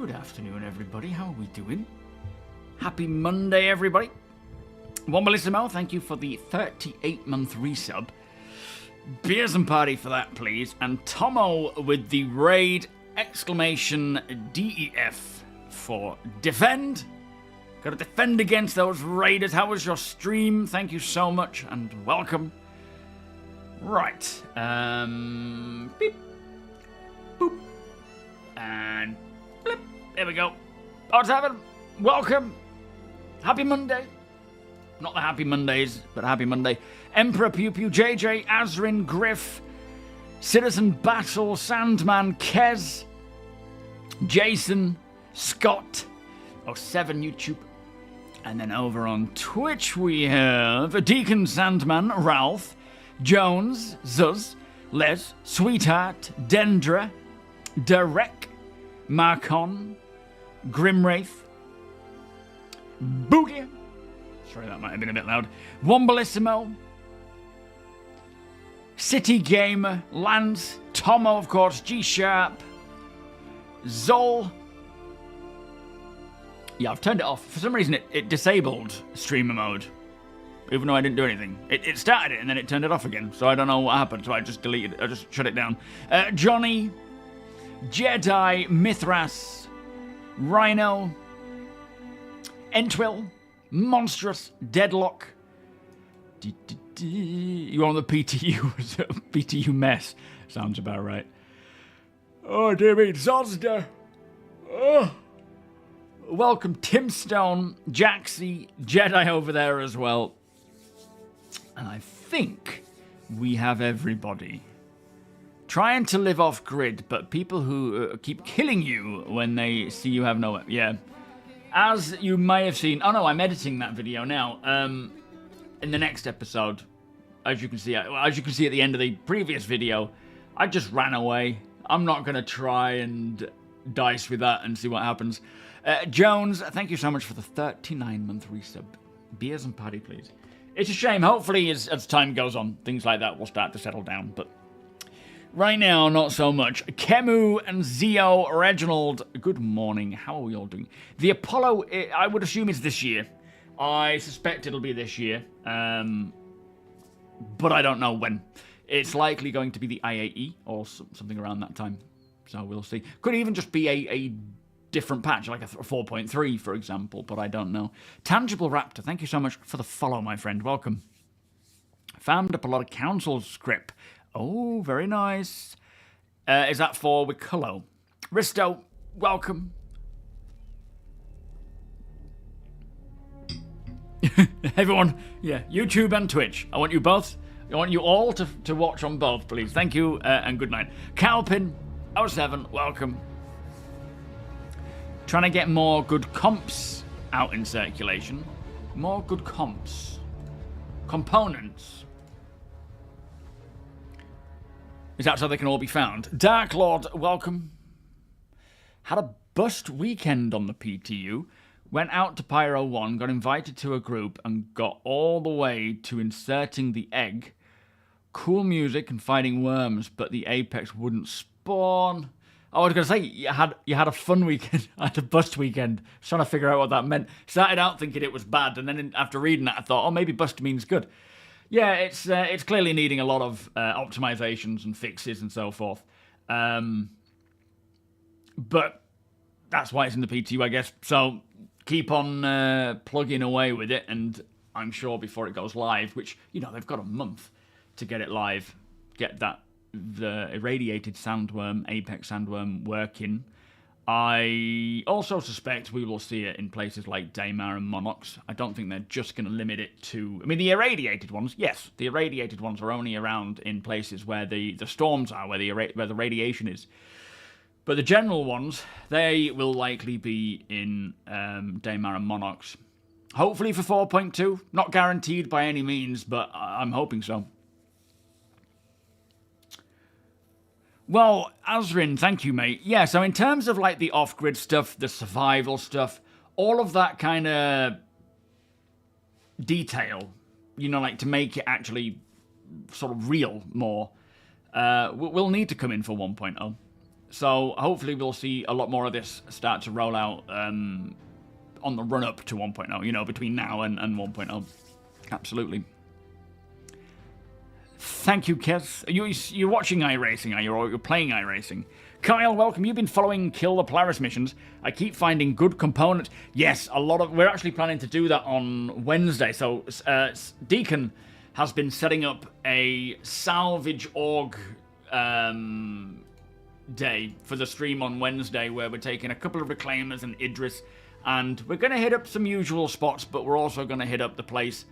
Good afternoon, everybody. How are we doing? Happy Monday, everybody. Wombalissimo, thank you for the 38-month resub. Beers and party for that, please. And Tomo with the raid exclamation DEF for defend. Gotta defend against those raiders. How was your stream? Thank you so much and welcome. Right. Beep. Boop. And blip. There we go. What's happening? Welcome. Happy Monday. Not the Happy Mondays, but Happy Monday. Emperor Pew Pew, JJ, Azrin, Griff, Citizen Battle, Sandman, Kez, Jason, Scott, 07 YouTube. And then over on Twitch we have Deacon Sandman, Ralph, Jones, Zuz, Les, Sweetheart, Dendra, Derek, Marcon, Grimwraith, Boogie. Sorry, that might have been a bit loud. Wombalissimo, City Gamer, Lance, Tomo, of course, G-Sharp, Zol. Yeah, I've turned it off. For some reason, it disabled streamer mode, even though I didn't do anything. It started it, and then it turned it off again, so I don't know what happened, so I just deleted it. I just shut it down. Johnny, Jedi, Mithras, Rhino, Entwill, Monstrous, Deadlock. You on the PTU? PTU mess. Sounds about right. Oh, dear me. Zozda. Oh. Welcome, Tim Stone, Jaxie, Jedi over there as well. And I think we have everybody. Trying to live off grid, but people who keep killing you when they see you have no... Yeah. As you may have seen... Oh no, I'm editing that video now. In the next episode, as you can see at the end of the previous video, I just ran away. I'm not going to try and dice with that and see what happens. Jones, thank you so much for the 39-month resub. Beers and party, please. It's a shame. Hopefully, as time goes on, things like that will start to settle down, but... Right now, not so much. Kemu and Zio, Reginald, good morning. How are we all doing? The Apollo, I would assume is this year. I suspect it'll be this year. But I don't know when. It's likely going to be the IAE or something around that time. So we'll see. Could even just be a different patch, like a 4.3, for example, but I don't know. Tangible Raptor, thank you so much for the follow, my friend. Welcome. Found up a lot of council script. Oh, very nice. Is that for Wicullo? Risto, welcome. Everyone, yeah, YouTube and Twitch. I want you both. I want you all to watch on both, please. Thank you, and good night. Calpin07, welcome. Trying to get more good comps out in circulation. More good comps. Components. Is that so they can all be found? Dark Lord, welcome. Had a bust weekend on the PTU. Went out to Pyro 1, got invited to a group, and got all the way to inserting the egg. Cool music and fighting worms, but the Apex wouldn't spawn. I was going to say, you had a fun weekend. I had a bust weekend. I was trying to figure out what that meant. Started out thinking it was bad, and then after reading that, I thought, oh, maybe bust means good. Yeah, it's clearly needing a lot of optimizations and fixes and so forth. But that's why it's in the PTU, I guess. So keep on plugging away with it, and I'm sure before it goes live, which, you know, they've got a month to get it live, get the irradiated sandworm, apex sandworm working. I also suspect we will see it in places like Daymar and Monox. I don't think they're just going to limit it to... I mean, the irradiated ones, yes, the irradiated ones are only around in places where the storms are, where the radiation is. But the general ones, they will likely be in Daymar and Monox. Hopefully for 4.2. Not guaranteed by any means, but I'm hoping so. Well, Azrin, thank you, mate. Yeah, so in terms of like the off-grid stuff, the survival stuff, all of that kind of detail, you know, like to make it actually sort of real more, will need to come in for 1.0. So hopefully we'll see a lot more of this start to roll out on the run-up to 1.0, you know, between now and 1.0. Absolutely. Thank you, Kez. You're watching iRacing, are you? Or you're playing iRacing? Kyle, welcome. You've been following Kill the Polaris missions. I keep finding good components. Yes, a lot of... We're actually planning to do that on Wednesday. So, Deacon has been setting up a salvage org day for the stream on Wednesday, where we're taking a couple of reclaimers and Idris, and we're going to hit up some usual spots, but we're also going to hit up the place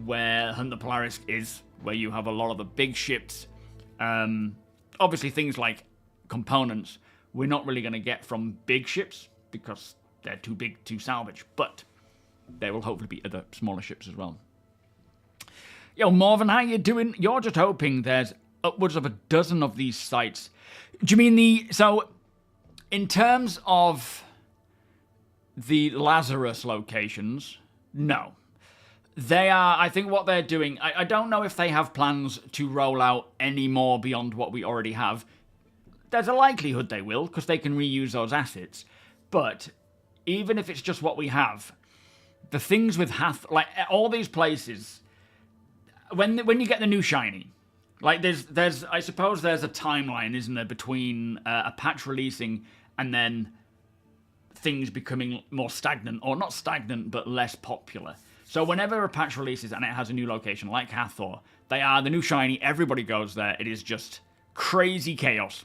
where Hunt the Polaris is, where you have a lot of the big ships. Obviously, things like components, we're not really going to get from big ships because they're too big to salvage, but there will hopefully be other smaller ships as well. Yo, Marvin, how you doing? You're just hoping there's upwards of a dozen of these sites. Do you mean so, in terms of the Lazarus locations, no. They are, I think what they're doing, I don't know if they have plans to roll out any more beyond what we already have. There's a likelihood they will, because they can reuse those assets. But even if it's just what we have, the things with like all these places, when you get the new shiny, like there's I suppose there's a timeline, isn't there, between a patch releasing and then things becoming more stagnant, or not stagnant, but less popular. So whenever a patch releases and it has a new location, like Hathor, they are the new shiny, everybody goes there. It is just crazy chaos.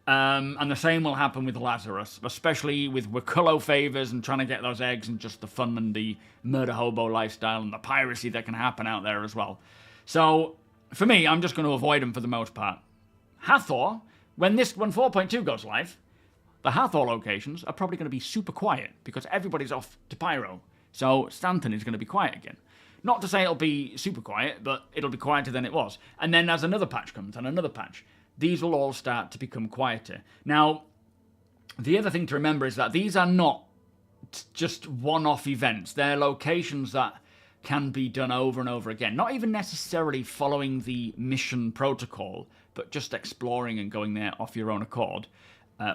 And the same will happen with Lazarus, especially with Wicullo favors and trying to get those eggs and just the fun and the murder hobo lifestyle and the piracy that can happen out there as well. So for me, I'm just going to avoid them for the most part. Hathor, when 4.2 goes live, the Hathor locations are probably going to be super quiet because everybody's off to Pyro. So Stanton is going to be quiet again. Not to say it'll be super quiet, but it'll be quieter than it was. And then as another patch comes and another patch, these will all start to become quieter. Now, the other thing to remember is that these are not just one-off events. They're locations that can be done over and over again. Not even necessarily following the mission protocol, but just exploring and going there off your own accord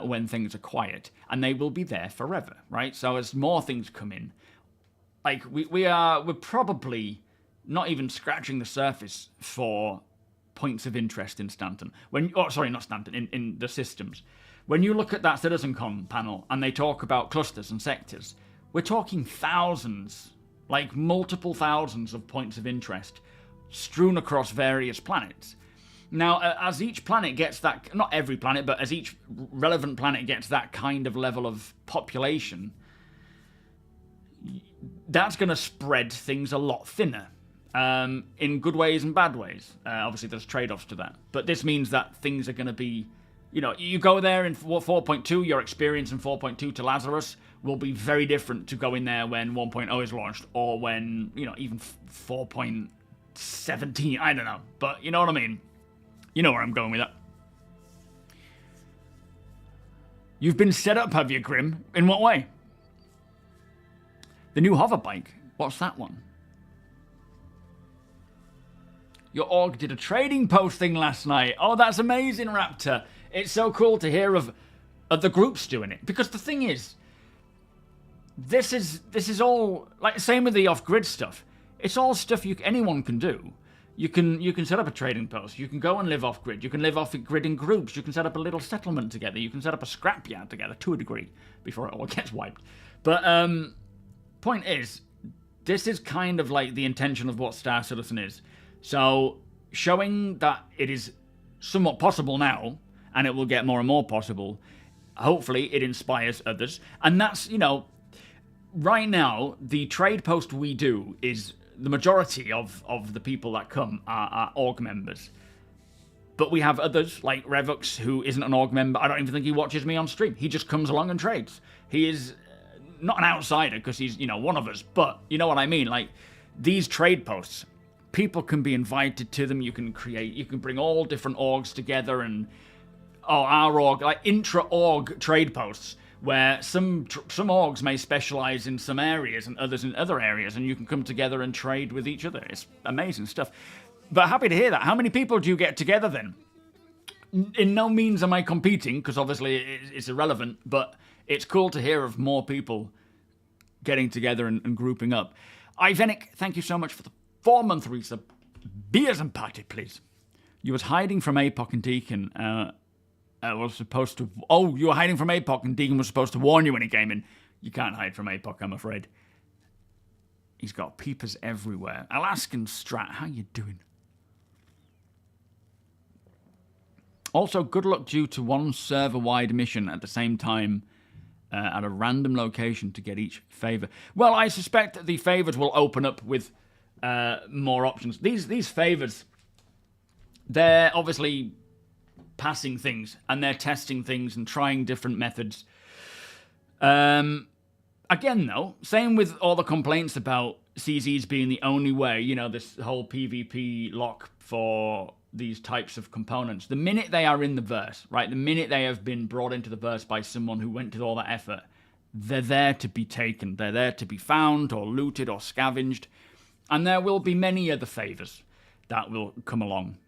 when things are quiet. And they will be there forever, right? So as more things come in, like we're probably not even scratching the surface for points of interest in Stanton. Not Stanton, in the systems. When you look at that CitizenCon panel and they talk about clusters and sectors, we're talking thousands, like multiple thousands of points of interest strewn across various planets. Now, as each planet gets that, not every planet, but as each relevant planet gets that kind of level of population, that's going to spread things a lot thinner, in good ways and bad ways. Obviously, there's trade-offs to that. But this means that things are going to be, you go there in 4.2, your experience in 4.2 to Lazarus will be very different to going there when 1.0 is launched, or when, even 4.17, I don't know. But you know what I mean? You know where I'm going with that. You've been set up, have you, Grim? In what way? The new hover bike. What's that one? Your org did a trading post thing last night. Oh, that's amazing, Raptor. It's so cool to hear of the groups doing it. Because the thing is, this is all, like, same with the off-grid stuff. It's all stuff anyone can do. You can set up a trading post. You can go and live off-grid. You can live off-grid in groups. You can set up a little settlement together. You can set up a scrapyard together, to a degree, before it all gets wiped. But, point is, this is kind of like the intention of what Star Citizen is. So, showing that it is somewhat possible now, and it will get more and more possible, hopefully it inspires others. And that's, right now, the trade post we do is the majority of the people that come are org members. But we have others, like Revux, who isn't an org member. I don't even think he watches me on stream. He just comes along and trades. He is not an outsider, because he's, one of us. But, you know what I mean? Like, these trade posts, people can be invited to them. You can bring all different orgs together, and, our org, like intra-org trade posts, where some orgs may specialize in some areas and others in other areas, and you can come together and trade with each other. It's amazing stuff. But happy to hear that. How many people do you get together then? In no means am I competing, because obviously it's irrelevant, but it's cool to hear of more people getting together and grouping up. Ivenic, thank you so much for the 4-month resub. Beers and party, please. You was hiding from APOC and Deacon. Was supposed to... Oh, you were hiding from APOC and Deacon was supposed to warn you when he came in. You can't hide from APOC, I'm afraid. He's got peepers everywhere. Alaskan Strat, how you doing? Also, good luck due to one server-wide mission at the same time at a random location to get each favor. Well, I suspect that the favors will open up with more options. These favors, they're obviously passing things, and they're testing things and trying different methods. Again, though, same with all the complaints about CZs being the only way, this whole PvP lock for these types of components. The minute they are in the verse, right, the minute they have been brought into the verse by someone who went to all that effort, they're there to be taken. They're there to be found or looted or scavenged. And there will be many other favors that will come along.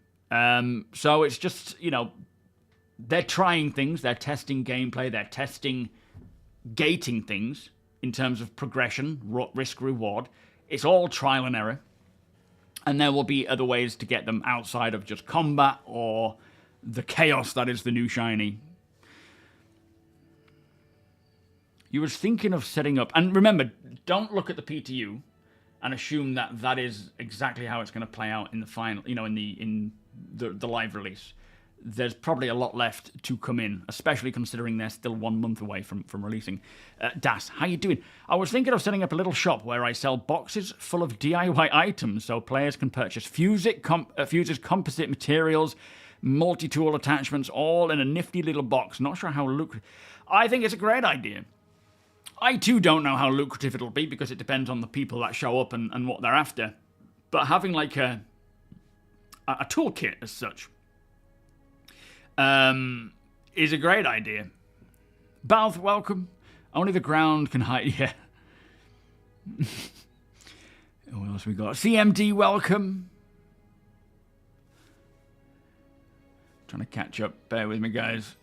So it's just, they're trying things, they're testing gameplay, they're testing gating things in terms of progression, risk, reward. It's all trial and error. And there will be other ways to get them outside of just combat or the chaos that is the new shiny. You was thinking of setting up, and remember, don't look at the PTU and assume that that is exactly how it's going to play out in the final, in the live release. There's probably a lot left to come in, especially considering they're still 1 month away from releasing. Das, how you doing? I was thinking of setting up a little shop where I sell boxes full of DIY items so players can purchase Fuses composite materials, multi-tool attachments, all in a nifty little box. Not sure how lucrative. I think it's a great idea. I too don't know how lucrative it'll be because it depends on the people that show up and what they're after. But having like a toolkit as such is a great idea. Balth, welcome. Only the ground can hide. Yeah. What else we got? CMD, welcome. Trying to catch up. Bear with me, guys.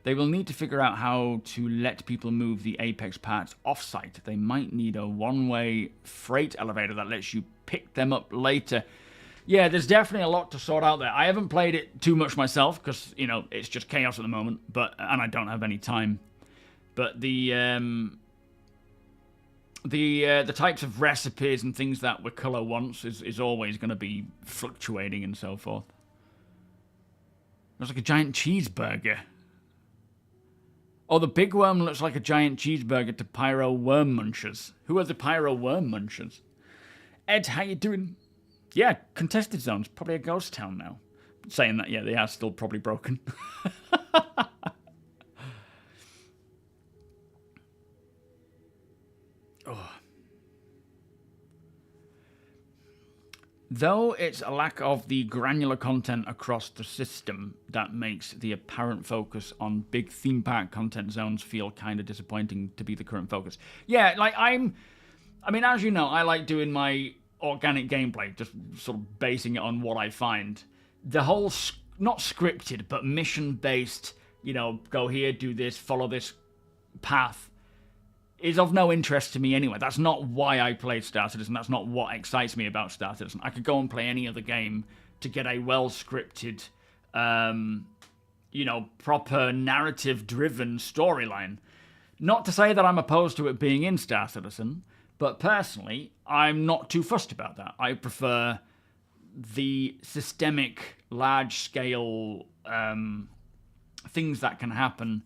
They will need to figure out how to let people move the Apex parts off-site. They might need a one-way freight elevator that lets you pick them up later. Yeah, there's definitely a lot to sort out there. I haven't played it too much myself because, you know, it's just chaos at the moment, and I don't have any time. But the types of recipes and things that Wicklow wants is always going to be fluctuating and so forth. Looks like a giant cheeseburger. Oh, the big worm looks like a giant cheeseburger to Pyro Worm Munchers. Who are the Pyro Worm Munchers? Ed, how you doing? Yeah, contested zones. Probably a ghost town now. Saying that, yeah, they are still probably broken. Oh. Though it's a lack of the granular content across the system that makes the apparent focus on big theme park content zones feel kind of disappointing to be the current focus. Yeah, like I mean, as you know, I like doing my organic gameplay, just sort of basing it on what I find. The whole, not scripted, but mission-based, you know, go here, do this, follow this path, is of no interest to me anyway. That's not why I play Star Citizen. That's not what excites me about Star Citizen. I could go and play any other game to get a well-scripted, you know, proper narrative-driven storyline. Not to say that I'm opposed to it being in Star Citizen, but personally, I'm not too fussed about that. I prefer the systemic, large-scale things that can happen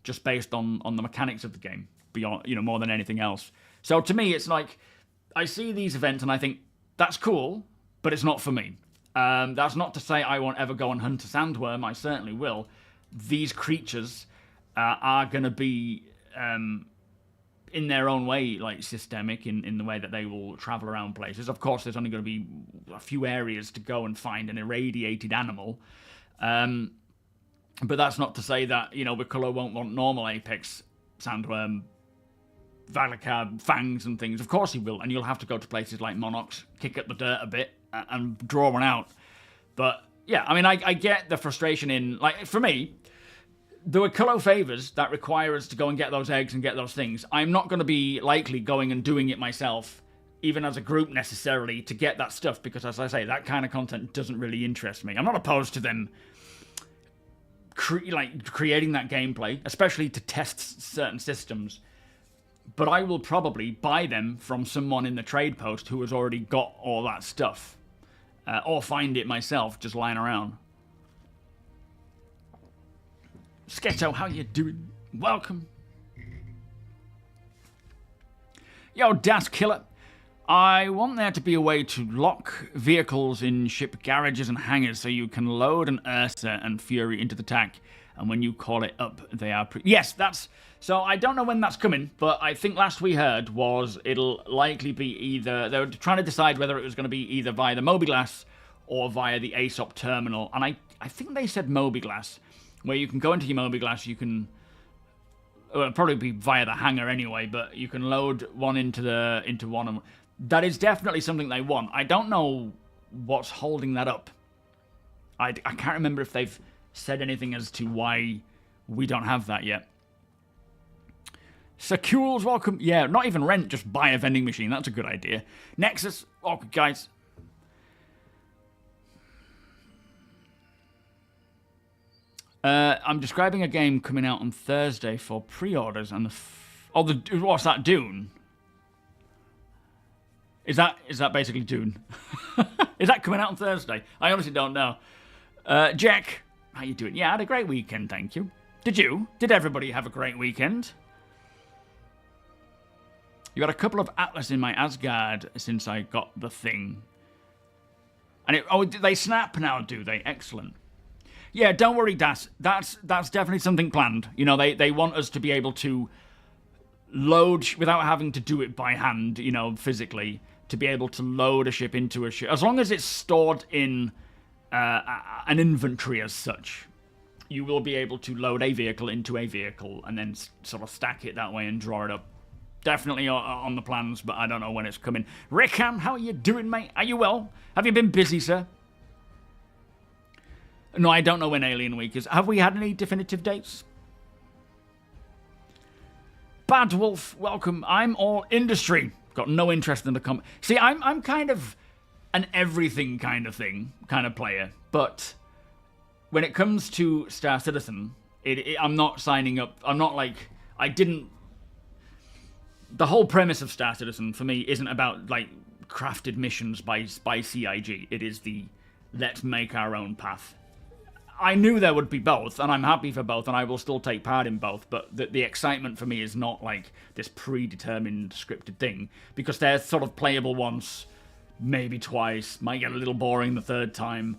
just based on the mechanics of the game. Beyond, you know, more than anything else. So to me, it's like I see these events and I think that's cool, but it's not for me. That's not to say I won't ever go and hunt a sandworm. I certainly will. These creatures are going to be in their own way, like systemic in the way that they will travel around places. Of course, there's only going to be a few areas to go and find an irradiated animal. But that's not to say that, you know, Wicklow won't want normal apex sandworm, Valacar, fangs and things. Of course he will, and you'll have to go to places like Monox, kick up the dirt a bit, and draw one out. But, yeah, I mean, I get the frustration in, like, for me, there were Wicklow favours that require us to go and get those eggs and get those things. I'm not going to be likely going and doing it myself, even as a group necessarily, to get that stuff, because, as I say, that kind of content doesn't really interest me. I'm not opposed to them creating that gameplay, especially to test certain systems. But I will probably buy them from someone in the trade post who has already got all that stuff. Or find it myself, just lying around. Sketto, how you doing? Welcome. Yo, Das Killer. I want there to be a way to lock vehicles in ship garages and hangars so you can load an Ursa and Fury into the TAC, and when you call it up, they are yes, that's... So I don't know when that's coming, but I think last we heard was it'll likely be either... They were trying to decide whether it was going to be either via the MobiGlass or via the ASOP terminal, and I think they said MobiGlass, where you can go into your MobiGlass, you can... Well, it'll probably be via the hangar anyway, but you can load one into one and... That is definitely something they want. I don't know what's holding that up. I can't remember if they've said anything as to why we don't have that yet. Secules, welcome. Yeah, not even rent, just buy a vending machine. That's a good idea. Nexus, welcome, guys. I'm describing a game coming out on Thursday for pre-orders and what's that, Dune? Is that basically Dune? Is that coming out on Thursday? I honestly don't know. Jack, how you doing? Yeah, I had a great weekend, thank you. Did you? Did everybody have a great weekend? You got a couple of Atlas in my Asgard since I got the thing. And they snap now, do they? Excellent. Yeah, don't worry, Das. That's definitely something planned. You know, they want us to be able to load without having to do it by hand, you know, physically. To be able to load a ship into a ship. As long as it's stored in an inventory as such, you will be able to load a vehicle into a vehicle and then sort of stack it that way and draw it up. Definitely on the plans, but I don't know when it's coming. Rickham, how are you doing, mate? Are you well? Have you been busy, sir? No, I don't know when Alien Week is. Have we had any definitive dates? Bad Wolf, welcome. I'm all industry. Got no interest in the See, I'm kind of an everything kind of player, but when it comes to Star Citizen, I'm not signing up. I'm not like, I didn't. The whole premise of Star Citizen for me isn't about like crafted missions by CIG. It is the let's make our own path. I knew there would be both, and I'm happy for both, and I will still take part in both, but the excitement for me is not like this predetermined scripted thing, because they're sort of playable once, maybe twice, might get a little boring the third time.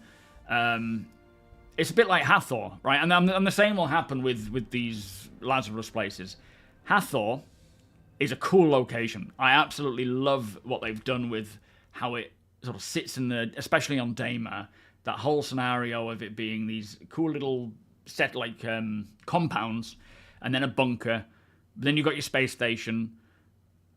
It's a bit like Hathor, right? And the same will happen with these Lazarus places. Hathor is a cool location. I absolutely love what they've done with how it sort of sits in the, especially on Daymar, that whole scenario of it being these cool little set like compounds, and then a bunker. Then you've got your space station.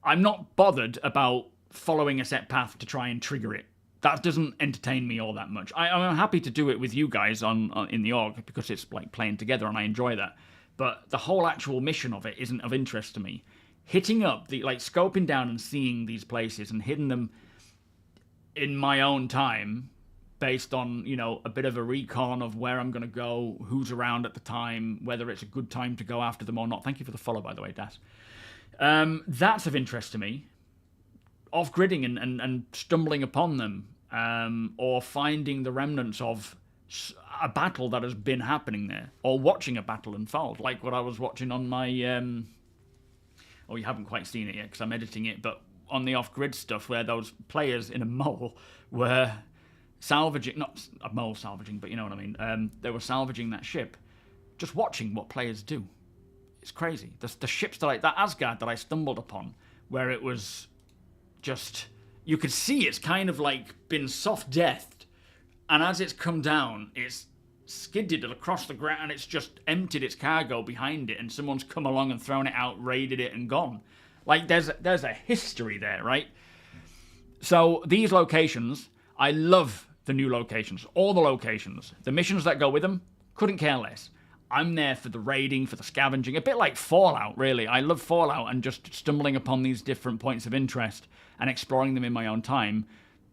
I'm not bothered about following a set path to try and trigger it. That doesn't entertain me all that much. I'm happy to do it with you guys on in the org because it's like playing together and I enjoy that. But the whole actual mission of it isn't of interest to me. Hitting up, like scoping down and seeing these places and hitting them in my own time based on, you know, a bit of a recon of where I'm going to go, who's around at the time, whether it's a good time to go after them or not. Thank you for the follow, by the way, Das. That's of interest to me. Off-gridding and stumbling upon them, or finding the remnants of a battle that has been happening there, or watching a battle unfold, like what I was watching on my... oh, you haven't quite seen it yet because I'm editing it, but on the off-grid stuff where those players in a mole were salvaging, not a mole salvaging, but you know what I mean, they were salvaging that ship, just watching what players do. It's crazy. The ships that Asgard that I stumbled upon, where it was just, you could see it's kind of like been soft-deathed, and as it's come down, it's skidded across the ground, and it's just emptied its cargo behind it, and someone's come along and thrown it out, raided it, and gone. Like, there's a history there, right? So, these locations, I love the new locations. All the locations. The missions that go with them, couldn't care less. I'm there for the raiding, for the scavenging. A bit like Fallout, really. I love Fallout and just stumbling upon these different points of interest and exploring them in my own time.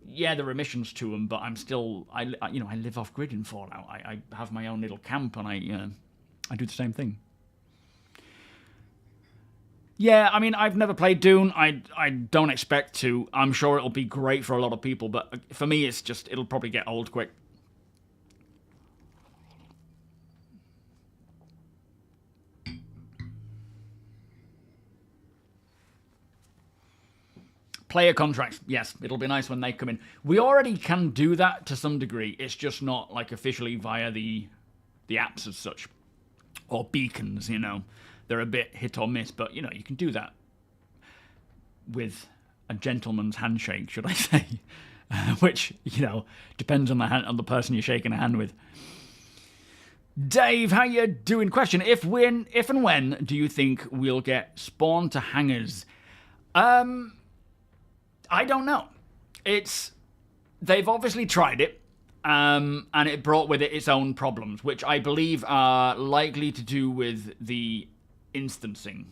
Yeah, there are missions to them, but I'm still... I live off-grid in Fallout. I have my own little camp, and I do the same thing. Yeah, I mean, I've never played Dune. I don't expect to. I'm sure it'll be great for a lot of people, but for me, it's just... It'll probably get old quick. Player contracts, yes, it'll be nice when they come in. We already can do that to some degree. It's just not like officially via the apps as such, or beacons. You know, they're a bit hit or miss, but you know you can do that with a gentleman's handshake, should I say? Which depends on the person you're shaking a hand with. Dave, how you doing? Question: If and when do you think we'll get spawn to hangars? I don't know. They've obviously tried it, and it brought with it its own problems, which I believe are likely to do with the instancing.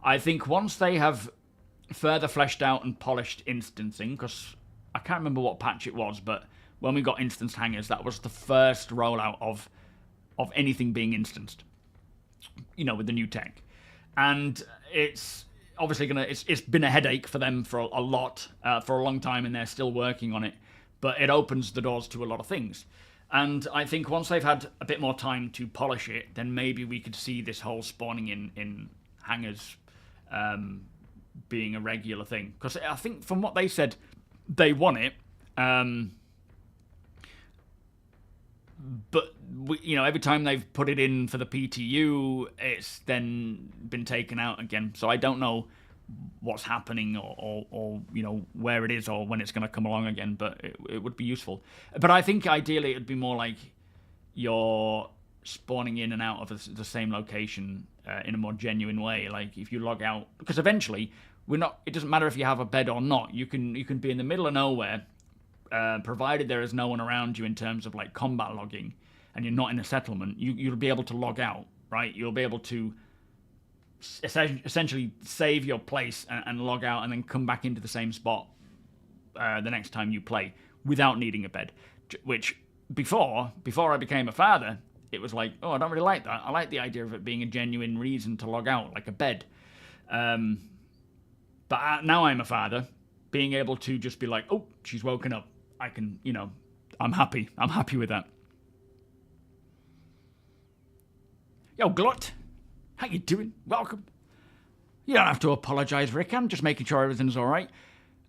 I think once they have further fleshed out and polished instancing, because I can't remember what patch it was, but when we got instance hangers, that was the first rollout of anything being instanced, with the new tech. And it's obviously it's been a headache for them for a long time, and they're still working on it, but it opens the doors to a lot of things. And I think once they've had a bit more time to polish it, then maybe we could see this whole spawning in hangars being a regular thing. Because I think from what they said, they want it, but every time they've put it in for the PTU, it's then been taken out again. So I don't know what's happening or where it is or when it's going to come along again, but it would be useful. But I think ideally it would be more like you're spawning in and out of the same location in a more genuine way. Like if you log out, because eventually it doesn't matter if you have a bed or not. You can be in the middle of nowhere, provided there is no one around you in terms of like combat logging, and you're not in a settlement, you'll be able to log out, right? You'll be able to essentially save your place and log out, and then come back into the same spot the next time you play, without needing a bed. Which, before I became a father, it was like, oh, I don't really like that. I like the idea of it being a genuine reason to log out, like a bed. But now I'm a father, being able to just be like, oh, she's woken up. I can, I'm happy. I'm happy with that. Yo, Glut. How you doing? Welcome. You don't have to apologize, Rick. I'm just making sure everything's all right.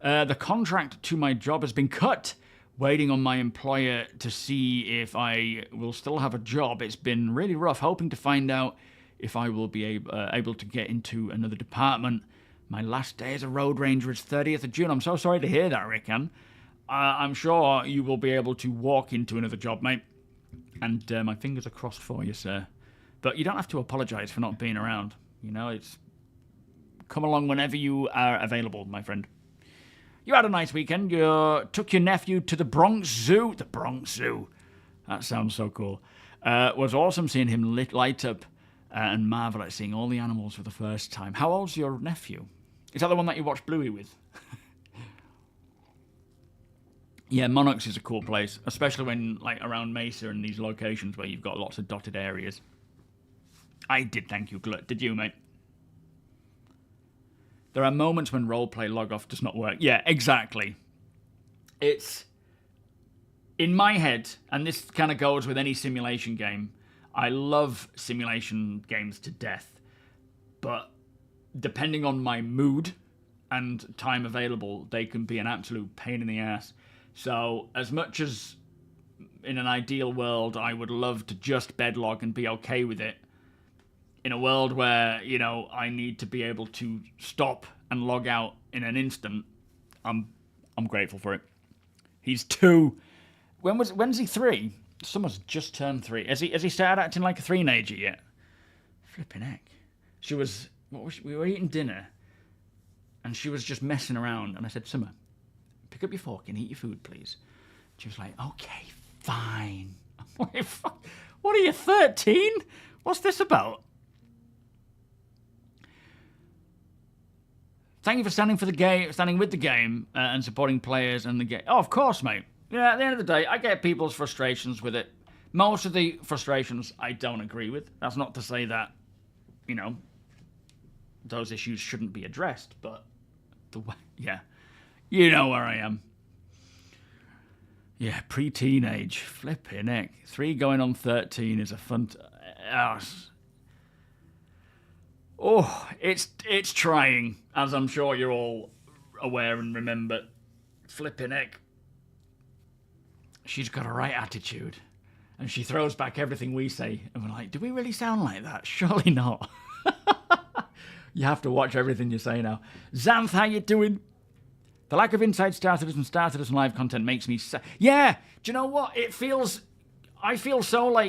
The contract to my job has been cut. Waiting on my employer to see if I will still have a job. It's been really rough, hoping to find out if I will be able to get into another department. My last day as a road ranger is 30th of June. I'm so sorry to hear that, Rickan. I'm sure you will be able to walk into another job, mate. And my fingers are crossed for you, sir. But you don't have to apologize for not being around. It's come along whenever you are available, my friend. You had a nice weekend. You took your nephew to the Bronx Zoo. The Bronx Zoo. That sounds so cool. It was awesome seeing him light up and marvel at seeing all the animals for the first time. How old's your nephew? Is that the one that you watched Bluey with? Yeah, Monarchs is a cool place, especially when, around Mesa and these locations where you've got lots of dotted areas. I did, thank you, Glut. Did you, mate? There are moments when roleplay log-off does not work. Yeah, exactly. It's... In my head, and this kind of goes with any simulation game, I love simulation games to death. But depending on my mood and time available, they can be an absolute pain in the ass. So, as much as in an ideal world I would love to just bedlog and be okay with it, in a world where, I need to be able to stop and log out in an instant, I'm grateful for it. He's 2. When's he 3? Someone's just turned 3. Has he started acting like a teenager yet? Flipping heck. We were eating dinner, and she was just messing around, and I said, Summer, pick up your fork and eat your food, please. She was like, okay, fine. I'm like, fuck, what are you, 13? What's this about? Thank you for standing with the game, and supporting players and the game. Oh, of course, mate. Yeah, at the end of the day, I get people's frustrations with it. Most of the frustrations I don't agree with. That's not to say that, those issues shouldn't be addressed, but yeah, you know where I am. Yeah, pre-teenage, flipping heck. 3 going on 13 is a fun. It's trying, as I'm sure you're all aware and remember. Flipping heck. She's got a right attitude. And she throws back everything we say. And we're like, do we really sound like that? Surely not. You have to watch everything you say now. Xanth, how you doing? The lack of inside starters and starters and live content makes me sad. Yeah, do you know what? I feel so,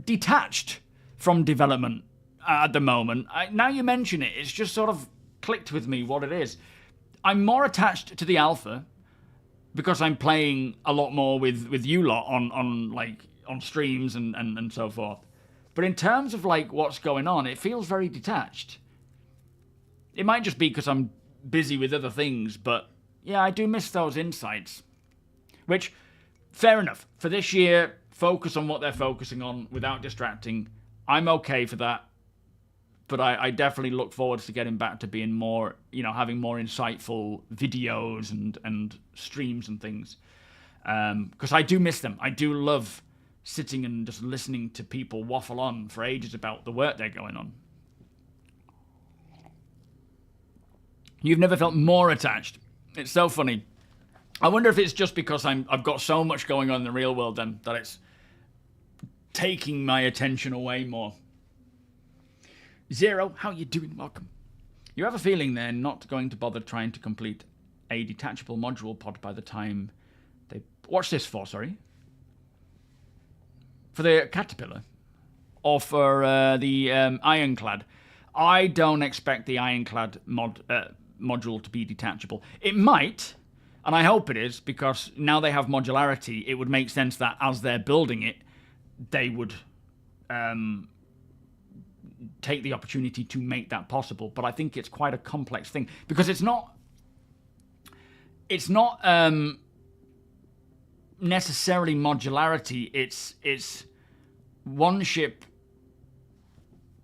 detached from development at the moment. Now you mention it, it's just sort of clicked with me what it is. I'm more attached to the alpha because I'm playing a lot more with you lot on streams and so forth. But in terms of what's going on, it feels very detached. It might just be because I'm busy with other things, but yeah, I do miss those insights. Which, fair enough. For this year, focus on what they're focusing on without distracting. I'm okay for that. But I definitely look forward to getting back to being more, having more insightful videos and streams and things. Because I do miss them. I do love sitting and just listening to people waffle on for ages about the work they're going on. You've never felt more attached. It's so funny. I wonder if it's just because I've got so much going on in the real world then that it's taking my attention away more. Zero, how you doing? Welcome. You have a feeling they're not going to bother trying to complete a detachable module pod by the time they... Watch this for, sorry. For the Caterpillar. Or for the Ironclad. I don't expect the Ironclad module to be detachable. It might, and I hope it is, because now they have modularity, it would make sense that as they're building it, they would... take the opportunity to make that possible, but I think it's quite a complex thing because it's not necessarily modularity. It's one ship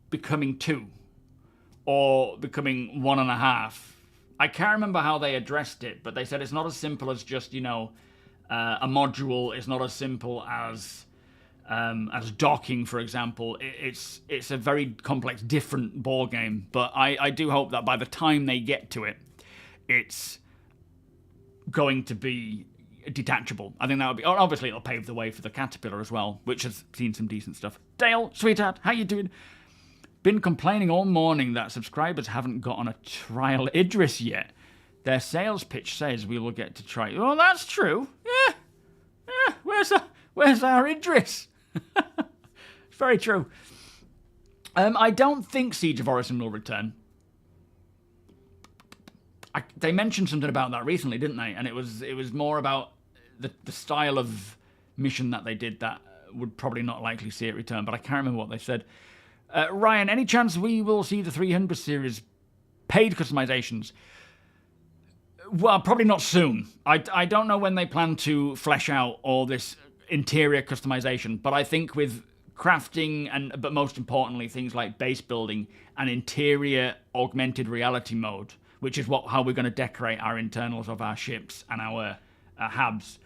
becoming two, or becoming 1.5. I can't remember how they addressed it, but they said it's not as simple as just, a module. It's not as simple as docking, for example. It's a very complex, different ball game. But I do hope that by the time they get to it, it's going to be detachable. I think that would be... Obviously, it'll pave the way for the Caterpillar as well, which has seen some decent stuff. Dale, sweetheart, how you doing? Been complaining all morning that subscribers haven't got on a trial Idris yet. Their sales pitch says we will get to try... Oh, that's true. Yeah. Where's our Idris? It's very true. I don't think Siege of Orison will return. They mentioned something about that recently, didn't they? And it was more about the style of mission that they did that would probably not likely see it return, but I can't remember what they said. Ryan, any chance we will see the 300 series paid customizations? Well, probably not soon. I don't know when they plan to flesh out all this interior customization, but I think with crafting but most importantly things like base building and interior augmented reality mode, which is how we're going to decorate our internals of our ships and our habs,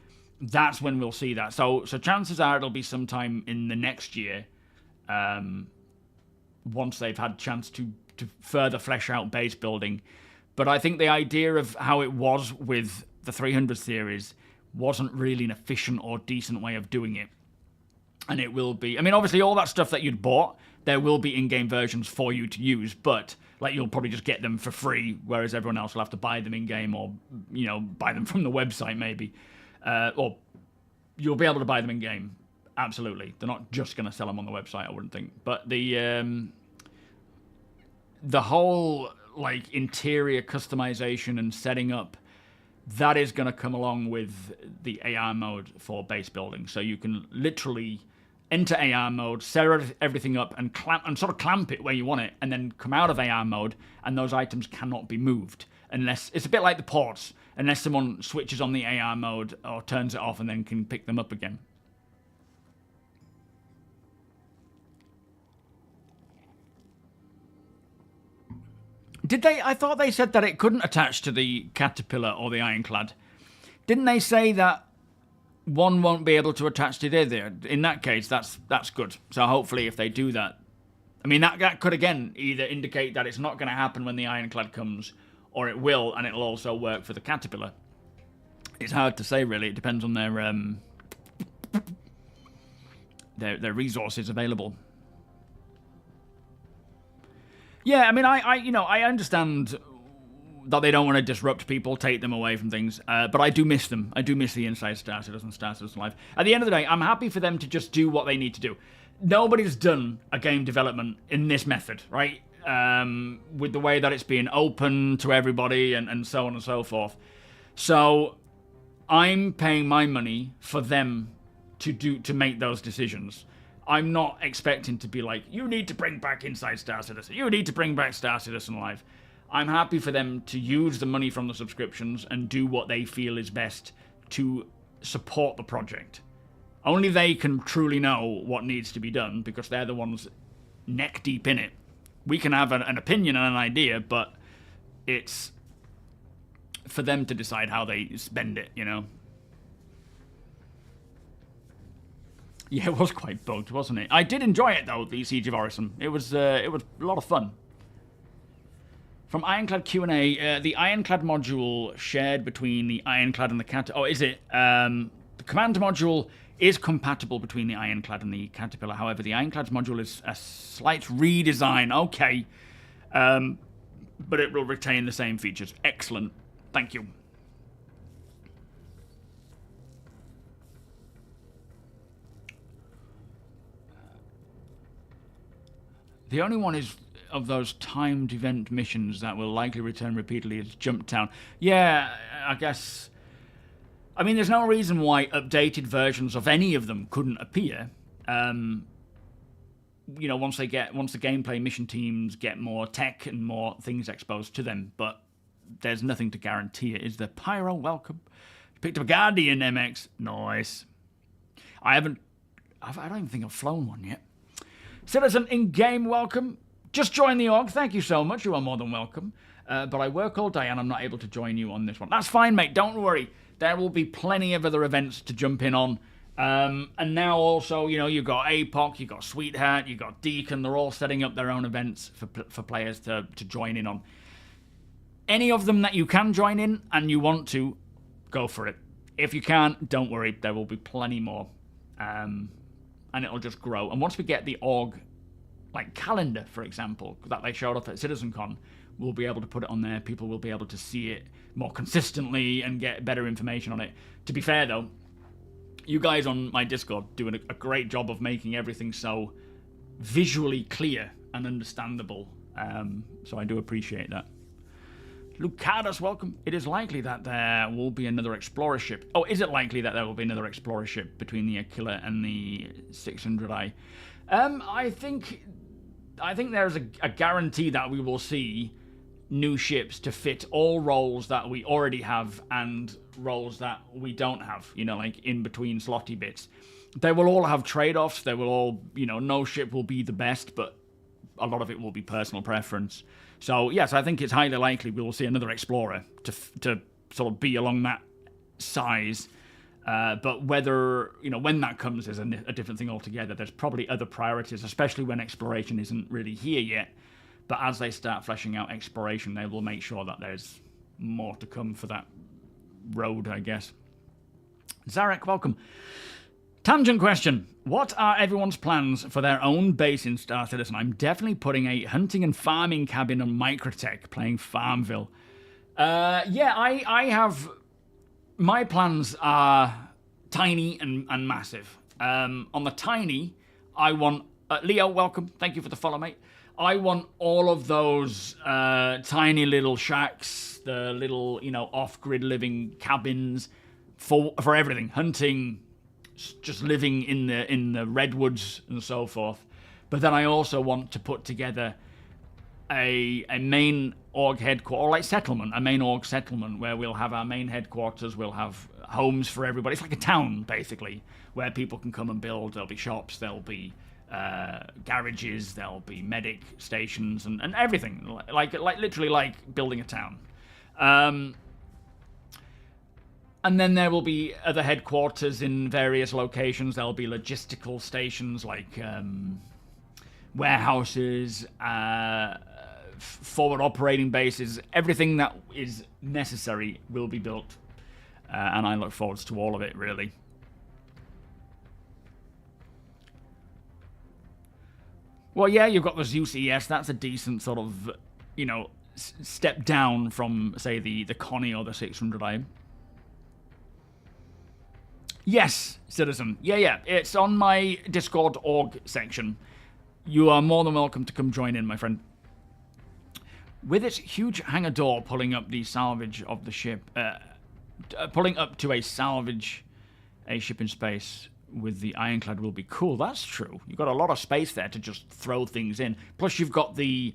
that's when we'll see that. So chances are it'll be sometime in the next year, once they've had a chance to further flesh out base building. But I think the idea of how it was with the 300 series wasn't really an efficient or decent way of doing it. And it will be... I mean, obviously, all that stuff that you'd bought, there will be in-game versions for you to use, but you'll probably just get them for free, whereas everyone else will have to buy them in-game or, buy them from the website, maybe. Or you'll be able to buy them in-game. Absolutely. They're not just going to sell them on the website, I wouldn't think. But the whole interior customization and setting up, that is going to come along with the AR mode for base building. So you can literally enter AR mode, set everything up, and clamp it where you want it, and then come out of AR mode, and those items cannot be moved unless... It's a bit like the ports, unless someone switches on the AR mode or turns it off and then can pick them up again. Did they... I thought they said that it couldn't attach to the Caterpillar or the Ironclad. Didn't they say that one won't be able to attach to the other? In that case, that's good. So hopefully if they do that... I mean, that could, again, either indicate that it's not going to happen when the Ironclad comes, or it will, and it'll also work for the Caterpillar. It's hard to say, really. It depends on their resources available. Yeah, I mean, I understand that they don't want to disrupt people, take them away from things, but I do miss them. I do miss the Inside Star Citizen, Star Citizen Live. At the end of the day, I'm happy for them to just do what they need to do. Nobody's done a game development in this method, right? With the way that it's being open to everybody and so on and so forth. So I'm paying my money for them to make those decisions. I'm not expecting to be like, you need to bring back Inside Star Citizen. You need to bring back Star Citizen Live. I'm happy for them to use the money from the subscriptions and do what they feel is best to support the project. Only they can truly know what needs to be done because they're the ones neck deep in it. We can have an opinion and an idea, but it's for them to decide how they spend it, Yeah, it was quite bugged, wasn't it? I did enjoy it, though, the Siege of Orison. It was a lot of fun. From Ironclad Q&A, the Ironclad module shared between the Ironclad and the Caterpillar... Oh, is it? The Command module is compatible between the Ironclad and the Caterpillar. However, the Ironclad's module is a slight redesign. Okay. But it will retain the same features. Excellent. Thank you. The only one is of those timed event missions that will likely return repeatedly is Jump Town. Yeah, I guess... I mean, there's no reason why updated versions of any of them couldn't appear. Once the gameplay mission teams get more tech and more things exposed to them. But there's nothing to guarantee it. Is there? Pyro, welcome. Picked up a Guardian MX. Nice. I don't even think I've flown one yet. Citizen in-game, welcome. Just joined the org. Thank you so much. You are more than welcome. But I work all day and I'm not able to join you on this one. That's fine, mate. Don't worry. There will be plenty of other events to jump in on. And now also, you know, you've got APOC, you've got Sweetheart, you've got Deacon. They're all setting up their own events for players to join in on. Any of them that you can join in and you want to, go for it. If you can't, don't worry. There will be plenty more. And it'll just grow. And once we get the org, like calendar, for example, that they showed off at CitizenCon, we'll be able to put it on there. People will be able to see it more consistently and get better information on it. To be fair, though, you guys on my Discord doing a great job of making everything so visually clear and understandable. So I do appreciate that. Lucados, welcome. It is likely that there will be another explorer ship. Oh, is it likely that there will be another explorer ship between the Aquila and the 600i? I think there's a guarantee that we will see new ships to fit all roles that we already have and roles that we don't have, you know, like in between slotty bits. They will all have trade-offs. They will all, you know, no ship will be the best, but a lot of it will be personal preference. So, yes, I think it's highly likely we will see another Explorer to sort of be along that size. But whether, you know, when that comes is a different thing altogether. There's probably other priorities, especially when exploration isn't really here yet. But as they start fleshing out exploration, they will make sure that there's more to come for that road, I guess. Zarek, welcome. Tangent question. What are everyone's plans for their own base in Star Citizen? I'm definitely putting a hunting and farming cabin on Microtech, playing Farmville. Yeah, I have... My plans are tiny and massive. On the tiny, I want... Leo, welcome. Thank you for the follow, mate. I want all of those tiny little shacks, the little, you know, off-grid living cabins for everything. Hunting... just living in the redwoods and so forth. But then I also want to put together a main org headquarters, or like settlement, a main org settlement where we'll have our main headquarters, we'll have homes for everybody. It's like a town, basically, where people can come and build. There'll be shops, there'll be garages, there'll be medic stations, and everything. Like literally like building a town. And then there will be other headquarters in various locations. There'll be logistical stations like warehouses, forward operating bases. Everything that is necessary will be built. And I look forward to all of it, really. Well, yeah, you've got the Zeus ES. That's a decent sort of, you know, step down from, say, the Connie or the 600i. Yes, Citizen. Yeah. It's on my Discord org section. You are more than welcome to come join in, my friend. With its huge hangar door pulling up the salvage of the ship, pulling up to a salvage a ship in space with the ironclad will be cool. That's true. You've got a lot of space there to just throw things in. Plus, you've got the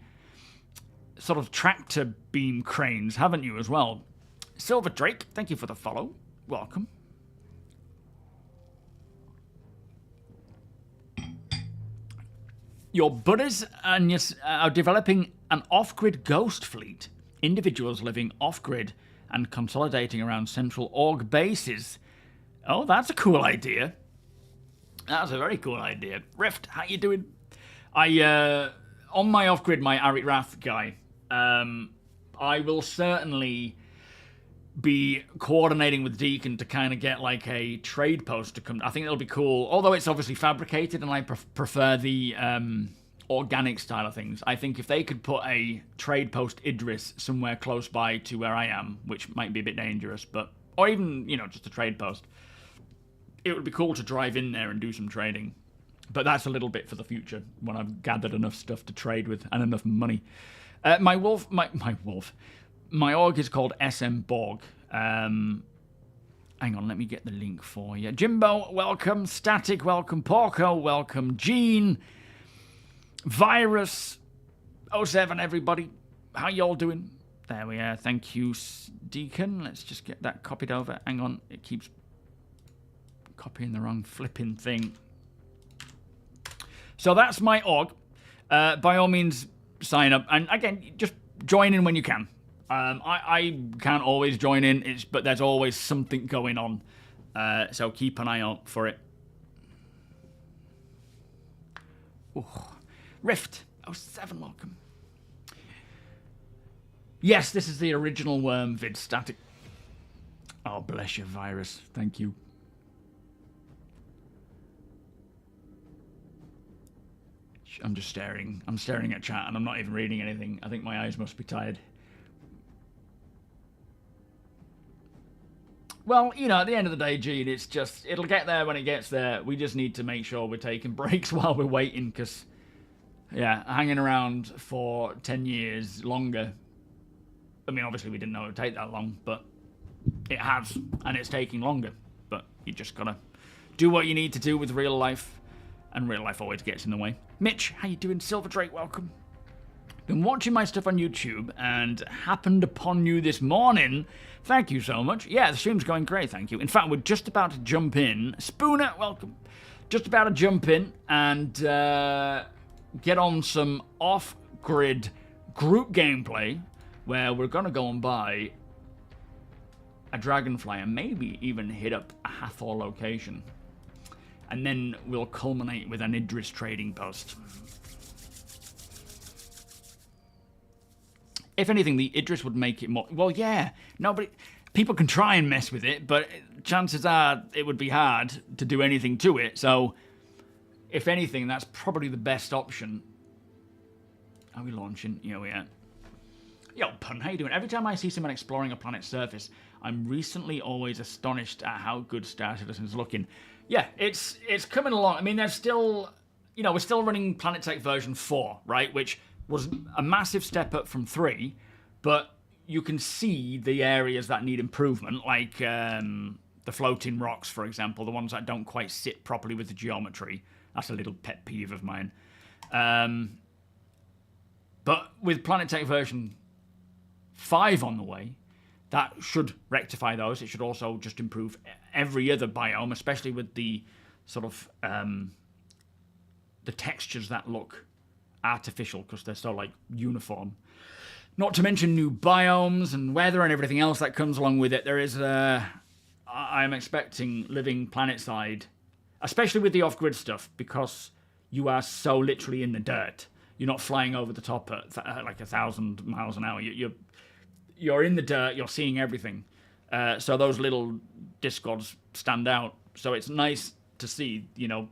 sort of tractor beam cranes, haven't you, as well? Silver Drake, thank you for the follow. Welcome. Your buddies are developing an off-grid ghost fleet. Individuals living off-grid and consolidating around central org bases. Oh, that's a cool idea. That's a very cool idea. Rift, how you doing? On my off-grid, my Arik Wrath guy, I will certainly be coordinating with Deacon to kind of get like a trade post to come. I think it'll be cool, although it's obviously fabricated and I prefer the organic style of things. I think if they could put a trade post Idris somewhere close by to where I am, which might be a bit dangerous, but or even, you know, just a trade post, it would be cool to drive in there and do some trading. But that's a little bit for the future when I've gathered enough stuff to trade with and enough money. My org is called SM Borg. Hang on, let me get the link for you. Jimbo, welcome. Static, welcome. Porco, welcome. Gene, Virus, 07, everybody. How y'all doing? There we are. Thank you, Deacon. Let's just get that copied over. Hang on. It keeps copying the wrong flipping thing. So that's my org. By all means, sign up. And again, just join in when you can. I can't always join in, but there's always something going on. So keep an eye out for it. Ooh. Rift. 07, welcome. Yes, this is the original worm vid static. Oh, bless you, virus. Thank you. I'm just staring. I'm staring at chat and I'm not even reading anything. I think my eyes must be tired. Well, you know, at the end of the day, Gene, it's just, it'll get there when it gets there. We just need to make sure we're taking breaks while we're waiting because, yeah, hanging around for 10 years longer. I mean, obviously we didn't know it would take that long, but it has, and it's taking longer. But you just gotta do what you need to do with real life, and real life always gets in the way. Mitch, how you doing? Silver Drake, welcome. Been watching my stuff on YouTube and happened upon you this morning. Thank you so much. Yeah, the stream's going great, thank you. In fact, we're just about to jump in. Spooner, welcome. Just about to jump in and get on some off-grid group gameplay where we're going to go and buy a Dragonfly and maybe even hit up a Hathor location. And then we'll culminate with an Idris trading post. If anything, the Idris would make it more... Well, yeah. No, but people can try and mess with it, but chances are it would be hard to do anything to it. So, if anything, that's probably the best option. Are we launching? Yeah, we are. Yo, Pun, how you doing? Every time I see someone exploring a planet's surface, I'm recently always astonished at how good Star Citizen's looking. Yeah, it's coming along. I mean, there's still... You know, we're still running PlanetTech version 4, right? Which was a massive step up from 3, but you can see the areas that need improvement, like the floating rocks, for example, the ones that don't quite sit properly with the geometry. That's a little pet peeve of mine. But with PlanetTech version 5 on the way, that should rectify those. It should also just improve every other biome, especially with the sort of the textures that look artificial because they're so like uniform. Not to mention new biomes and weather and everything else that comes along with it. There is I'm expecting living planetside, especially with the off-grid stuff, because you are so literally in the dirt. You're not flying over the top at like 1,000 miles an hour. You're in the dirt. You're seeing everything. So those little discords stand out. So it's nice to see, you know,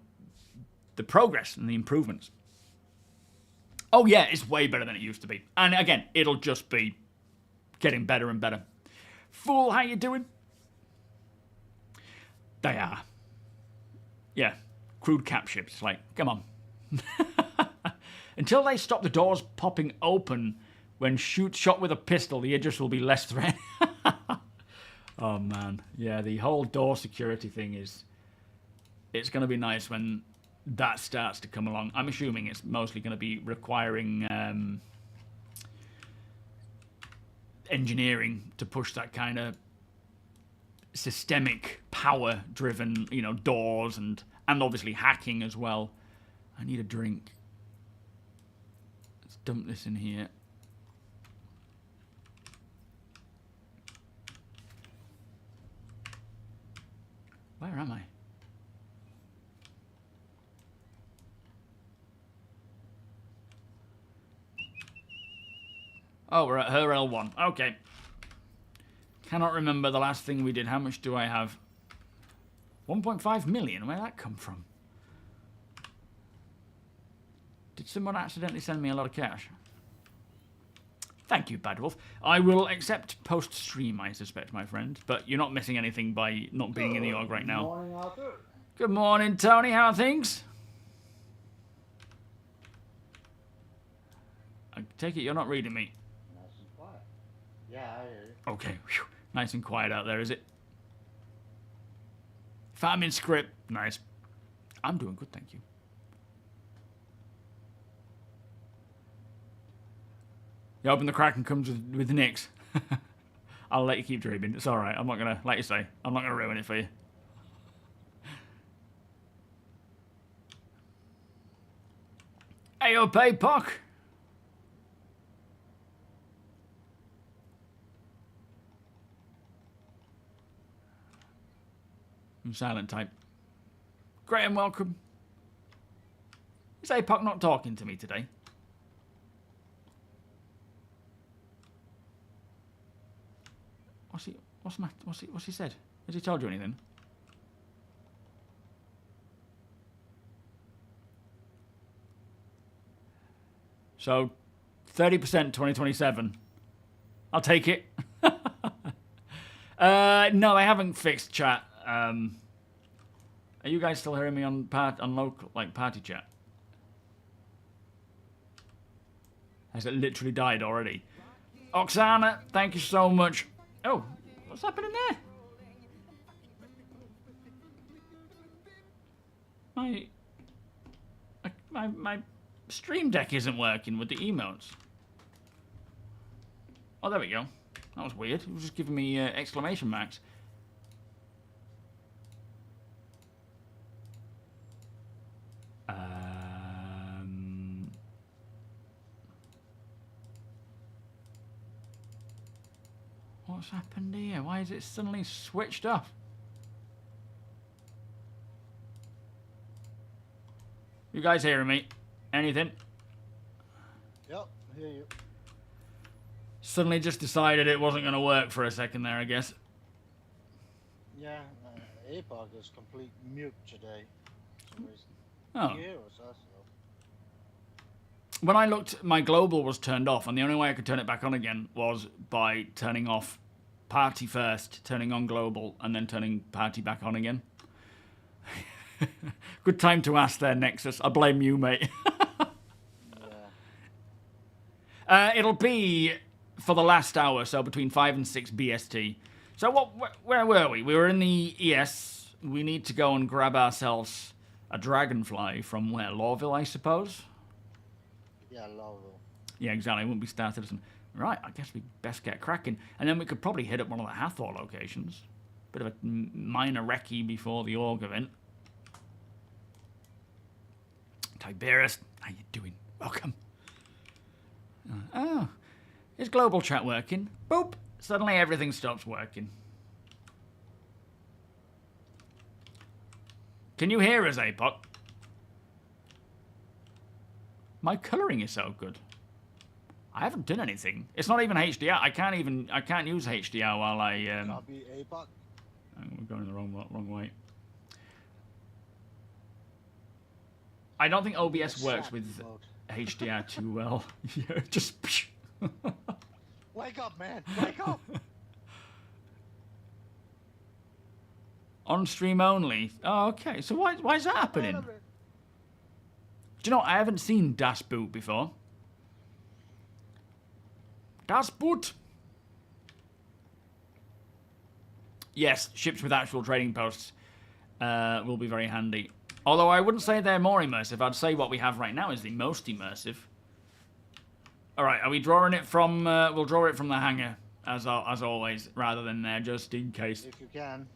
the progress and the improvements. Oh yeah, it's way better than it used to be. And again, it'll just be getting better and better. Fool, how you doing? They are. Yeah, crude cap ships. Like, come on. Until they stop the doors popping open when shot with a pistol, the Idris will be less threatening. Oh man, yeah, the whole door security thing is... It's going to be nice when that starts to come along. I'm assuming it's mostly going to be requiring engineering to push that kind of systemic power-driven, you know, doors and obviously hacking as well. I need a drink. Let's dump this in here. Where am I? Oh, we're at her L1. Okay. Cannot remember the last thing we did. How much do I have? 1.5 million? Where'd that come from? Did someone accidentally send me a lot of cash? Thank you, Bad Wolf. I will accept post-stream, I suspect, my friend. But you're not missing anything by not being in the org right now. Good morning, Arthur. Good morning, Tony. How are things? I take it you're not reading me. Nice and quiet. Yeah, I hear you. Okay. Whew. Nice and quiet out there, is it? Farming script. Nice. I'm doing good, thank you. You hoping the Kraken comes with nicks? I'll let you keep dreaming. It's alright. I'm not going to, like you say, I'm not going to ruin it for you. Hey up, APOC! I'm silent type. Graham, welcome. Is APOC not talking to me today? What's he said? Has he told you anything? So, 30% 2027. I'll take it. No, I haven't fixed chat. Are you guys still hearing me on local, like, party chat? Has it literally died already? Oksana, thank you so much. Oh, what's happening there? My Stream Deck isn't working with the emotes. Oh, there we go. That was weird. It was just giving me exclamation marks. What's happened here? Why is it suddenly switched off? You guys hearing me? Anything? Yep, I hear you. Suddenly just decided it wasn't going to work for a second there, I guess. Yeah, APOC is complete mute today. For some reason. Oh. You hear us, also. When I looked, my global was turned off, and the only way I could turn it back on again was by turning off party first, turning on global, and then turning party back on again. Good time to ask there, Nexus. I blame you, mate. Yeah. It'll be for the last hour, so between 5 and 6 BST. So where were we? We were in the ES. We need to go and grab ourselves a dragonfly from where? Lawville, I suppose? Yeah, Lawville. Yeah, exactly. It wouldn't be starcitizen. Right, I guess we best get cracking. And then we could probably hit up one of the Hathor locations. Bit of a minor recce before the Org event. Tiberius, how you doing? Welcome. Oh, is global chat working? Boop! Suddenly everything stops working. Can you hear us, APOC? My colouring is so good. I haven't done anything. It's not even HDR. I can't use HDR while I Copy APOC. we're going the wrong way. I don't think OBS works with HDR too well. Yeah, just. Wake up, man! Wake up! On stream only. Oh, okay. So why is that happening? Do you know, I haven't seen Das Boot before. Das Boot. Yes, ships with actual trading posts will be very handy. Although I wouldn't say they're more immersive. I'd say what we have right now is the most immersive. All right, are we drawing it from? We'll draw it from the hangar as always, rather than there, just in case. If you can.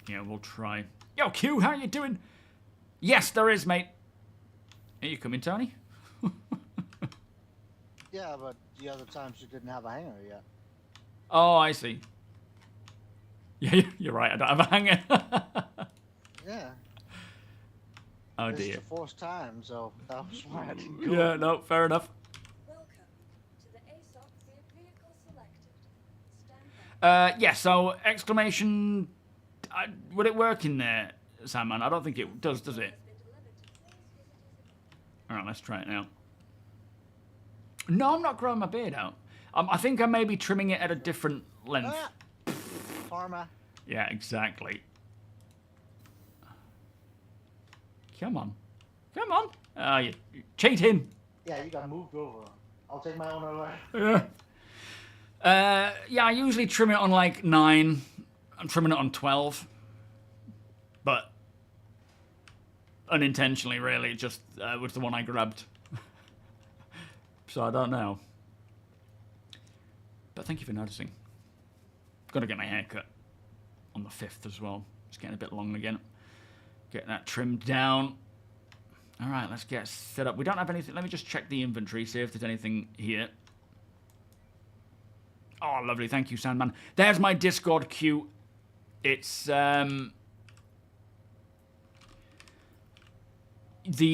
Yeah, we'll try. Yo, Q, how you doing? Yes, there is, mate. Are you coming, Tony? Yeah, but the other times you didn't have a hangar yet. Oh, I see. Yeah, you're right. I don't have a hangar. Yeah. Oh This dear. is the fourth time, so that was why I didn't go. Yeah, no, fair enough. Welcome to the ASOC vehicle selected. Yeah, so exclamation. Would it work in there, Sandman? I don't think it does it? Alright, let's try it now. No, I'm not growing my beard out. I think I may be trimming it at a different length. Karma. Yeah, exactly. Come on. Come on. You cheating. Yeah, you got moved over. I'll take my own over. Yeah. Yeah, I usually trim it on like 9. I'm trimming it on 12. But unintentionally, really, it just was the one I grabbed. So I don't know. But thank you for noticing. Got to get my hair cut on the 5th as well. It's getting a bit long again. Get that trimmed down. All right, let's get set up. We don't have anything. Let me just check the inventory, see if there's anything here. Oh, lovely. Thank you, Sandman. There's my Discord queue. It's the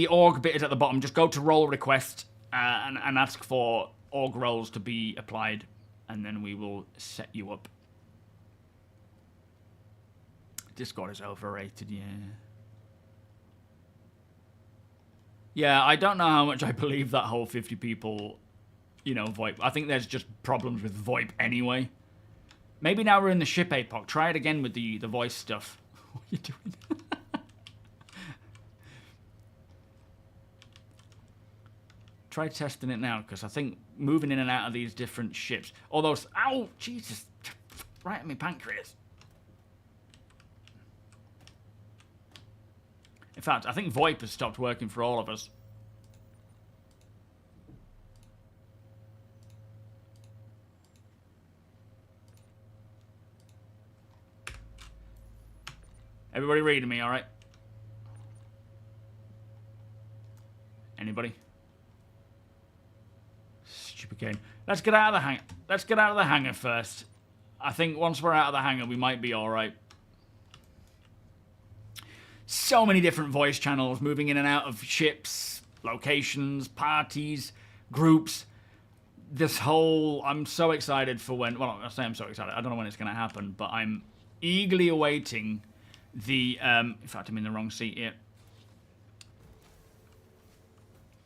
org bit is at the bottom. Just go to role request and ask for org roles to be applied, and then we will set you up. Discord is overrated, yeah. Yeah, I don't know how much I believe that whole 50 people, you know, VoIP. I think there's just problems with VoIP anyway. Maybe now we're in the ship epoch. Try it again with the voice stuff. What are you doing? Try testing it now, because I think moving in and out of these different ships. All those... Ow! Jesus! Right at me pancreas. In fact, I think VoIP has stopped working for all of us. Everybody reading me, all right? Anybody? Stupid game. Let's get out of the hangar. Let's get out of the hangar first. I think once we're out of the hangar, we might be all right. So many different voice channels moving in and out of ships, locations, parties, groups. This whole... I'm so excited for when... Well, I say I'm so excited. I don't know when it's going to happen, but I'm eagerly awaiting the... in fact, I'm in the wrong seat here.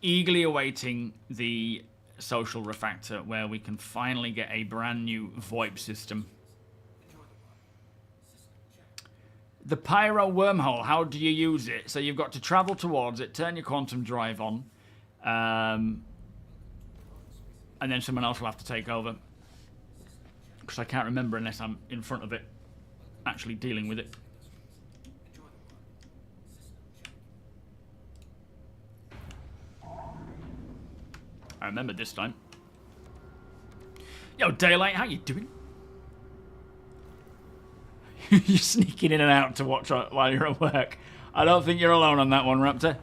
Eagerly awaiting the social refactor where we can finally get a brand new VoIP system. The Pyro wormhole, how do you use it? So you've got to travel towards it, turn your quantum drive on, and then someone else will have to take over. Because I can't remember unless I'm in front of it, actually dealing with it. I remember this time. Yo, Daylight, how you doing? You're sneaking in and out to watch while you're at work. I don't think you're alone on that one, Raptor.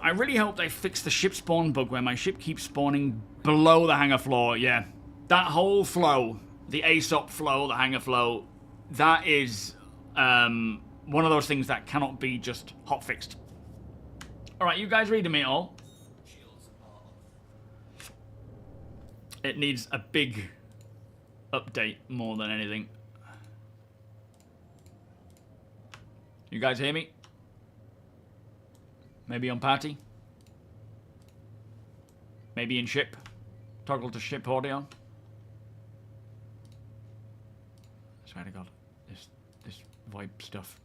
I really hope they fix the ship spawn bug where my ship keeps spawning below the hangar floor. Yeah, that whole flow, the ASOP flow, the hangar flow, that is one of those things that cannot be just hotfixed. All right, you guys reading me at all? It needs a big update more than anything. You guys hear me? Maybe on party? Maybe in ship? Toggle to ship audio? I swear to God, this VoIP stuff.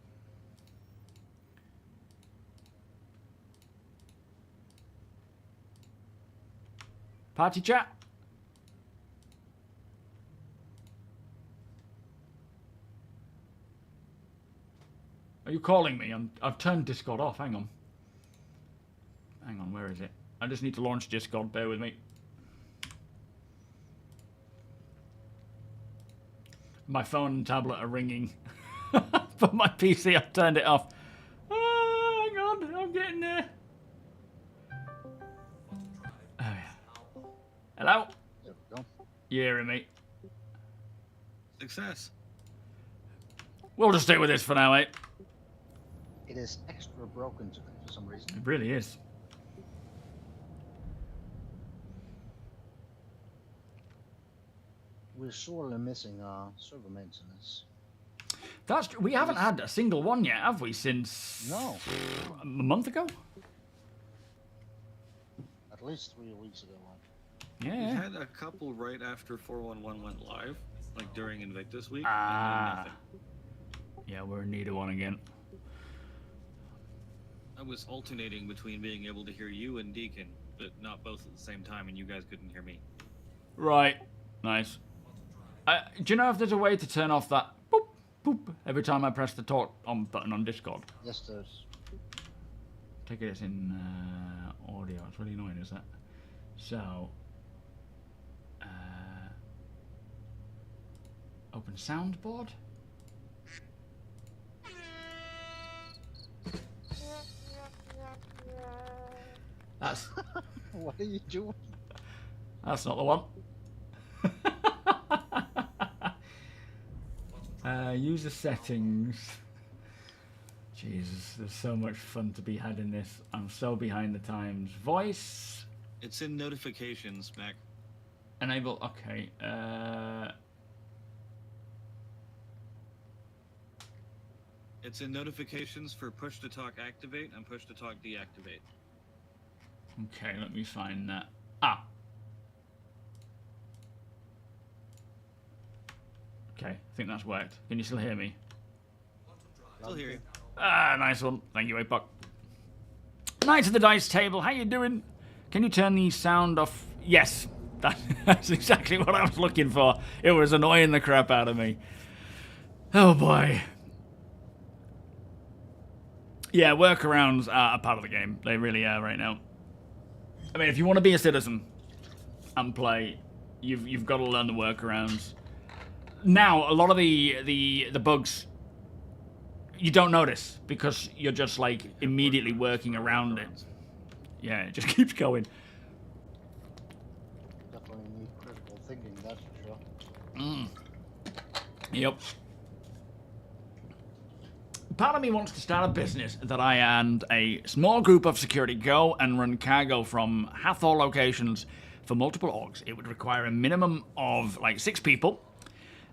Party chat? Are you calling me? I've turned Discord off. Hang on. Hang on, where is it? I just need to launch Discord. Bear with me. My phone and tablet are ringing. But my PC, I've turned it off. Hang on, I'm getting there. Oh, yeah. Hello? There we go. You hearing me? Success. We'll just stick with this for now, mate. It is extra broken today for some reason. It really is. We're sorely missing our server maintenance. We haven't had a single one yet, have we? Since a month ago. At least 3 weeks ago. Yeah. We had a couple right after 411 went live, like during Invictus week. Ah. And then nothing. Yeah, we're in need of one again. I was alternating between being able to hear you and Deacon, but not both at the same time, and you guys couldn't hear me. Right. Nice. Do you know if there's a way to turn off that boop, boop every time I press the talk on button on Discord? Yes, there's. Take it it's in audio. It's really annoying, is that? So, Open soundboard. That's What are you doing? that's not the one. User settings. Jesus, there's so much fun to be had in this. I'm so behind the times. Voice. It's in notifications, Mac. Enable. Okay. It's in notifications for push to talk activate and push to talk deactivate. Okay, let me find that. Ah. Okay, I think that's worked. Can you still hear me? Still hear you. Ah, nice one. Thank you, Apoc. Knight of the dice table. How you doing? Can you turn the sound off? Yes. That's exactly what I was looking for. It was annoying the crap out of me. Oh boy. Yeah, workarounds are a part of the game. They really are right now. I mean, if you want to be a citizen and play, you've got to learn the workarounds. Now, a lot of the bugs you don't notice because you're just like immediately working around it. Yeah, it just keeps going. Definitely need critical thinking, that's for sure. Yep. Part of me wants to start a business that I and a small group of security go and run cargo from Hathor locations for multiple orgs. It would require a minimum of like 6 people.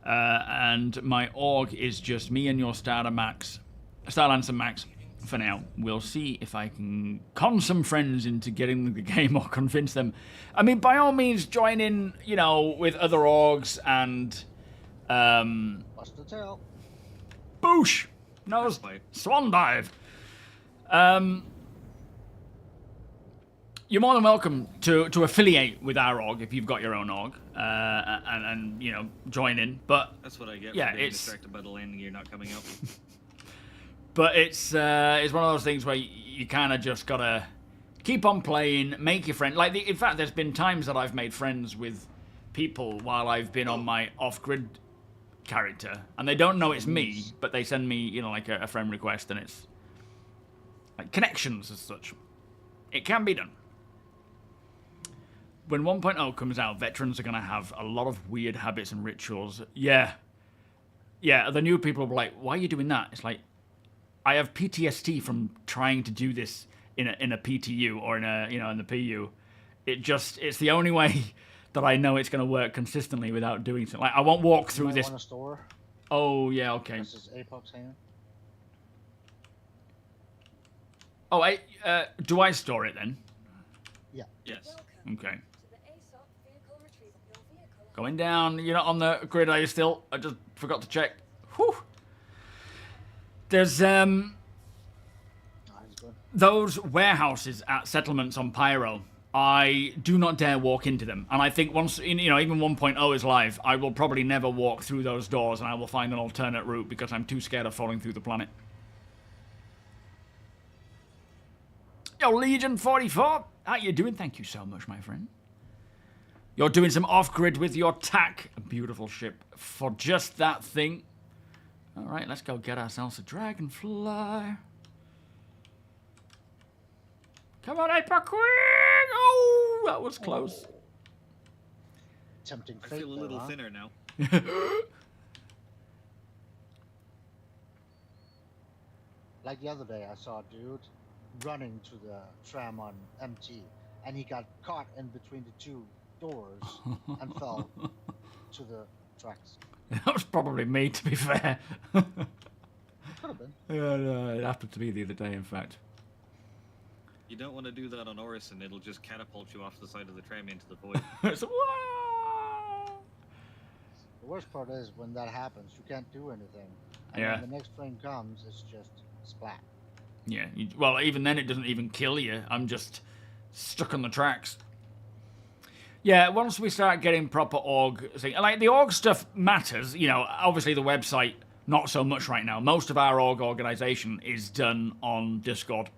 And my org is just me and your Starlancer Max for now. We'll see if I can con some friends into getting the game or convince them. I mean, by all means, join in, you know, with other orgs and... Bust the tail. Boosh! No, swan dive. You're more than welcome to affiliate with our org if you've got your own org, and you know, join in. But That's what I get yeah, for being it's distracted by the landing gear not coming up. but it's one of those things where you kind of just gotta keep on playing, make your friend. Like in fact, there's been times that I've made friends with people while I've been on my off-grid character, and they don't know it's me, but they send me, you know, like a friend request, and it's like connections as such. It can be done. When 1.0 comes out, veterans are going to have a lot of weird habits and rituals. Yeah. The new people will be like, why are you doing that? It's like, I have PTSD from trying to do this in a PTU or in the PU. It's the only way that I know it's going to work consistently without doing something. Like, I won't walk through this. Want a store? Oh, yeah, okay. This is Apoc's hand. Oh, do I store it then? Yeah. Yes. Okay. To the ASOC vehicle retrieval. Your vehicle Going down. You're not on the grid, are you still? I just forgot to check. Whew. There's those warehouses at settlements on Pyro. I do not dare walk into them. And I think once, you know, even 1.0 is live, I will probably never walk through those doors, and I will find an alternate route because I'm too scared of falling through the planet. Yo, Legion 44, how you doing? Thank you so much, my friend. You're doing some off-grid with your TAC. A beautiful ship for just that thing. All right, let's go get ourselves a dragonfly. Come on, Aper Queen! Oh, that was close. Tempting I fate feel a there, little huh? thinner now. Like the other day, I saw a dude running to the tram on MT, and he got caught in between the two doors and fell to the tracks. That was probably me, to be fair. Could have been. Yeah, no, it happened to me the other day, in fact. You don't want to do that on Orison, it'll just catapult you off the side of the tram into the void. It's, "Wah!" The worst part is when that happens, you can't do anything. And Yeah. when the next train comes, it's just splat. Yeah, well, even then it doesn't even kill you. I'm just stuck on the tracks. Yeah, once we start getting proper org thing, like the org stuff matters, you know, obviously the website, not so much right now. Most of our org organization is done on Discord.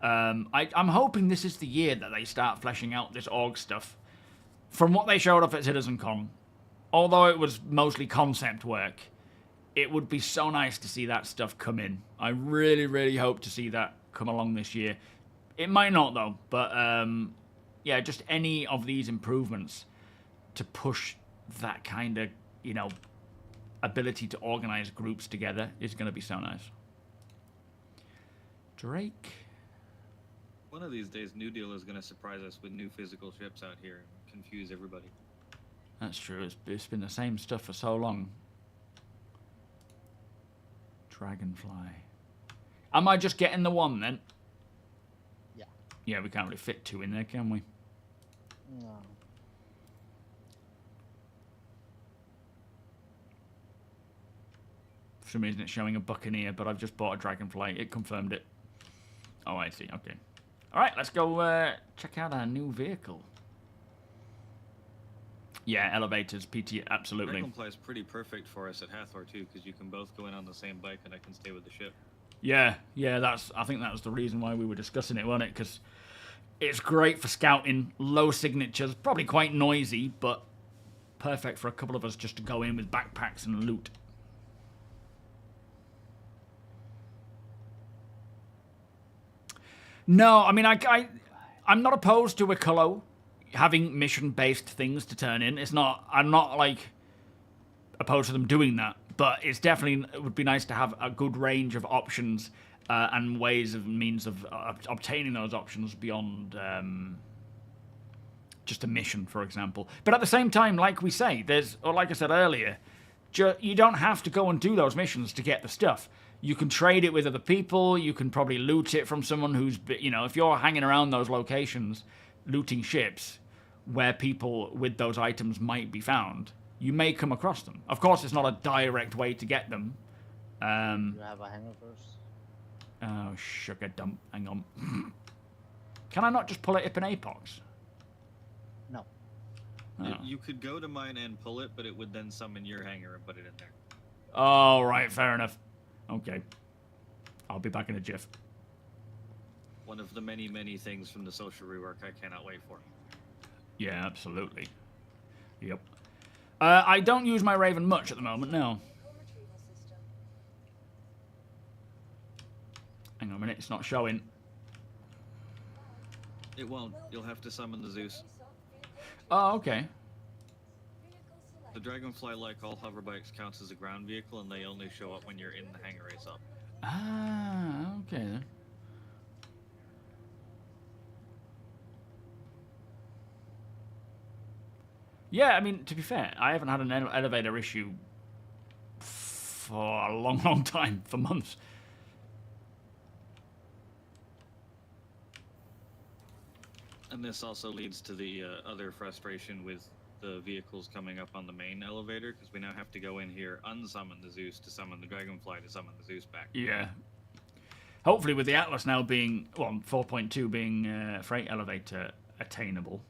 I'm hoping this is the year that they start fleshing out this org stuff. From what they showed off at CitizenCon, although it was mostly concept work, it would be so nice to see that stuff come in. I really, really hope to see that come along this year. It might not, though, but yeah, just any of these improvements to push that kind of, you know, ability to organize groups together is going to be so nice. Drake. One of these days, New Deal is going to surprise us with new physical ships out here and confuse everybody. That's true. It's been the same stuff for so long. Dragonfly. Am I just getting the one then? Yeah. Yeah, we can't really fit two in there, can we? No. For some reason it's showing a Buccaneer, but I've just bought a Dragonfly. It confirmed it. Oh, I see. Okay. All right, let's go check out our new vehicle. Yeah, elevators, PT, absolutely. Dragonfly is pretty perfect for us at Hathor too, because you can both go in on the same bike and I can stay with the ship. Yeah, I think that was the reason why we were discussing it, wasn't it? Because it's great for scouting, low signatures, probably quite noisy, but perfect for a couple of us just to go in with backpacks and loot. No, I mean, I'm not opposed to a Colo having mission-based things to turn in. I'm not like opposed to them doing that, but it would be nice to have a good range of options and ways of means of obtaining those options beyond just a mission, for example. But at the same time, like we say, like I said earlier, you don't have to go and do those missions to get the stuff. You can trade it with other people. You can probably loot it from someone who's, you know, if you're hanging around those locations, looting ships where people with those items might be found, you may come across them. Of course, it's not a direct way to get them. You have a hangar first? Oh, sugar dump. Hang on. Can I not just pull it up in Apox? No. Oh. You could go to mine and pull it, but it would then summon your hangar and put it in there. Oh, right. Fair enough. Okay. I'll be back in a jiff. One of the many, many things from the social rework I cannot wait for. Yeah, absolutely. Yep. I don't use my Raven much at the moment, no. Hang on a minute, it's not showing. It won't. You'll have to summon the Zeus. Oh, okay. The Dragonfly, like all hoverbikes, counts as a ground vehicle, and they only show up when you're in the hangar race up. Ah, okay then. Yeah, I mean, to be fair, I haven't had an elevator issue for a long, long time, for months. And this also leads to the other frustration with the vehicles coming up on the main elevator, because we now have to go in here, unsummon the Zeus to summon the Dragonfly to summon the Zeus back. Yeah. Hopefully with the Atlas now being, well, 4.2 being freight elevator attainable,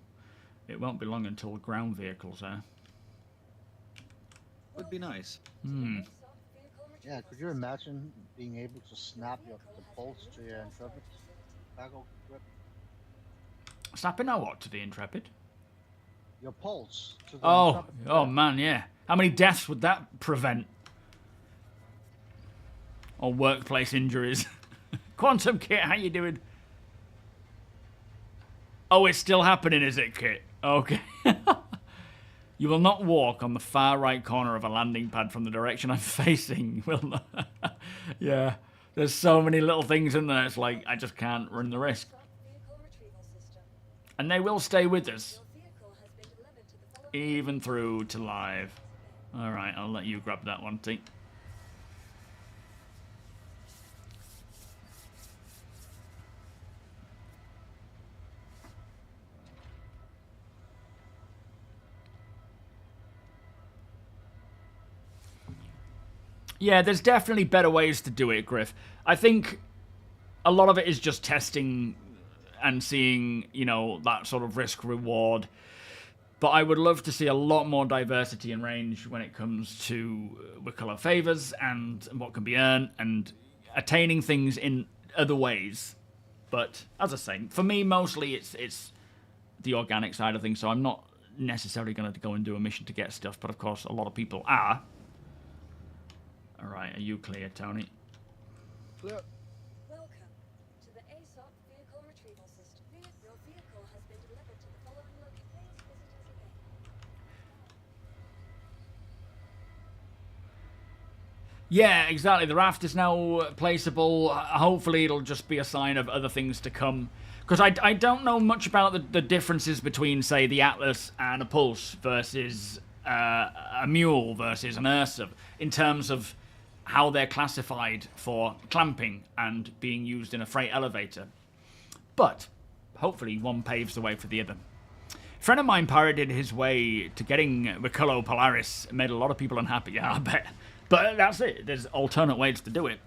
it won't be long until ground vehicles are. Would be nice. Hmm. Yeah, could you imagine being able to snap the bolts to your Intrepid cargo grip? Snapping our what to the Intrepid? Your pulse to the Oh, Intrepid oh grip. man, yeah. How many deaths would that prevent? Or workplace injuries? Quantum Kit, how you doing? Oh, it's still happening, is it, Kit? Okay. You will not walk on the far right corner of a landing pad from the direction I'm facing. Will not. Yeah. There's so many little things in there. It's like, I just can't run the risk. And they will stay with us. Even through to live. Alright, I'll let you grab that one, T. Yeah, there's definitely better ways to do it, Griff. I think a lot of it is just testing and seeing, you know, that sort of risk-reward. But I would love to see a lot more diversity and range when it comes to Wicklow favors and what can be earned and attaining things in other ways. But as I say, for me, mostly it's the organic side of things, so I'm not necessarily going to go and do a mission to get stuff, but of course a lot of people are. Alright, are you clear, Tony? Clear. Welcome to the ASOP vehicle retrieval system. Your vehicle has been delivered to the following location. Please visit us again. Yeah, exactly. The raft is now placeable. Hopefully it'll just be a sign of other things to come. Because I don't know much about the differences between, say, the Atlas and a Pulse versus a Mule versus an Ursa in terms of how they're classified for clamping and being used in a freight elevator. But hopefully one paves the way for the other. A friend of mine pirated his way to getting Riccolo Polaris. It made a lot of people unhappy, yeah, I bet. But that's it. There's alternate ways to do it.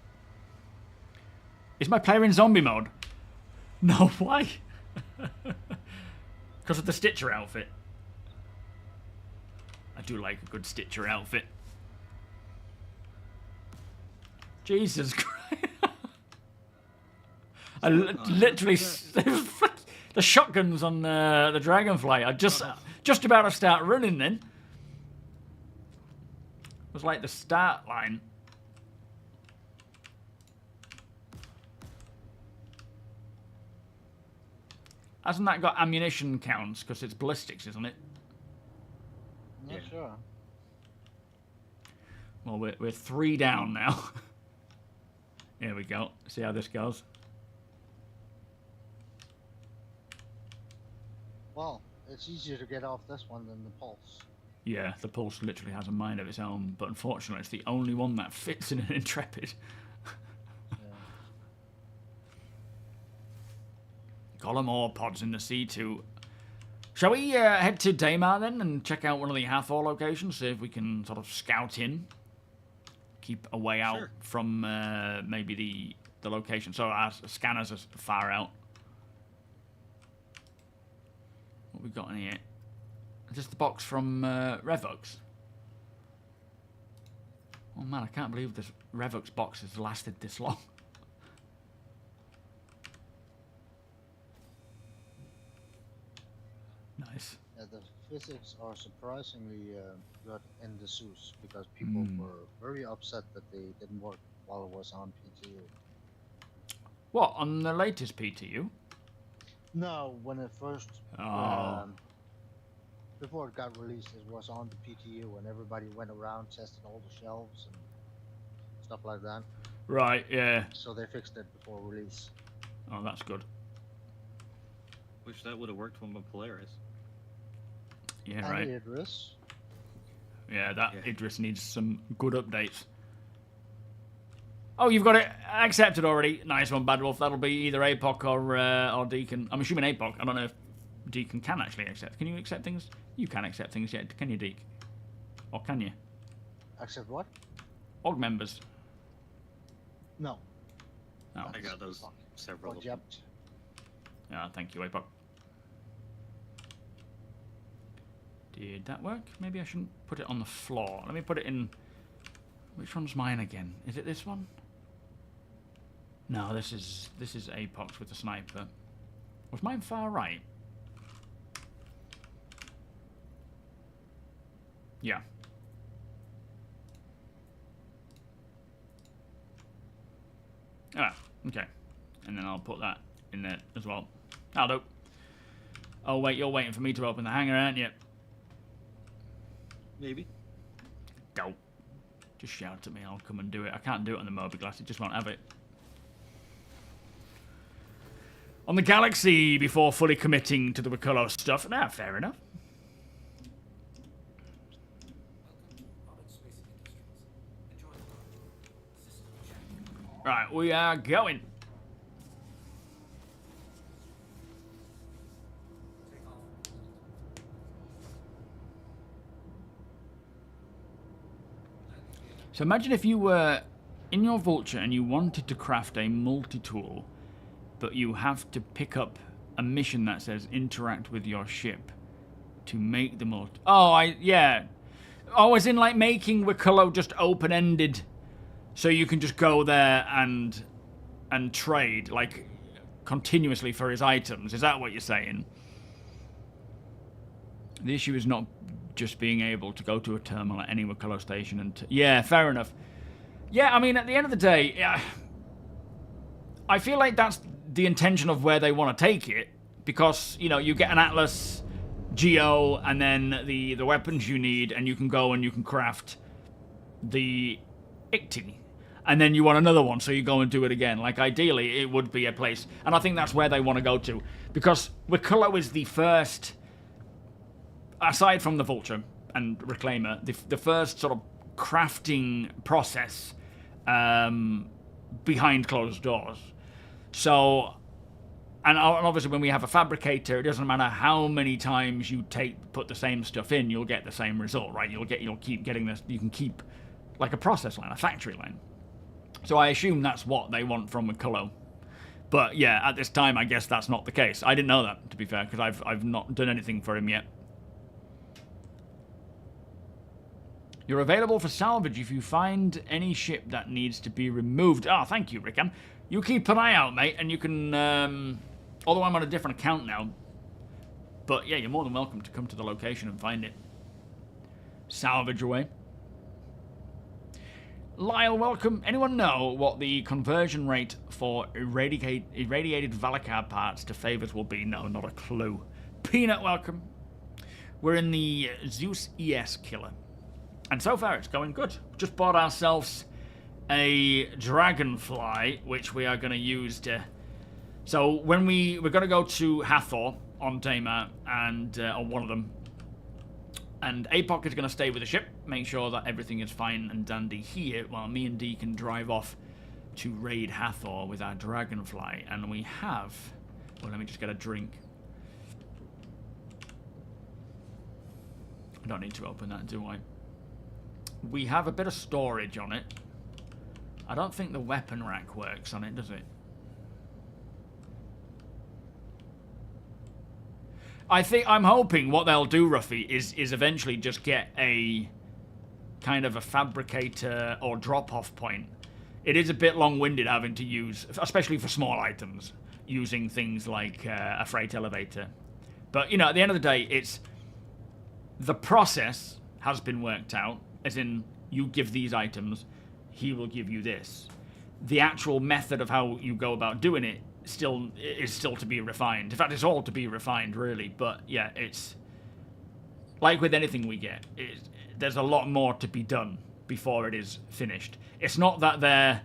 Is my player in zombie mode? No, why? Because of the Stitcher outfit. I do like a good Stitcher outfit. Jesus Christ. I literally... the shotguns on the Dragonfly. I just about to start running then. It was like the start line. Hasn't that got ammunition counts? Because it's ballistics, isn't it? Not sure. Well, we're 3 down now. Here we go. See how this goes. Well, it's easier to get off this one than the Pulse. Yeah, the Pulse literally has a mind of its own, but unfortunately it's the only one that fits in an Intrepid. Column ore pods in the C2. Shall we head to Daymar then and check out one of the Hathor locations, see if we can sort of scout in? Keep a way out from maybe the location. So our scanners are far out. What we got in here? Is this the box from Revux? Oh man, I can't believe this Revux box has lasted this long. Nice. Yeah, the physics are surprisingly good in the Zeus because people were very upset that they didn't work while it was on PTU. What, on the latest PTU? No, when it first... before it got released, it was on the PTU and everybody went around testing all the shelves and stuff like that. Right, yeah. So they fixed it before release. Oh, that's good. Wish that would have worked on the Polaris. Yeah, And right. Idris. Yeah, that Idris needs some good updates. Oh, you've got it accepted already. Nice one, Bad Wolf. That'll be either APOC or Deacon. I'm assuming APOC. I don't know if Deacon can actually accept. Can you accept things? You can accept things yet, can you, Deek? Or can you? Accept what? Org members. No. Oh. I got those several. Yep. Yeah, thank you, APOC. Did that work? Maybe I shouldn't put it on the floor. Let me put it in... Which one's mine again? Is it this one? No, this is APOC's with the sniper. Was mine far right? Yeah. Ah, okay. And then I'll put that in there as well. That'll do. Oh, wait, you're waiting for me to open the hangar, aren't you? Maybe. Go. Just shout at me, I'll come and do it. I can't do it on the MOBIGlass, it just won't have it. On the Galaxy, before fully committing to the Riccolo stuff. Nah, fair enough. Right, we are going. So imagine if you were in your Vulture and you wanted to craft a multi-tool, but you have to pick up a mission that says interact with your ship to make the multi... Oh, yeah. Oh, as in like making Riccolo just open-ended so you can just go there and trade, like, continuously for his items. Is that what you're saying? The issue is not just being able to go to a terminal at any Wakula station and... yeah, fair enough. Yeah, I mean, at the end of the day, I feel like that's the intention of where they want to take it. Because, you know, you get an Atlas, Geo, and then the weapons you need, and you can go and you can craft the ICTI. And then you want another one, so you go and do it again. Like, ideally, it would be a place. And I think that's where they want to go to. Because Wakula is the first... aside from the Vulture and Reclaimer, the first sort of crafting process behind closed doors. So, and obviously when we have a fabricator, it doesn't matter how many times you put the same stuff in, you'll get the same result, right? You'll keep getting this. You can keep like a process line, a factory line. So I assume that's what they want from Wakula. But yeah, at this time, I guess that's not the case. I didn't know that, to be fair, because I've not done anything for him yet. You're available for salvage if you find any ship that needs to be removed. Ah, thank you, Rickan. You keep an eye out, mate, and you can... although I'm on a different account now. But yeah, you're more than welcome to come to the location and find it. Salvage away. Lyle, welcome. Anyone know what the conversion rate for irradiated Valakar parts to favors will be? No, not a clue. Peanut, welcome. We're in the Zeus ES killer. And so far it's going good. Just bought ourselves a dragonfly, which we are going to use to... So when we're going to go to Hathor on Tamar, and on one of them, and APOC is going to stay with the ship, make sure that everything is fine and dandy here, while me and D can drive off to raid Hathor with our dragonfly. And we have... well, let me just get a drink. I don't need to open that, do I? We have a bit of storage on it. I don't think the weapon rack works on it, does it? I'm hoping what they'll do, Ruffy, is eventually just get a kind of a fabricator or drop-off point. It is a bit long-winded having to use, especially for small items, using things like a freight elevator. But, you know, at the end of the day, it's... the process has been worked out, as in, you give these items, he will give you this. The actual method of how you go about doing it is still to be refined. In fact, it's all to be refined, really. But yeah, it's like with anything we get. There's a lot more to be done before it is finished. It's not that they're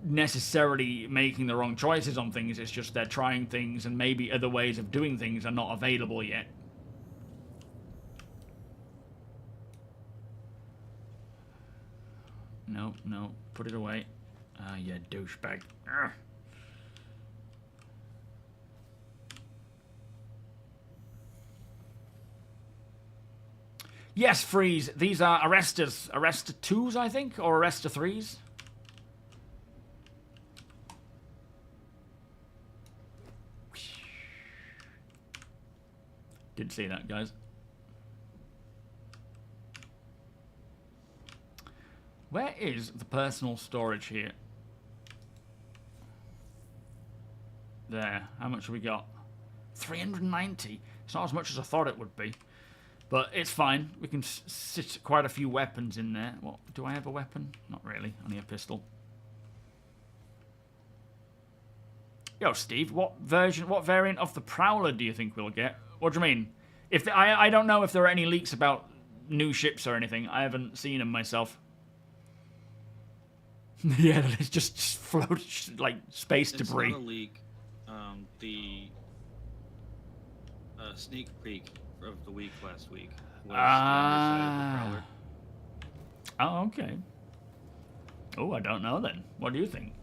necessarily making the wrong choices on things. It's just they're trying things, and maybe other ways of doing things are not available yet. No, no, put it away. Ah, you douchebag. Urgh. Yes, Freeze. These are Arrestas. Arresta 2s, I think? Or Arresta 3s? Didn't see that, guys. Where is the personal storage here? There. How much have we got? 390. It's not as much as I thought it would be. But it's fine. We can sit quite a few weapons in there. What? Do I have a weapon? Not really. Only a pistol. Yo, Steve. What variant of the Prowler do you think we'll get? What do you mean? I don't know if there are any leaks about new ships or anything. I haven't seen them myself. Yeah, it's just float like space debris. It's not a leak. The sneak peek of the week last week was the underside of the Prowler. Oh, okay. Oh, I don't know then. What do you think?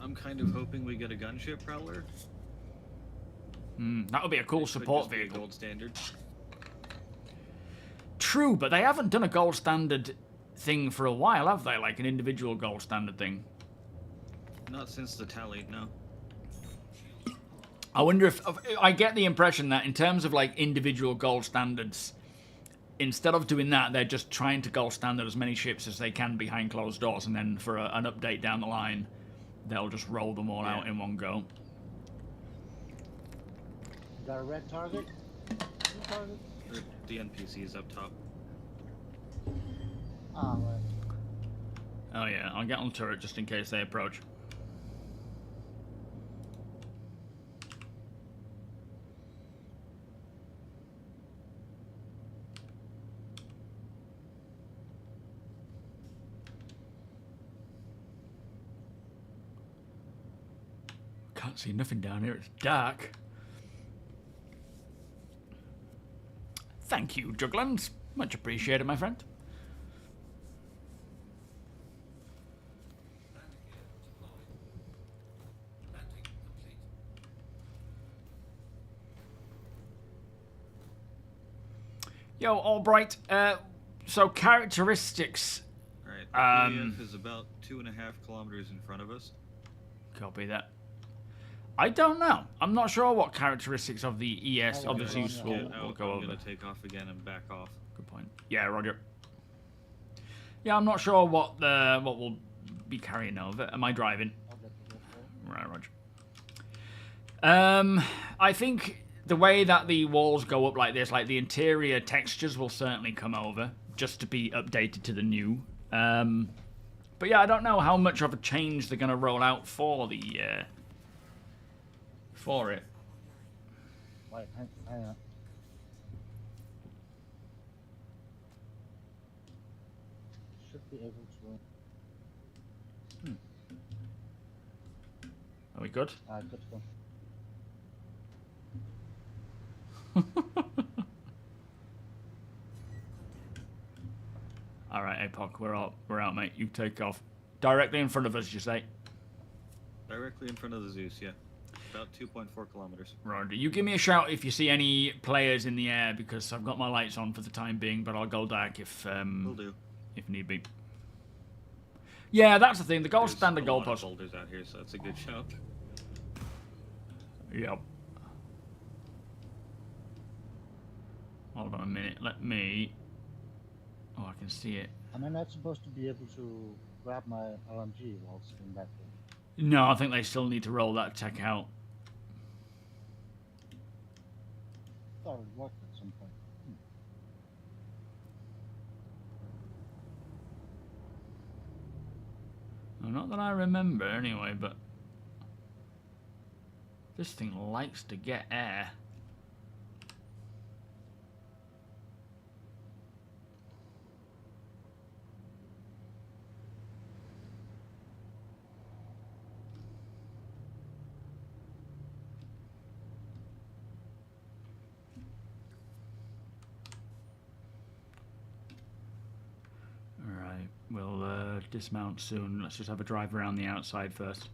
I'm kind of hoping we get a gunship Prowler. That would be a cool support vehicle. Gold standard. True, but they haven't done a gold standard thing for a while, have they? Like an individual gold standard thing. Not since the tally, no. I wonder if... I get the impression that in terms of like individual gold standards, instead of doing that, they're just trying to gold standard as many ships as they can behind closed doors, and then for an update down the line, they'll just roll them all out in one go. You got a red target? Two targets? The NPCs up top. Ah, right. Oh yeah, I'll get on turret just in case they approach. Can't see nothing down here, it's dark. Thank you, Juglands. Much appreciated, my friend. Yo, Albright. So characteristics. Alright, the PF is about 2.5 kilometers in front of us. Copy that. I don't know. I'm not sure what characteristics of the ES of the Zeus will go I'm over. gonna take off again and back off. Good point. Yeah, Roger. Yeah, I'm not sure what we'll be carrying over. Am I driving? I'll get the gift for it. Right, Roger. I think the way that the walls go up like this, like the interior textures will certainly come over just to be updated to the new. But yeah, I don't know how much of a change they're going to roll out for the for it. Wait, hang on. Should be able to. Are we good? Good to go. All right, APOC, we're out, mate. You take off. Directly in front of us, you say? Directly in front of the Zeus, yeah. About 2.4 kilometers. Roger. You give me a shout if you see any players in the air, because I've got my lights on for the time being, but I'll go dark if Will do. if need be. Yeah, that's the thing. The gold There's standard a lot of goalpost. boulders out here, so that's a good shout. Yep. Hold on a minute. Let me. Oh, I can see it. Am I not supposed to be able to grab my LMG while sitting back there? No, I think they still need to roll that tech out. I thought it worked at some point. Well, not that I remember, anyway. But this thing likes to get air. We'll dismount soon. Let's just have a drive around the outside first.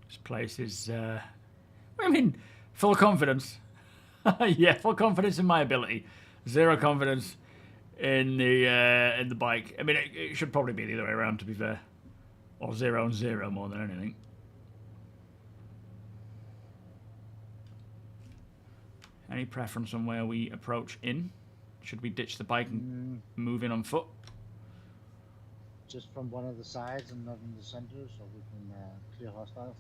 This place is, what do you mean? Full confidence. Yeah, full confidence in my ability. Zero confidence in the bike. I mean, it should probably be the other way around, to be fair. Or 0 and 0 more than anything. Any preference on where we approach in? Should we ditch the bike and move in on foot? Just from one of the sides and not in the center, so we can clear hostiles.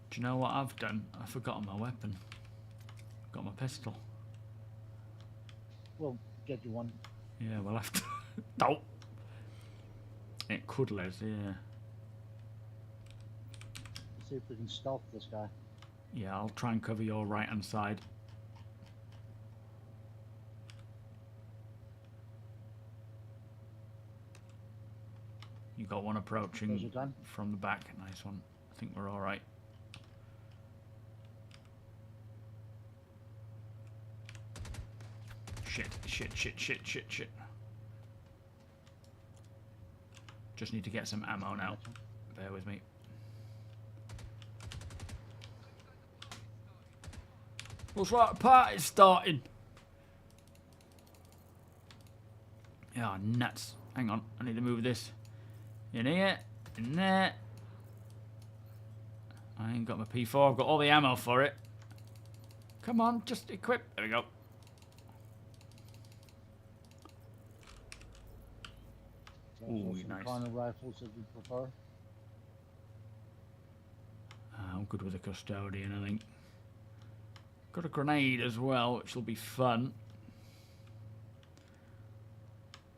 Do you know what I've done? I've forgotten my weapon. Got my pistol. We'll get you one. Yeah, we'll have to. No. It could, Les, yeah. Let's see if we can stealth this guy. Yeah, I'll try and cover your right-hand side. You got one approaching from the back. Nice one. I think we're all right. Shit. Just need to get some ammo now. Bear with me. Looks like the party's starting. Oh, nuts. Hang on, I need to move this. In here, in there. I ain't got my P4, I've got all the ammo for it. Come on, just equip. There we go. Ooh, nice. Kind of rifles that you prefer? I'm good with a custodian, I think. Got a grenade as well, which will be fun.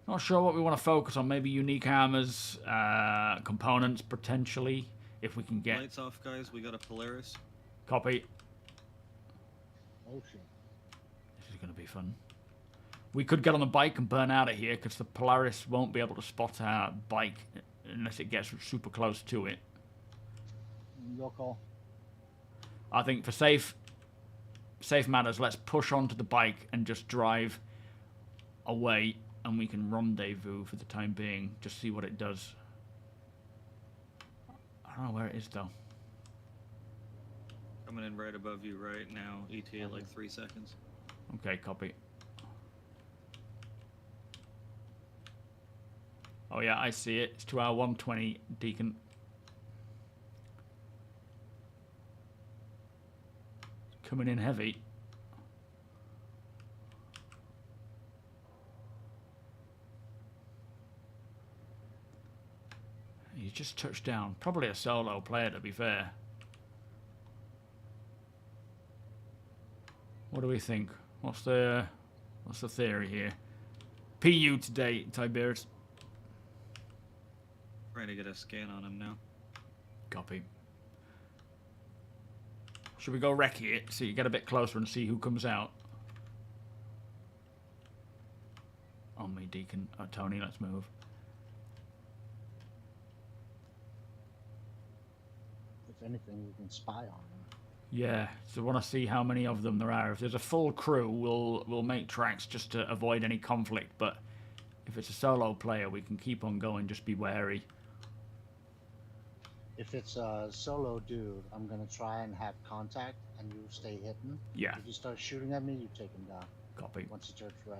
Not sure what we want to focus on. Maybe unique armors, components potentially, if we can get. Lights off, guys. We got a Polaris. Copy. Oh shit. This is going to be fun. We could get on the bike and burn out of here because the Polaris won't be able to spot our bike unless it gets super close to it. Your call. I think for safe matters, let's push onto the bike and just drive away, and we can rendezvous for the time being. Just see what it does. I don't know where it is though. Coming in right above you right now. ETA at like 3 seconds. Okay, copy. Oh yeah, I see it. It's to our 120 Deacon. Coming in heavy. He's just touched down. Probably a solo player, to be fair. What do we think? What's the theory here? PU today, Tiberius. Trying to get a scan on him now. Copy. Should we go recce it so you get a bit closer and see who comes out? On me, Deacon. Oh, Tony, let's move. If anything, we can spy on them. Yeah, so I want to see how many of them there are. If there's a full crew, we'll make tracks just to avoid any conflict. But if it's a solo player, we can keep on going. Just be wary. If it's a solo dude, I'm gonna try and have contact, and you stay hidden. Yeah. If you start shooting at me, you take him down. Copy. Once he turns red.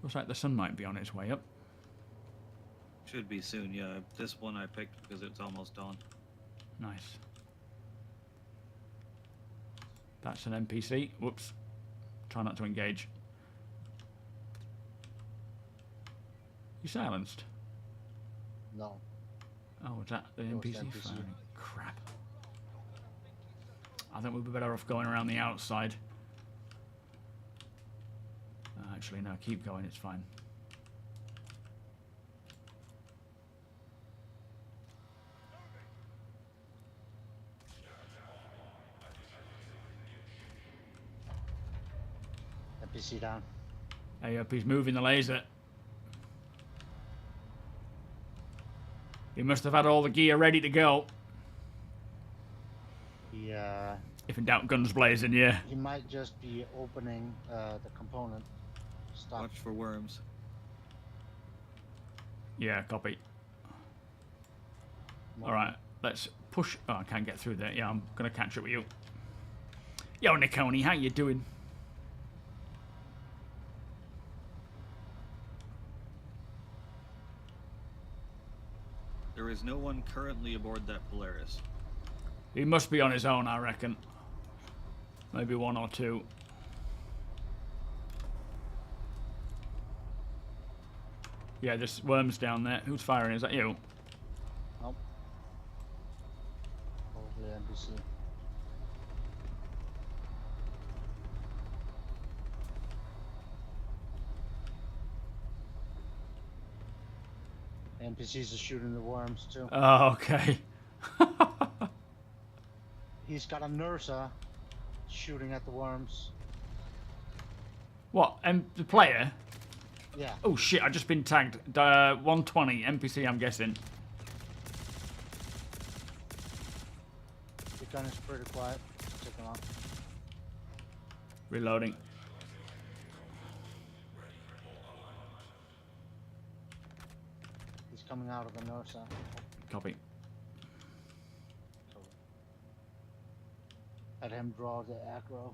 Looks like the sun might be on its way up. Should be soon, yeah. This one I picked because it's almost dawn. Nice. That's an NPC. Whoops. Try not to engage. You silenced? No. Oh, is that the It was NPC NPC. firing? Crap. I think we'd be better off going around the outside. Actually, no, keep going, it's fine. NPC down. Hey, up, he's moving the laser. He must have had all the gear ready to go. Yeah. If in doubt, guns blazing, yeah. He might just be opening the component. Stop. Watch for worms. Yeah, copy. Alright, let's push. Oh, I can't get through there. Yeah, I'm going to catch up with you. Yo, Niconi, how you doing? There is no one currently aboard that Polaris. He must be on his own, I reckon. Maybe one or two. Yeah, there's worms down there. Who's firing? Is that you? Nope. Probably NPC. NPCs are shooting the worms too. Oh, okay. He's got a Nursa shooting at the worms. What? The player? Yeah. Oh shit, I've just been tagged. 120, NPC, I'm guessing. The gun is pretty quiet. Check him out. Reloading. coming out of the nurse. Copy. So let him draw the aggro.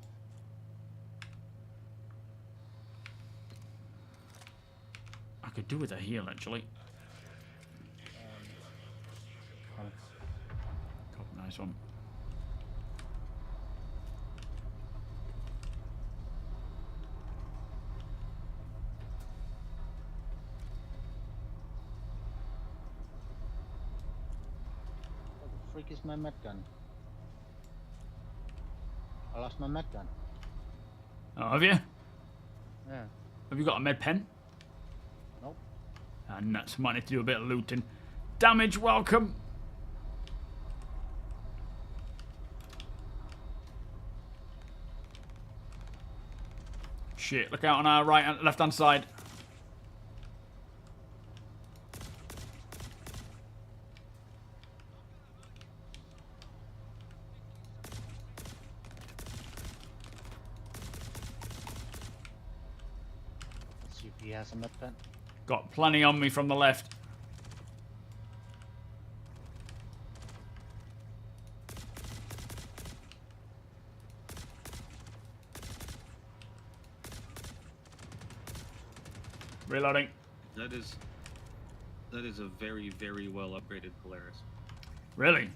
I could do with a heal, actually. Copy, nice one. What the freak is my med gun? I lost my med gun. Oh, have you? Yeah. Have you got a med pen? Nope. Ah, nuts. Might need to do a bit of looting. Damage, welcome. Shit, look out on our right and left hand side. Let's see if he has a med pen. Got plenty on me from the left. Reloading. That is a very, very well upgraded Polaris. Really?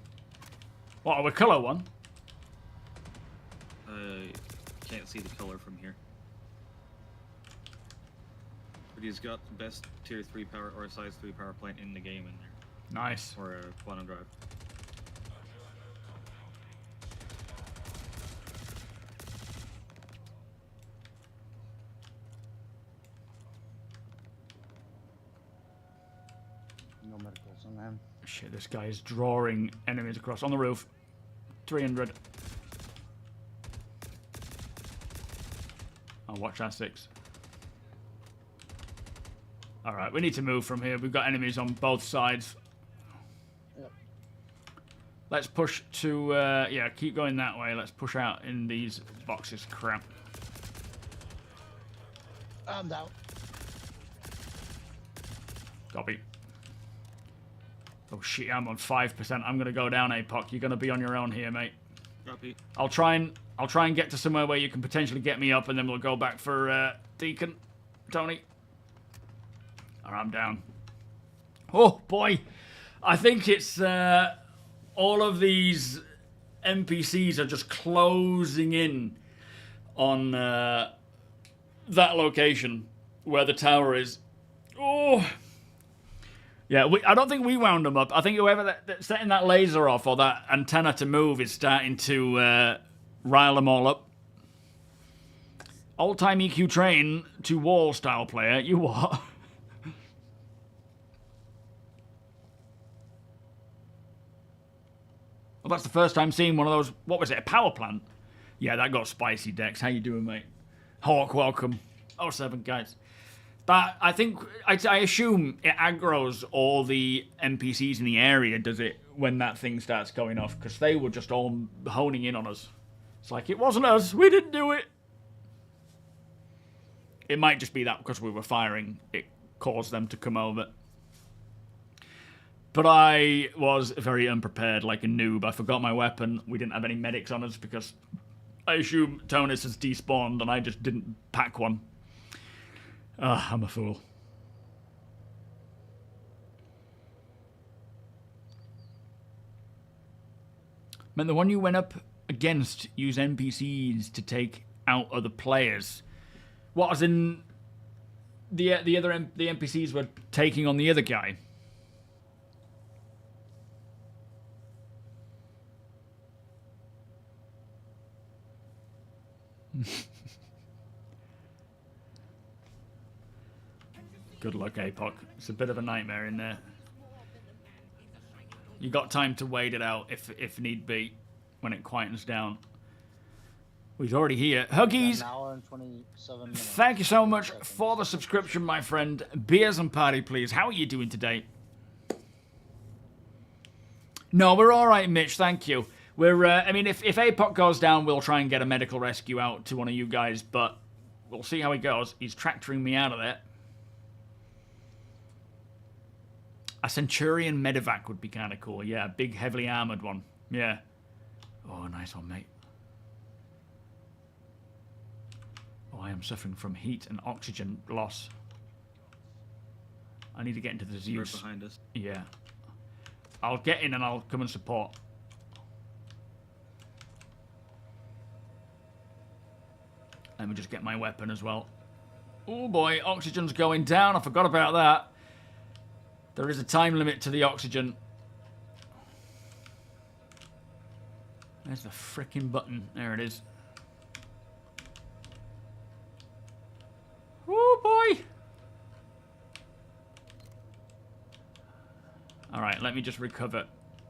What, a color one? I can't see the color from here. But he's got the best tier 3 power or size 3 power plant in the game in there. Nice. Or a quantum drive. No medicals on him. Shit, this guy is drawing enemies across on the roof. 300. I'll watch that 6. Alright, we need to move from here. We've got enemies on both sides. Yep. Let's push to, yeah, keep going that way. Let's push out in these boxes. Crap. I'm down. Copy. Oh shit, I'm on 5%. I'm gonna go down, APOC. You're gonna be on your own here, mate. Copy. I'll try and get to somewhere where you can potentially get me up, and then we'll go back for Deacon. Tony. Or I'm down. Oh boy, I think it's all of these NPCs are just closing in on that location where the tower is. Oh. Yeah, I don't think we wound them up. I think whoever that's setting that laser off or that antenna to move is starting to rile them all up. Old-time EQ train to wall style player. You what? Well, that's the first time seeing one of those. What was it? A power plant? Yeah, that got spicy, Dex. How you doing, mate? Hawk, welcome. 07, guys. That, I think, I assume it aggroes all the NPCs in the area, does it, when that thing starts going off? Because they were just all honing in on us. It's like, it wasn't us, we didn't do it. It might just be that because we were firing, it caused them to come over. But I was very unprepared, like a noob. I forgot my weapon. We didn't have any medics on us because I assume Tonus has despawned and I just didn't pack one. I'm a fool. Man, the one you went up against use NPCs to take out other players. What, as in the NPCs were taking on the other guy? Good luck, APOC. It's a bit of a nightmare in there. You got time to wait it out if need be, when it quietens down. Well, he's already here. Huggies, An hour and 27 minutes. thank you so much for the subscription, my friend. Beers and party, please. How are you doing today? No, we're all right, Mitch. Thank you. We're. I mean, if APOC goes down, we'll try and get a medical rescue out to one of you guys, but we'll see how he goes. He's tractoring me out of there. A Centurion medevac would be kind of cool. Yeah, a big, heavily armored one. Yeah. Oh, nice one, mate. Oh, I am suffering from heat and oxygen loss. I need to get into the Zeus. Right behind us. Yeah. I'll get in and I'll come and support. Let me just get my weapon as well. Oh boy, oxygen's going down. I forgot about that. There is a time limit to the oxygen. There's the frickin' button. There it is. Oh boy. Alright, let me just recover.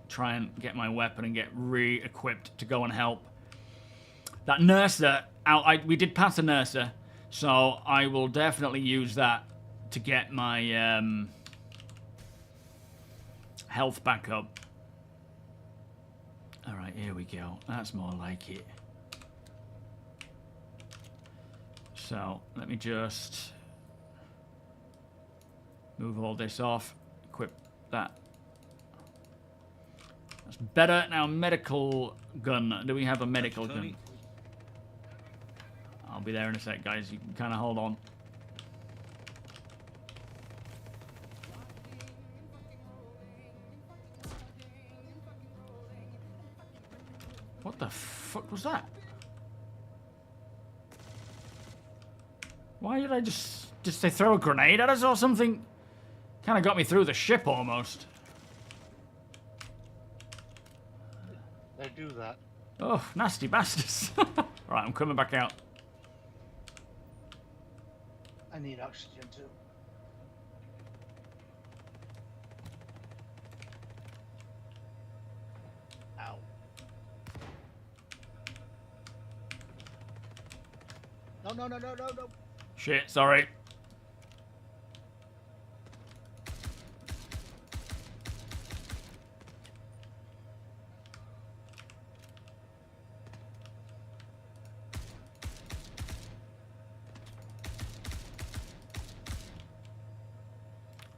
Try and get my weapon and get re-equipped to go and help. That Nurser, we did pass a Nurser, so I will definitely use that to get my health back up. Alright, here we go. That's more like it. So, let me just move all this off. Equip that. That's better. Now, medical gun. Do we have a medical gun? I'll be there in a sec, guys. You can kind of hold on. What the fuck was that? Why did I just they throw a grenade at us or something? Kind of got me through the ship almost. They do that. Oh, nasty bastards. Right, I'm coming back out. I need oxygen too. Ow. No. Shit, sorry.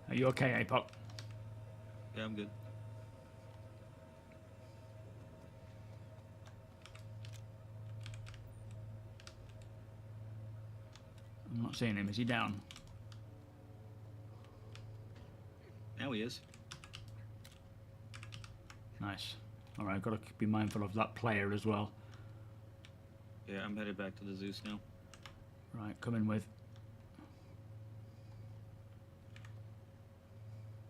Are you okay, APOC? Yeah, I'm good. I'm not seeing him. Is he down? Now he is. Nice. Alright, I've got to be mindful of that player as well. Yeah, I'm headed back to the Zeus now. Right, come in with.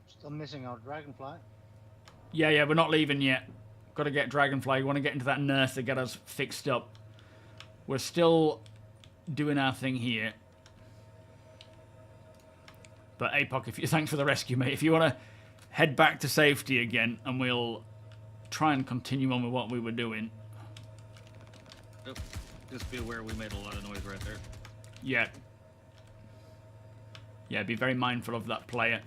Still missing our dragonfly. Yeah, we're not leaving yet. Got to get Dragonfly. We want to get into that nurse to get us fixed up. We're still doing our thing here. But APOC, thanks for the rescue, mate. If you want to head back to safety again, and we'll try and continue on with what we were doing. Oh, just be aware we made a lot of noise right there. Yeah. Yeah, be very mindful of that player.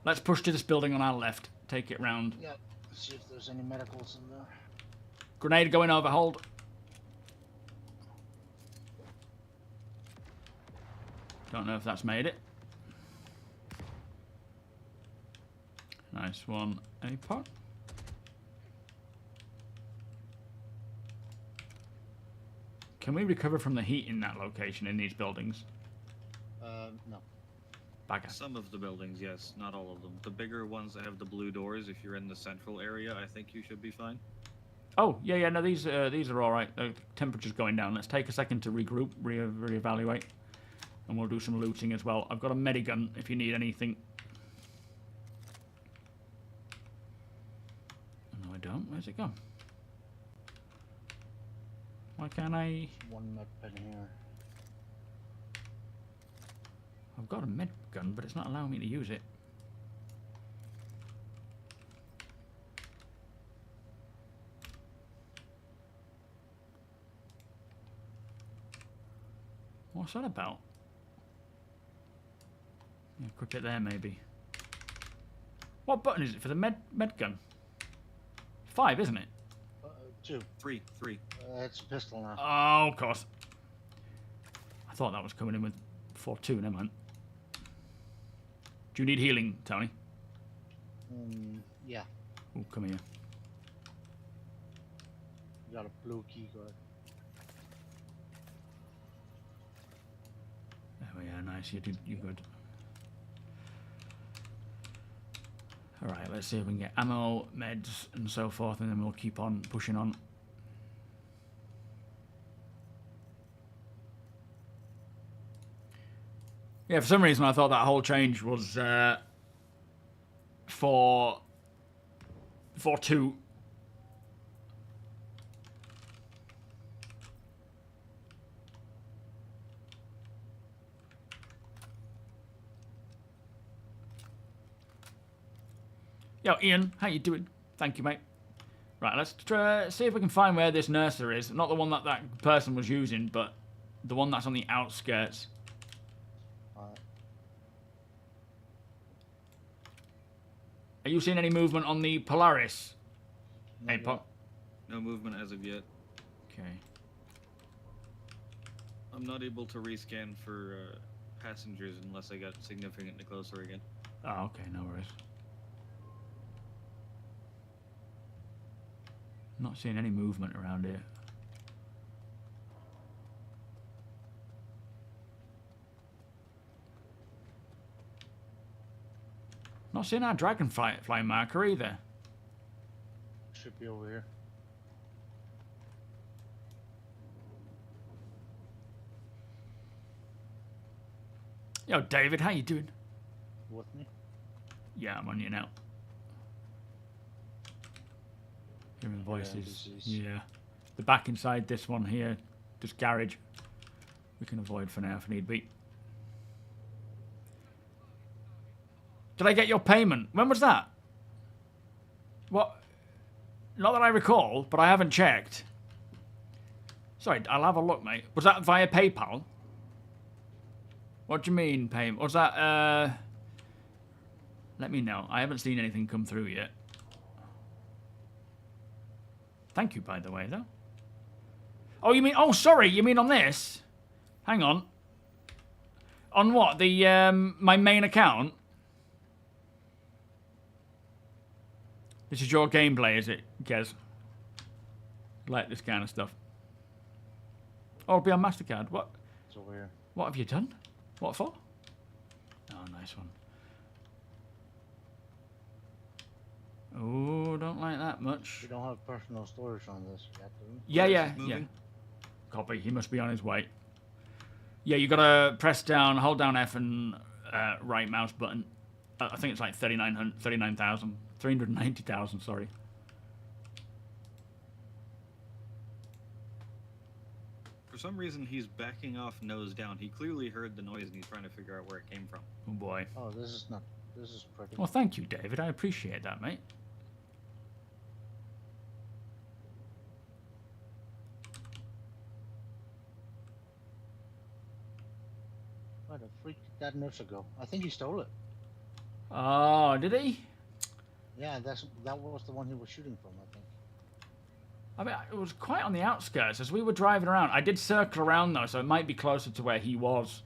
Let's push to this building on our left. Take it round. Yeah. Let's see if there's any medicals in there. Grenade going over. Hold. Don't know if that's made it. Nice one, APOC. Can we recover from the heat in that location, in these buildings? No. Bagger. Some of the buildings, yes, not all of them. The bigger ones that have the blue doors, if you're in the central area, I think you should be fine. Oh, yeah, no, these are all right. The temperature's going down. Let's take a second to regroup, reevaluate, and we'll do some looting as well. I've got a medigun if you need anything. No, I don't. Where's it gone? Why can't I... One med pen here. I've got a med gun, but it's not allowing me to use it. What's that about? Yeah, equip it there, maybe. What button is it for the med gun? 5, isn't it? 2. 3. It's a pistol now. Oh, of course. I thought that was coming in with 4-2, never mind. Do you need healing, Tony? Yeah. Oh, come here. You got a blue key card. There we are, nice. You're good. Alright, let's see if we can get ammo, meds, and so forth, and then we'll keep on pushing on. Yeah, for some reason I thought that whole change was 4-2. Yo, Ian, how you doing? Thank you, mate. Right, let's try, see if we can find where this nurser is. Not the one that that person was using, but the one that's on the outskirts. Are you seeing any movement on the Polaris? Hey, Pop. No movement as of yet. Okay. I'm not able to rescan for passengers unless I got significantly closer again. Oh, okay, no worries. Not seeing any movement around here. Not seeing our dragonfly marker either. Should be over here. Yo, David, how you doing? With me? Yeah, I'm on you now. Hearing voices. Yeah. The back inside this one here, this garage, we can avoid for now if need be. Did I get your payment? When was that? What? Not that I recall, but I haven't checked. Sorry, I'll have a look, mate. Was that via PayPal? What do you mean, payment? Was that, let me know. I haven't seen anything come through yet. Thank you, by the way, though. Oh, you mean... Oh, sorry, you mean on this? Hang on. On what? The, my main account? This is your gameplay, is it, Gez? Like this kind of stuff. Oh, it'll be on MasterCard. What? It's over here. What have you done? What for? Oh, nice one. Oh, don't like that much. We don't have personal storage on this yet, do we? Yeah. Copy. He must be on his way. Yeah, you gotta press down, hold down F and right mouse button. I think it's like 39,000. 390,000, sorry. For some reason, he's backing off nose down. He clearly heard the noise and he's trying to figure out where it came from. Oh boy. Oh, this is not... This is pretty... Well, thank you, David. I appreciate that, mate. Where the freak did that nurse go? I think he stole it. Oh, did he? Yeah, that was the one he was shooting from, I think. I mean, it was quite on the outskirts as we were driving around. I did circle around, though, so it might be closer to where he was.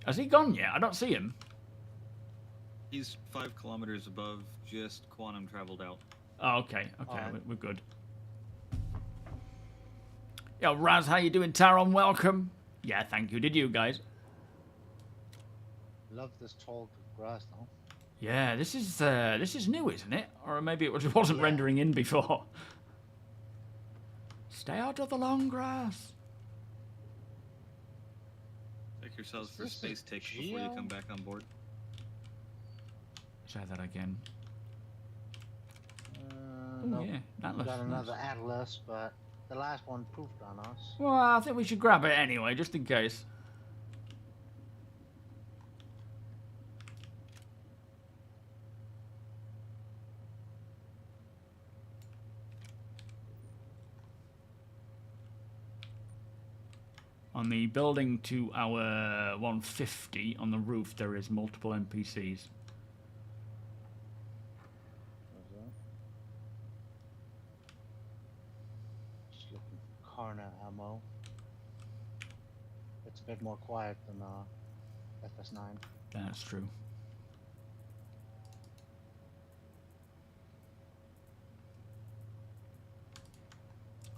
Has he gone yet? I don't see him. He's 5 kilometers above, just quantum traveled out. Oh, okay. Okay, we're good. Yo, Raz, how you doing? Taron, welcome. Yeah, thank you. Did you, guys? Love this tall grass, though. Yeah, this is new, isn't it? Or maybe it wasn't rendering in before. Stay out of the long grass. Check yourselves for space ticks before you come back on board. Try that again. No. Yeah, We got another Atlas, but the last one poofed on us. Well, I think we should grab it anyway, just in case. On the building to our 150 on the roof, there is multiple NPCs. Just looking for Karna ammo. It's a bit more quiet than FS9. That's true.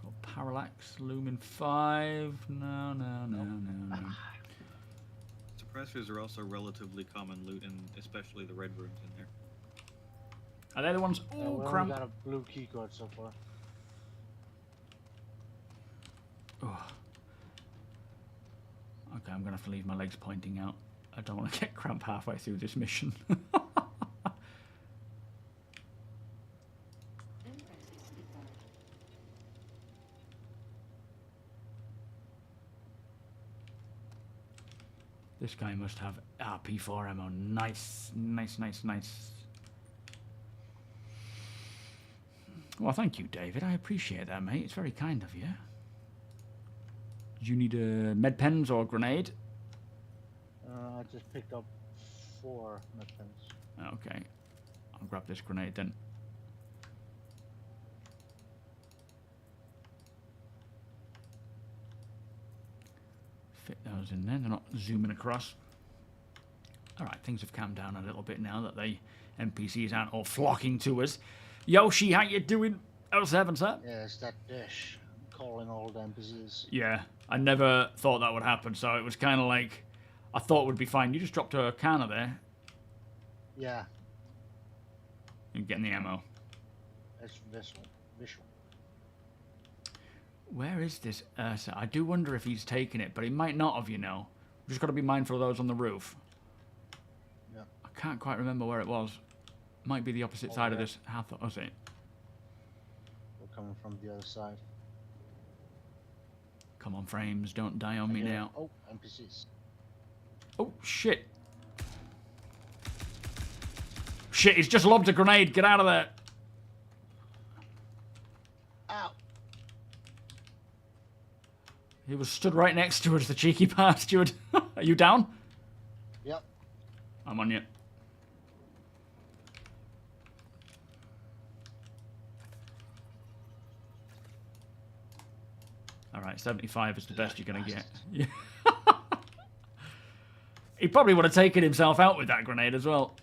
Got Parallax, Lumen 5. No. Suppressors are also relatively common loot, and especially the red rooms in there. Are they the ones? We Oh, only cramp. got a blue keycard so far. Oh. Okay, I'm gonna have to leave my legs pointing out. I don't want to get cramp halfway through this mission. This guy must have P4 ammo. Nice. Well, thank you, David. I appreciate that, mate. It's very kind of you. Do you need med pens or grenade? I just picked up 4 medpens. Okay. I'll grab this grenade then. Fit those in there. They're not zooming across. Alright, things have calmed down a little bit now that the NPCs aren't all flocking to us. Yoshi, how you doing? L7, sir? Yeah, it's that dish calling all the NPCs. Yeah, I never thought that would happen, so it was kind of like, I thought it would be fine. You just dropped a canner there. Yeah. And getting the ammo. It's this one. Where is this Ursa? I do wonder if he's taken it, but he might not have, you know. We've just got to be mindful of those on the roof. Yeah. I can't quite remember where it was. Might be the opposite side of this. How was it? We're coming from the other side. Come on, frames. Don't die on me now. Oh, NPCs. Oh, shit. Shit, he's just lobbed a grenade. Get out of there. Ow! He was stood right next to us, the cheeky bastard. Are you down? Yep. I'm on you. Alright, 75 is the best you're going to get. Yeah. He probably would have taken himself out with that grenade as well.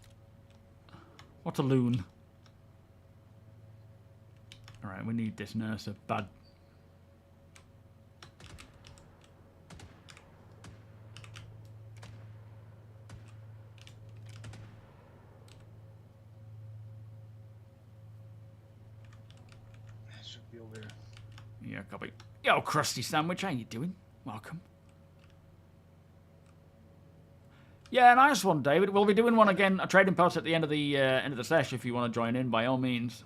What a loon. Alright, we need this nurse bad. Should be over here. Yeah, copy. Yo, Krusty Sandwich, how you doing? Welcome. Yeah, nice one, David. We'll be doing one again, a trading post at the end of the session if you want to join in, by all means.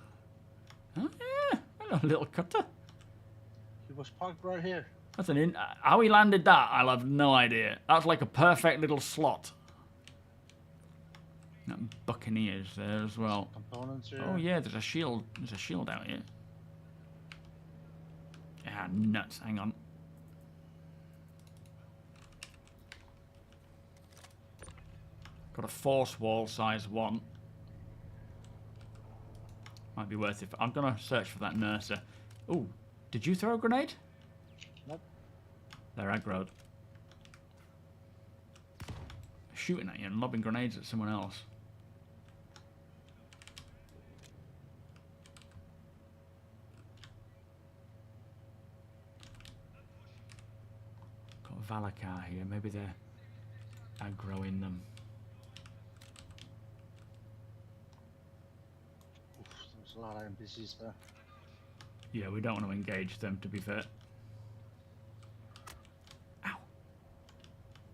Oh, yeah. Hello, little cutter. He was parked right here. That's an how he landed that, I'll have no idea. That's like a perfect little slot. That Buccaneers there as well. Components here. Oh yeah, there's a shield. There's a shield out here. Ah, nuts. Hang on. Got a force wall size 1. Might be worth it. I'm gonna search for that nurser. Oh, did you throw a grenade? Nope. They're aggroed. Shooting at you and lobbing grenades at someone else. Got a Valakar here. Maybe they're aggroing them. Oof, there's a lot of NPCs there. Yeah, we don't want to engage them, to be fair. Ow.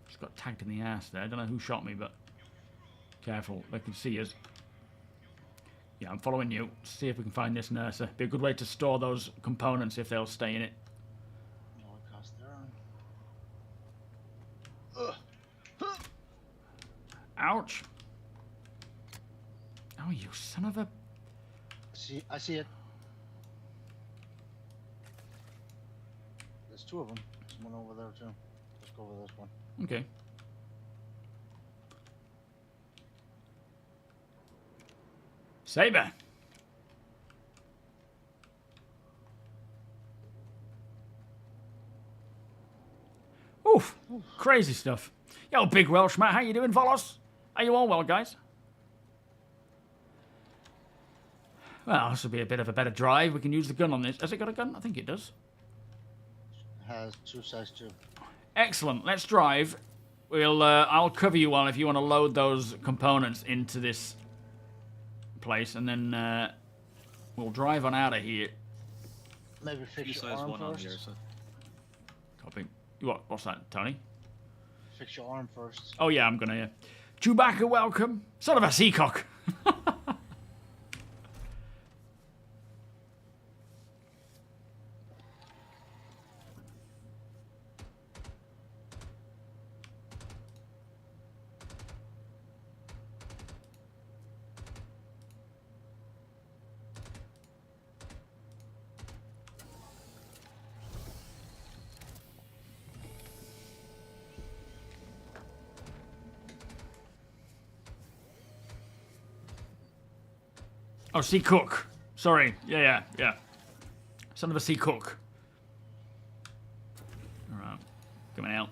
Just got tagged in the ass there. I don't know who shot me, but careful. They can see us. Yeah, I'm following you. See if we can find this nurser. Be a good way to store those components if they'll stay in it. No, it costs their own. Ouch. Oh, you son of a... I see it. There's 2 of them. There's one over there too. Let's go over this one. Okay. Saber. Oof. Crazy stuff. Yo, Big Welsh Matt, how you doing, Volos? Are you all well, guys? Well, this will be a bit of a better drive. We can use the gun on this. Has it got a gun? I think it does. Has 2 size 2. Excellent. Let's drive. I'll cover you on if you want to load those components into this place, and then we'll drive on out of here. Maybe fix your size arm 1 on first. here, so. Copy. What's that, Tony? Fix your arm first. Oh yeah, I'm gonna. Chewbacca, welcome. Son of a seacock. Oh, sea cook. Sorry. Yeah. Son of a sea cook. Alright. Coming out.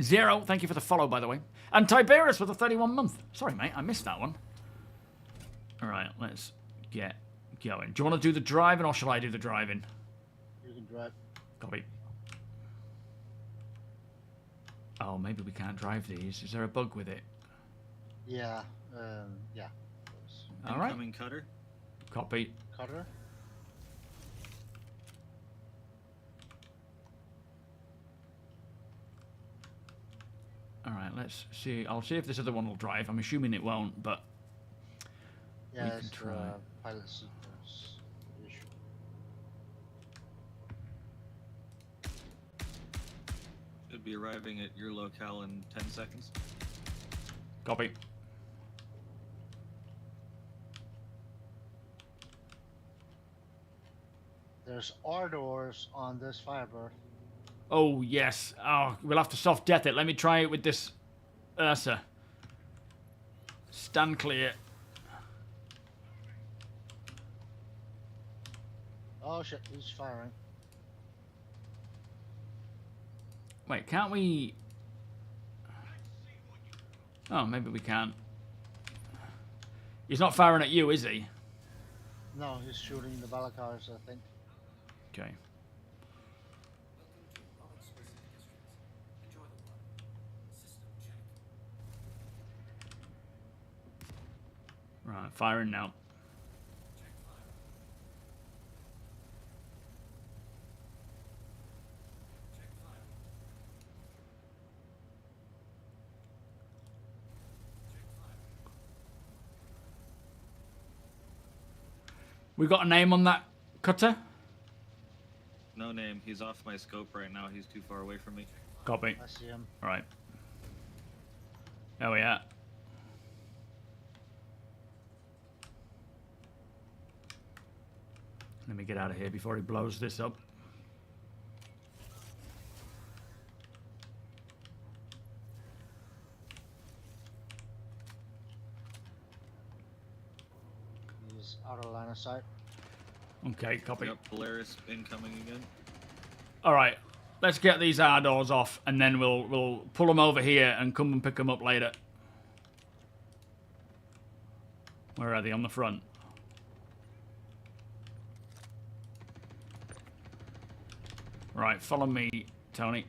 Zero, thank you for the follow, by the way. And Tiberius with a 31 month. Sorry, mate, I missed that one. Alright, let's get going. Do you want to do the driving, or shall I do the driving? You can drive. Copy. Oh, maybe we can't drive these. Is there a bug with it? Yeah. Yeah. All right. Incoming cutter. Copy. Cutter. All right, let's see. I'll see if this other one will drive. I'm assuming it won't, but Yeah, we can it's try. pilot seat. That's the issue. Should be arriving at your locale in 10 seconds. Copy. There's R doors on this Firebird. Oh, yes. Oh, we'll have to soft death it. Let me try it with this Ursa. Stand clear. Oh shit, he's firing. Wait, can't we... Oh, maybe we can't. He's not firing at you, is he? No, he's shooting the Valakars, I think. Okay. Right, firing now. We got a name on that cutter? No name. He's off my scope right now. He's too far away from me. Copy. I see him. Right. There we are. Let me get out of here before he blows this up. He's out of line of sight. Okay, copy. Yep, Polaris incoming again. All right, let's get these R doors off, and then we'll pull them over here and come and pick them up later. Where are they? On the front. Right, follow me, Tony.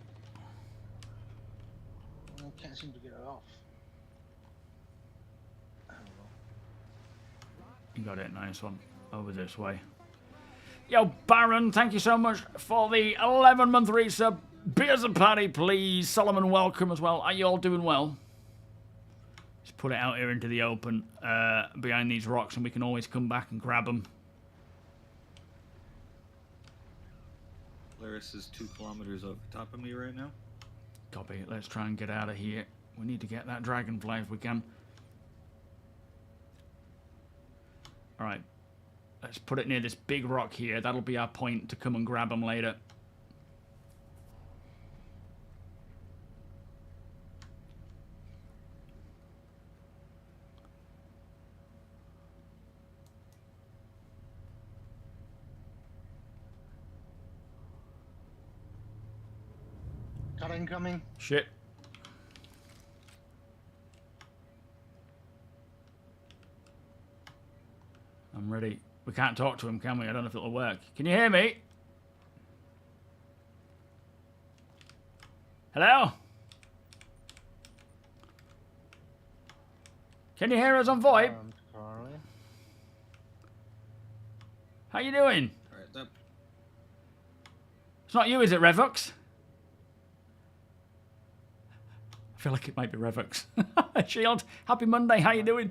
I can't seem to get it off. I don't know. You got it, nice one. Over this way. Yo, Baron, thank you so much for the 11-month resub. Beers and party, please. Solomon, welcome as well. Are you all doing well? Just put it out here into the open behind these rocks, and we can always come back and grab them. Polaris is 2 kilometers over top of me right now. Copy. Let's try and get out of here. We need to get that dragonfly if we can. All right. Let's put it near this big rock here. That'll be our point to come and grab them later. Cut incoming. Shit. I'm ready. We can't talk to him, can we? I don't know if it'll work. Can you hear me? Hello? Can you hear us on VoIP? Currently. How you doing? Alright, that It's not you, is it, Revux? I feel like it might be Revux. Shield, happy Monday. How you doing?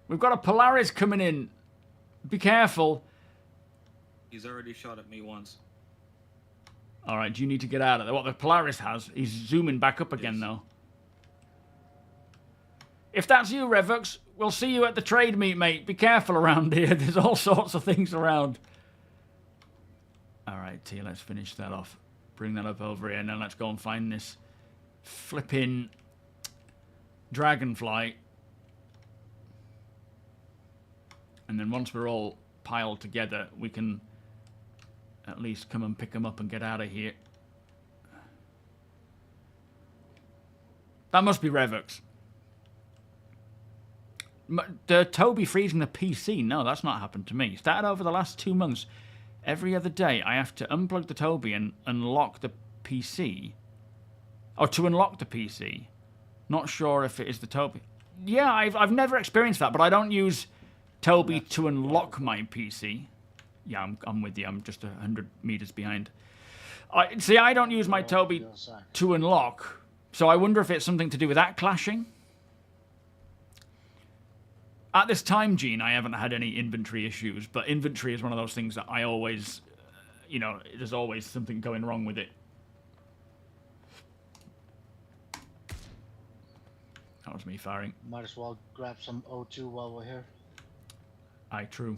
We've got a Polaris coming in. Be careful. he's already shot at me once. All right, do you need to get out of there? What the Polaris has? He's zooming back up again, Yes. though. If that's you, Revux, we'll see you at the trade meet, mate. Be careful around here. There's all sorts of things around. All right, T, let's finish that off. Bring that up over here, and then let's go and find this flipping dragonfly. And then once we're all piled together, we can at least come and pick them up and get out of here. That must be Revux. The TOBII freezing the PC. No, that's not happened to me. Started over the last 2 months. Every other day, I have to unplug the TOBII and unlock the PC. Or to unlock the PC. Not sure if it is the TOBII. Yeah, I've never experienced that, but I don't use TOBII to unlock my PC. Yeah, I'm with you. I'm just 100 meters behind. I don't use my TOBII to unlock, so I wonder if it's something to do with that clashing. At this time, Gene, I haven't had any inventory issues, but inventory is one of those things that I always, there's always something going wrong with it. That was me firing. Might as well grab some O2 while we're here. Aye, true.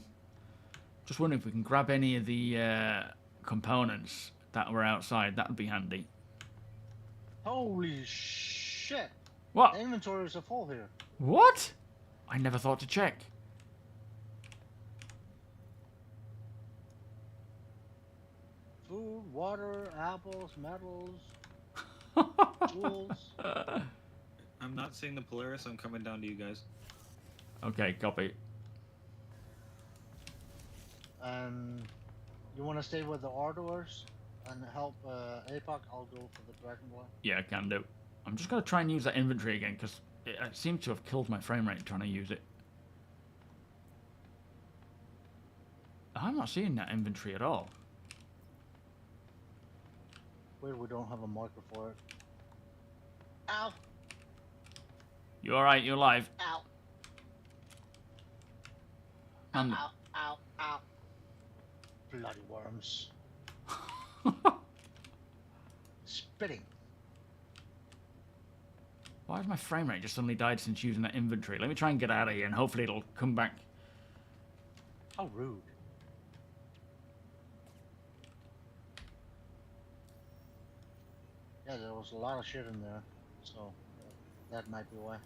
Just wondering if we can grab any of the components that were outside. That would be handy. Holy shit! What? The inventories are full here. What? I never thought to check. Food, water, apples, metals, tools. I'm not seeing the Polaris. I'm coming down to you guys. Okay, copy. And you want to stay with the Ardors and help APOC? I'll go for the Dragonfly. Yeah, I can do. I'm just going to try and use that inventory again, because it seems to have killed my frame rate trying to use it. I'm not seeing that inventory at all. Weird, we don't have a marker for it. Ow! You alright? You alive? Ow! And Ow! Ow! Ow! Bloody worms. Spitting. why has my frame rate just suddenly died since using that inventory? Let me try and get out of here, and hopefully it'll come back. How rude. Yeah, there was a lot of shit in there, so that might be why.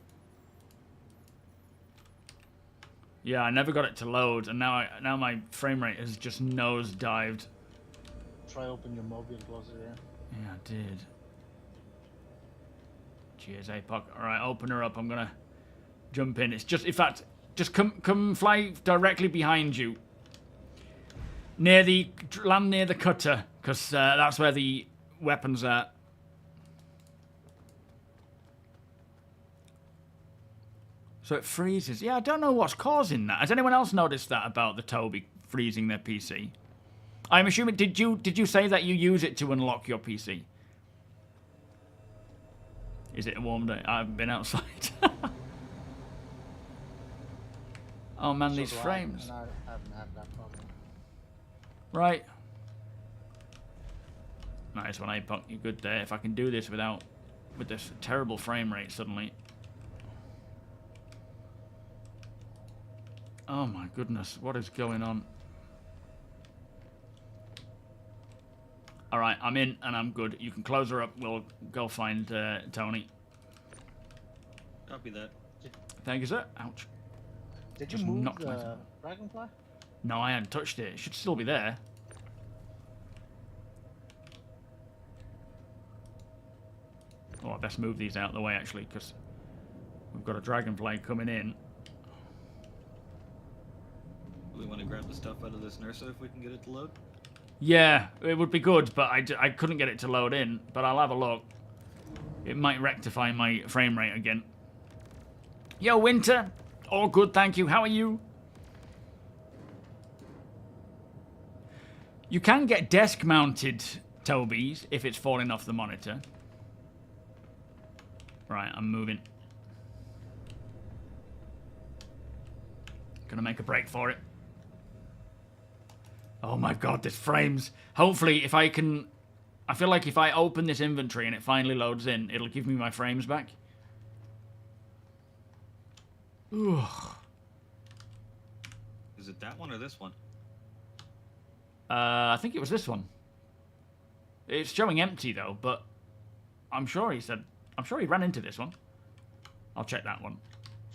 Yeah, I never got it to load, and now my frame rate has just nose-dived. Try open your mobile closer here. Yeah, I did. Cheers, APOC. Alright, open her up. I'm gonna jump in. It's just, in fact, just come fly directly behind you. Land near the cutter, because that's where the weapons are. So it freezes. Yeah, I don't know what's causing that. Has anyone else noticed that about the TOBII freezing their PC? I'm assuming, did you say that you use it to unlock your PC? Is it a warm day? I haven't been outside. Oh man, So these do I, frames. and I haven't had that problem. Right. Nice one, APOC. You're good there. If I can do this with this terrible frame rate suddenly. Oh my goodness, what is going on? Alright, I'm in and I'm good. You can close her up. We'll go find Tony. Copy that. Thank you, sir. Ouch. Did you Just move knocked my- the Dragonfly? No, I hadn't touched it. It should still be there. Oh, I best move these out of the way, actually, because we've got a dragonfly coming in. Do we want to grab the stuff out of this Nursa if we can get it to load? Yeah, it would be good, but I couldn't get it to load in. But I'll have a look. It might rectify my frame rate again. Yo, Winter. All good, thank you. How are you? You can get desk-mounted TOBIIs if it's falling off the monitor. Right, I'm moving. Gonna make a break for it. Oh my god, this frames. Hopefully, if I can... I feel like if I open this inventory and it finally loads in, it'll give me my frames back. Ugh. Is it that one or this one? I think it was this one. It's showing empty though, but I'm sure he said... I'm sure he ran into this one. I'll check that one.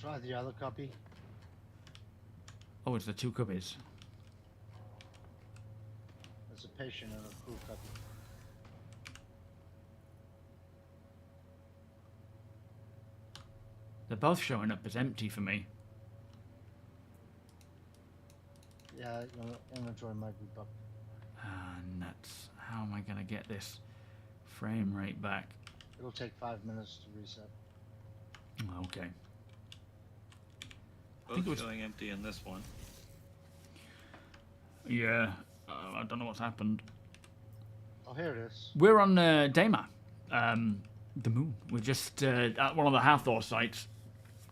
Try the other copy. Oh, it's the 2 cubbies. There's a patient and a crew copy. They're both showing up as empty for me. Yeah, your inventory might be bugged. Ah, nuts. How am I going to get this frame rate back? It'll take 5 minutes to reset. Okay. Both showing empty in this one. Yeah, I don't know what's happened. Oh, here it is. We're on Daima, the moon. We're just at one of the Hathor sites,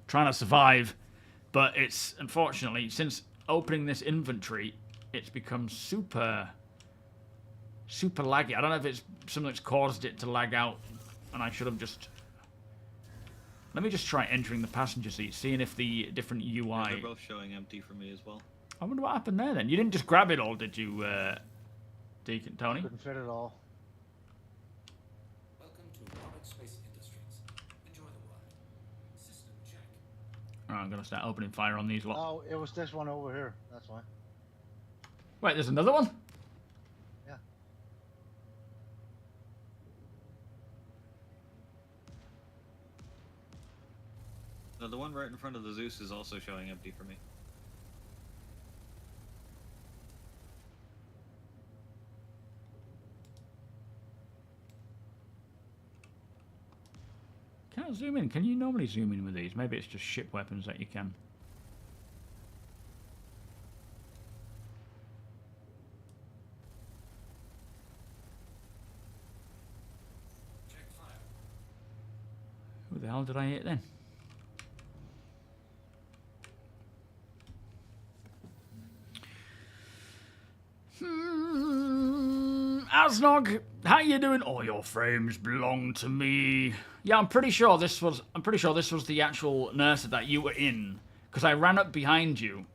trying to survive. But it's, unfortunately, since opening this inventory, it's become super laggy. I don't know if it's something that's caused it to lag out, and I should have just... Let me just try entering the passenger seat, seeing if the different UI... Yeah, they're both showing empty for me as well. I wonder what happened there then. You didn't just grab it all, did you, Deacon Tony? Couldn't fit it all. Welcome to Rocket Space Industries. Enjoy the ride. System check. Alright, I'm going to start opening fire on these lot. Oh, it was this one over here. That's why. Wait, there's another one? Yeah. No, the one right in front of the Zeus is also showing empty for me. Can't zoom in. Can you normally zoom in with these? Maybe it's just ship weapons that you can. Check fire. Who the hell did I hit then? Asnog, how you doing? All your frames belong to me. Yeah, I'm pretty sure this was the actual nurse that you were in, because I ran up behind you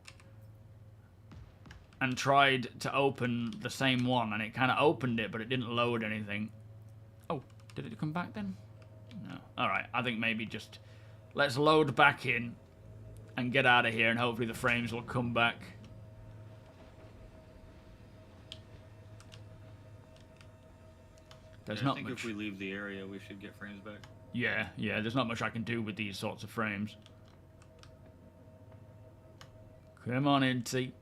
and tried to open the same one, and it kind of opened it, but it didn't load anything. Oh, did it come back then? No. All right, I think maybe just let's load back in and get out of here, and hopefully the frames will come back. There's Yeah, not I think much. if we leave the area, we should get frames back. Yeah, there's not much I can do with these sorts of frames. Come on in, T.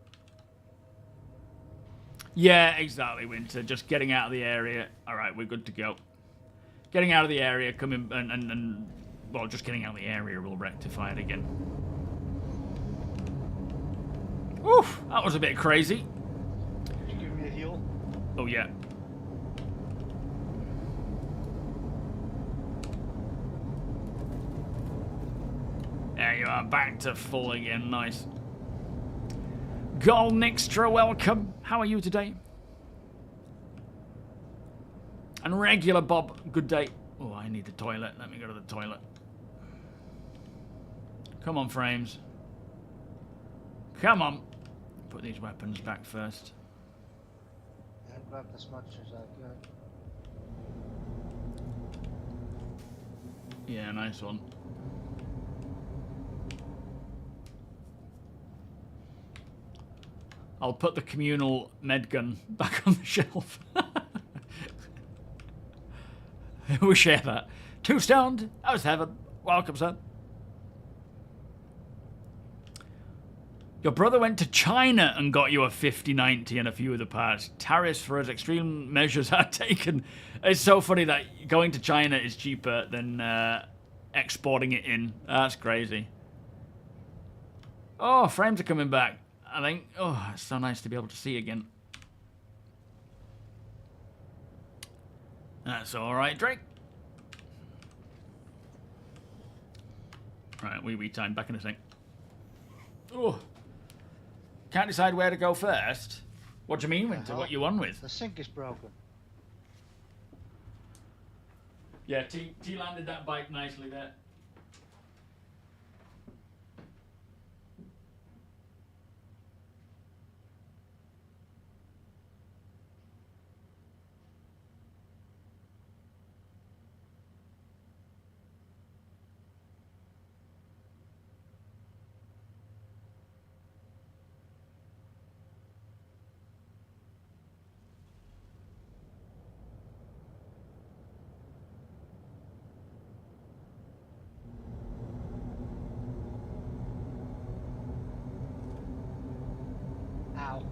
Yeah, exactly, Winter. Just getting out of the area. Alright, we're good to go. Getting out of the area, coming and well, just getting out of the area will rectify it again. Oof, that was a bit crazy. Did you give me a heal? Oh, yeah. There you are, back to full again, nice. Gold Nixtra, welcome. How are you today? And regular Bob, good day. Oh, I need the toilet. Let me go to the toilet. Come on, frames. Come on. Put these weapons back first. I grabbed as much as I could. Yeah, nice one. I'll put the communal med gun back on the shelf. We'll share that. Two stoned. How's heaven? Welcome, sir. Your brother went to China and got you a 5090 and a few of the parts. Tariffs for as extreme measures are taken. It's so funny that going to China is cheaper than exporting it in. That's crazy. Oh, frames are coming back. I think. Oh, it's so nice to be able to see again. That's all right, Drake. Right, wee time. Back in a sec. Oh. Can't decide where to go first. What do you mean, Winter? What you on with? The sink is broken. Yeah, T landed that bike nicely there. Ow.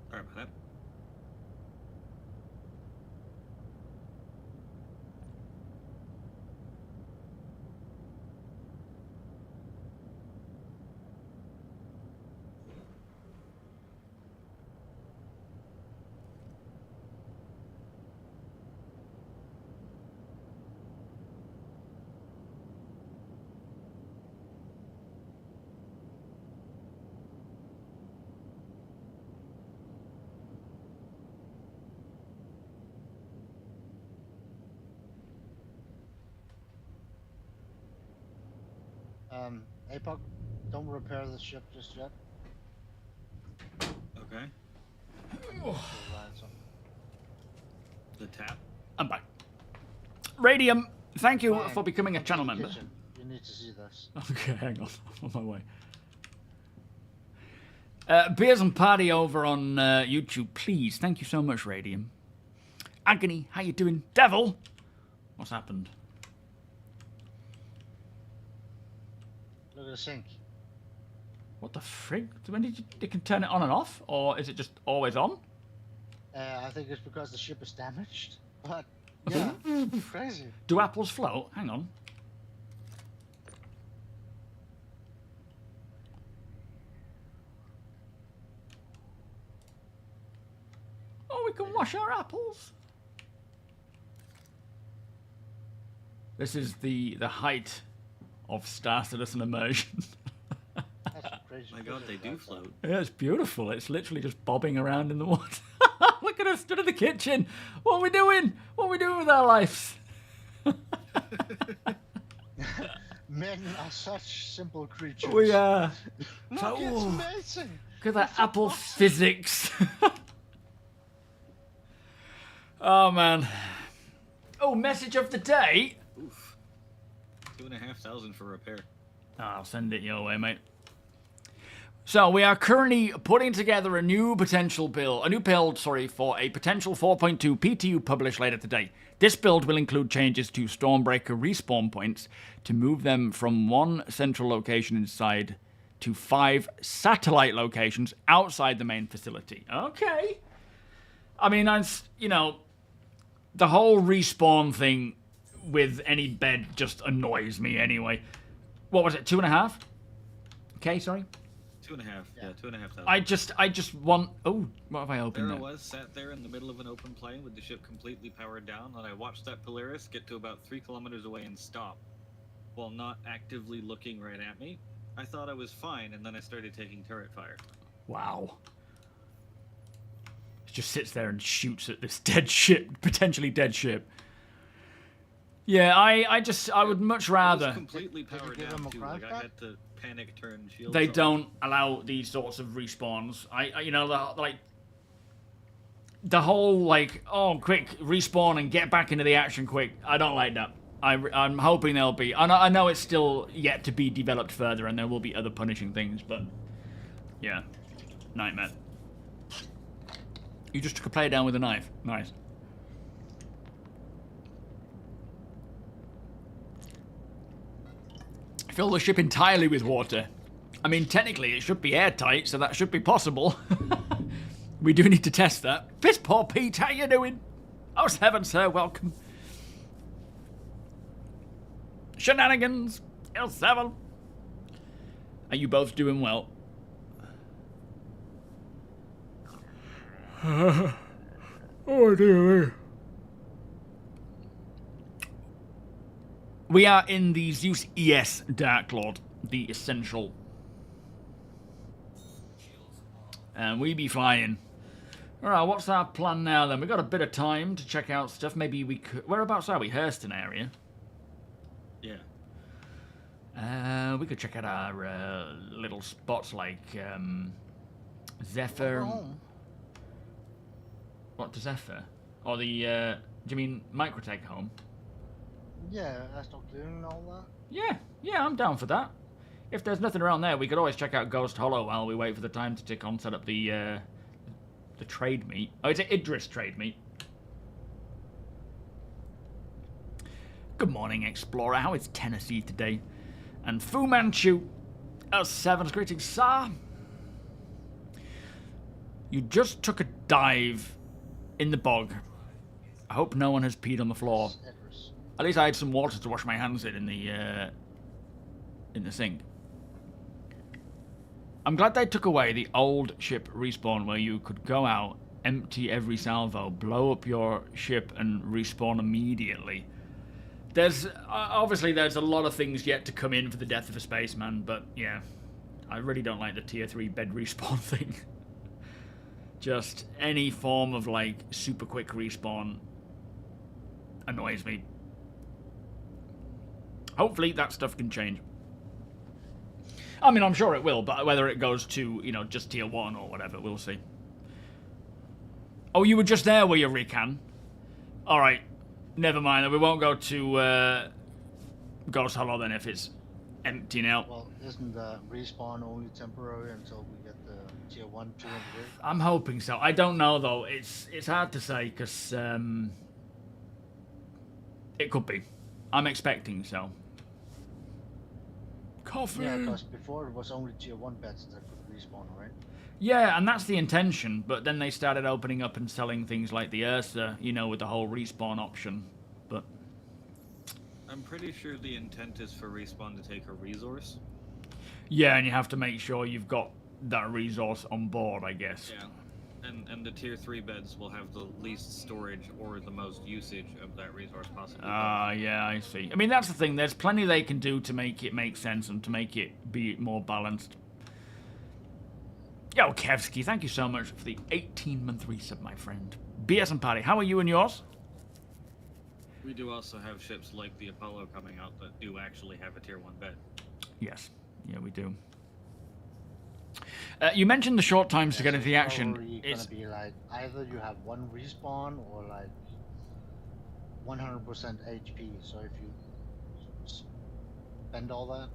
Sorry about that. APOC, don't repair the ship just yet. Okay. The tap. I'm back. Radium, thank you Fine. for becoming a Come to channel the member. kitchen. You need to see this. Okay, hang on. I'm on my way. Beers and Party over on YouTube, please. Thank you so much, Radium. Agony, how you doing? Devil! What's happened? Look at the sink. What the frig? When did you can turn it on and off? Or is it just always on? I think it's because the ship is damaged. But, yeah, crazy. Do apples float? Hang on. Oh, we can wash our apples. This is the height of starcitizen immersion. That's crazy. My God, they do float. Yeah, it's beautiful. It's literally just bobbing around in the water. Look at us stood in the kitchen. What are we doing? What are we doing with our lives? Men are such simple creatures. We are. Look, So- it's amazing. Look at that apple physics. Oh, man. Oh, message of the day. Oof. 2,500 for repair. I'll send it your way, mate. So we are currently putting together a new build, for a potential 4.2 PTU published later today. This build will include changes to Stormbreaker respawn points to move them from one central location inside to 5 satellite locations outside the main facility. Okay. I mean, the whole respawn thing with any bed just annoys me anyway. What was it, 2.5? Okay, sorry. 2.5. Yeah, 2,500. I just want. Oh, what have I opened? There I There? was, sat there in the middle of an open plane with the ship completely powered down, and I watched that Polaris get to about 3 kilometers away and stop, while not actively looking right at me. I thought I was fine, and then I started taking turret fire. Wow. It just sits there and shoots at this dead ship, potentially dead ship. Yeah, I would much It rather. was completely Did you powered give down him a too. crime Like I back? had to panic turn shields. They off. don't allow these sorts of respawns. The whole oh, quick respawn and get back into the action quick. I don't like that. I'm hoping there'll be. I know it's still yet to be developed further, and there will be other punishing things, but yeah, nightmare. You just took a player down with a knife. Nice. Fill the ship entirely with water. I mean, technically it should be airtight, so that should be possible. We do need to test that. Piss poor Pete, how you doing? Oh, heaven, sir, welcome. Shenanigans, L7. Are you both doing well? Oh dear me. We are in the Zeus ES Dark Lord, the Essential. And we be flying. Alright, what's our plan now then? We've got a bit of time to check out stuff. Maybe we could... Whereabouts are we? Hurston area? Yeah. We could check out our little spots like Zephyr. What, to Zephyr? Or the, do you mean Microtech home? Yeah, Astral Clearing and all that. Yeah, I'm down for that. If there's nothing around there, we could always check out Ghost Hollow while we wait for the time to tick on, set up the trade meet. Oh, it's an Idris trade meet. Good morning, Explorer. How is Tennessee today? And Fu Manchu. Seven's greetings, sir. You just took a dive in the bog. I hope no one has peed on the floor. At least I had some water to wash my hands in the sink. I'm glad they took away the old ship respawn where you could go out, empty every salvo, blow up your ship, and respawn immediately. There's obviously there's a lot of things yet to come in for the death of a spaceman, but yeah, I really don't like the tier 3 bed respawn thing. Just any form of like super quick respawn annoys me. Hopefully that stuff can change. I mean, I'm sure it will, but whether it goes to, you know, just tier 1 or whatever, we'll see. Oh, you were just there, were you, Rican? Alright, never mind. We won't go to Ghost Hollow then if it's empty now. Well, isn't the respawn only temporary until we get the tier 1, 2, and 3? I'm hoping so. I don't know, though. It's hard to say, because it could be. I'm expecting so. Coffee! Yeah, because before it was only tier 1 beds that could respawn, right? Yeah, and that's the intention, but then they started opening up and selling things like the Ursa, you know, with the whole respawn option, but... I'm pretty sure the intent is for respawn to take a resource. Yeah, and you have to make sure you've got that resource on board, I guess. Yeah, and the tier 3 beds will have the least storage or the most usage of that resource possible. Yeah, I see. I mean, that's the thing, there's plenty they can do to make it make sense and to make it be more balanced. Yo, Kevsky, thank you so much for the 18-month resub, my friend. BS and Party, how are you and yours? We do also have ships like the Apollo coming out that do actually have a tier 1 bed. Yes, yeah, we do. You mentioned the short times to get into the action. It's gonna be like either you have 1 respawn or like 100% HP. So if you spend all that.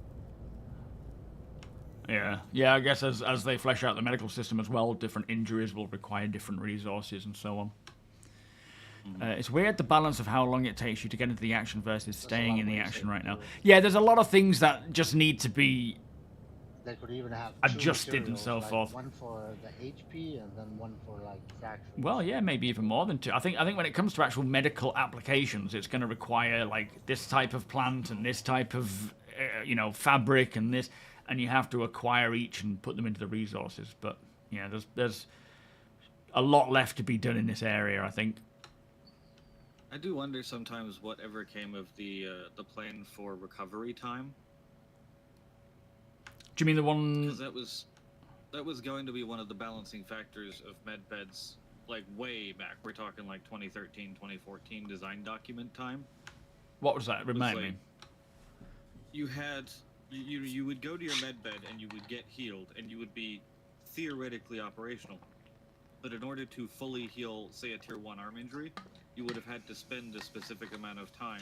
Yeah, I guess as they flesh out the medical system as well, different injuries will require different resources and so on. It's weird the balance of how long it takes you to get into the action versus staying in the action right now. Yeah, there's a lot of things that just need to be they could even have adjusted and so like forth. One for the HP and then one for like fractures. Well, yeah, maybe even more than 2. I think when it comes to actual medical applications, it's going to require like this type of plant and this type of fabric and this, and you have to acquire each and put them into the resources. But yeah, there's a lot left to be done in this area, I think. I do wonder sometimes whatever came of the plan for recovery time. Do you mean the one? Because that was going to be one of the balancing factors of medbeds, like way back. We're talking like 2013, 2014 design document time. What was that? Remind me. You had you would go to your medbed and you would get healed and you would be theoretically operational. But in order to fully heal, say, a tier 1 arm injury, you would have had to spend a specific amount of time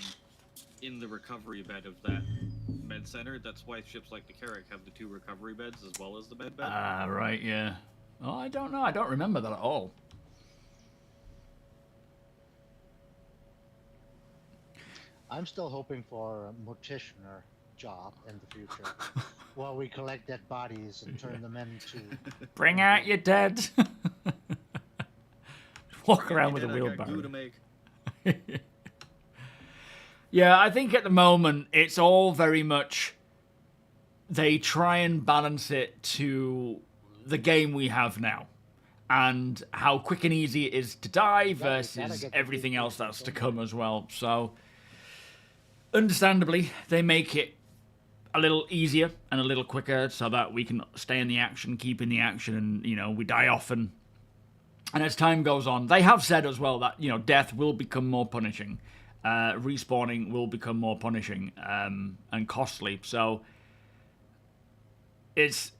in the recovery bed of that med center. That's why ships like the Carrack have the 2 recovery beds as well as the med bed. Ah, right, yeah. Oh, I don't know. I don't remember that at all. I'm still hoping for a morticianer job in the future, where we collect dead bodies and turn them into. Bring out your dead. Walk around with a I got goo to wheelbarrow. make. Yeah, I think at the moment it's all very much they try and balance it to the game we have now and how quick and easy it is to die versus get the everything big else difference, that's to don't come as well. So, understandably, they make it a little easier and a little quicker so that we can stay in the action, keep in the action, and, you know, we die often. And as time goes on, they have said as well that, you know, death will become more punishing. Respawning will become more punishing and costly. So it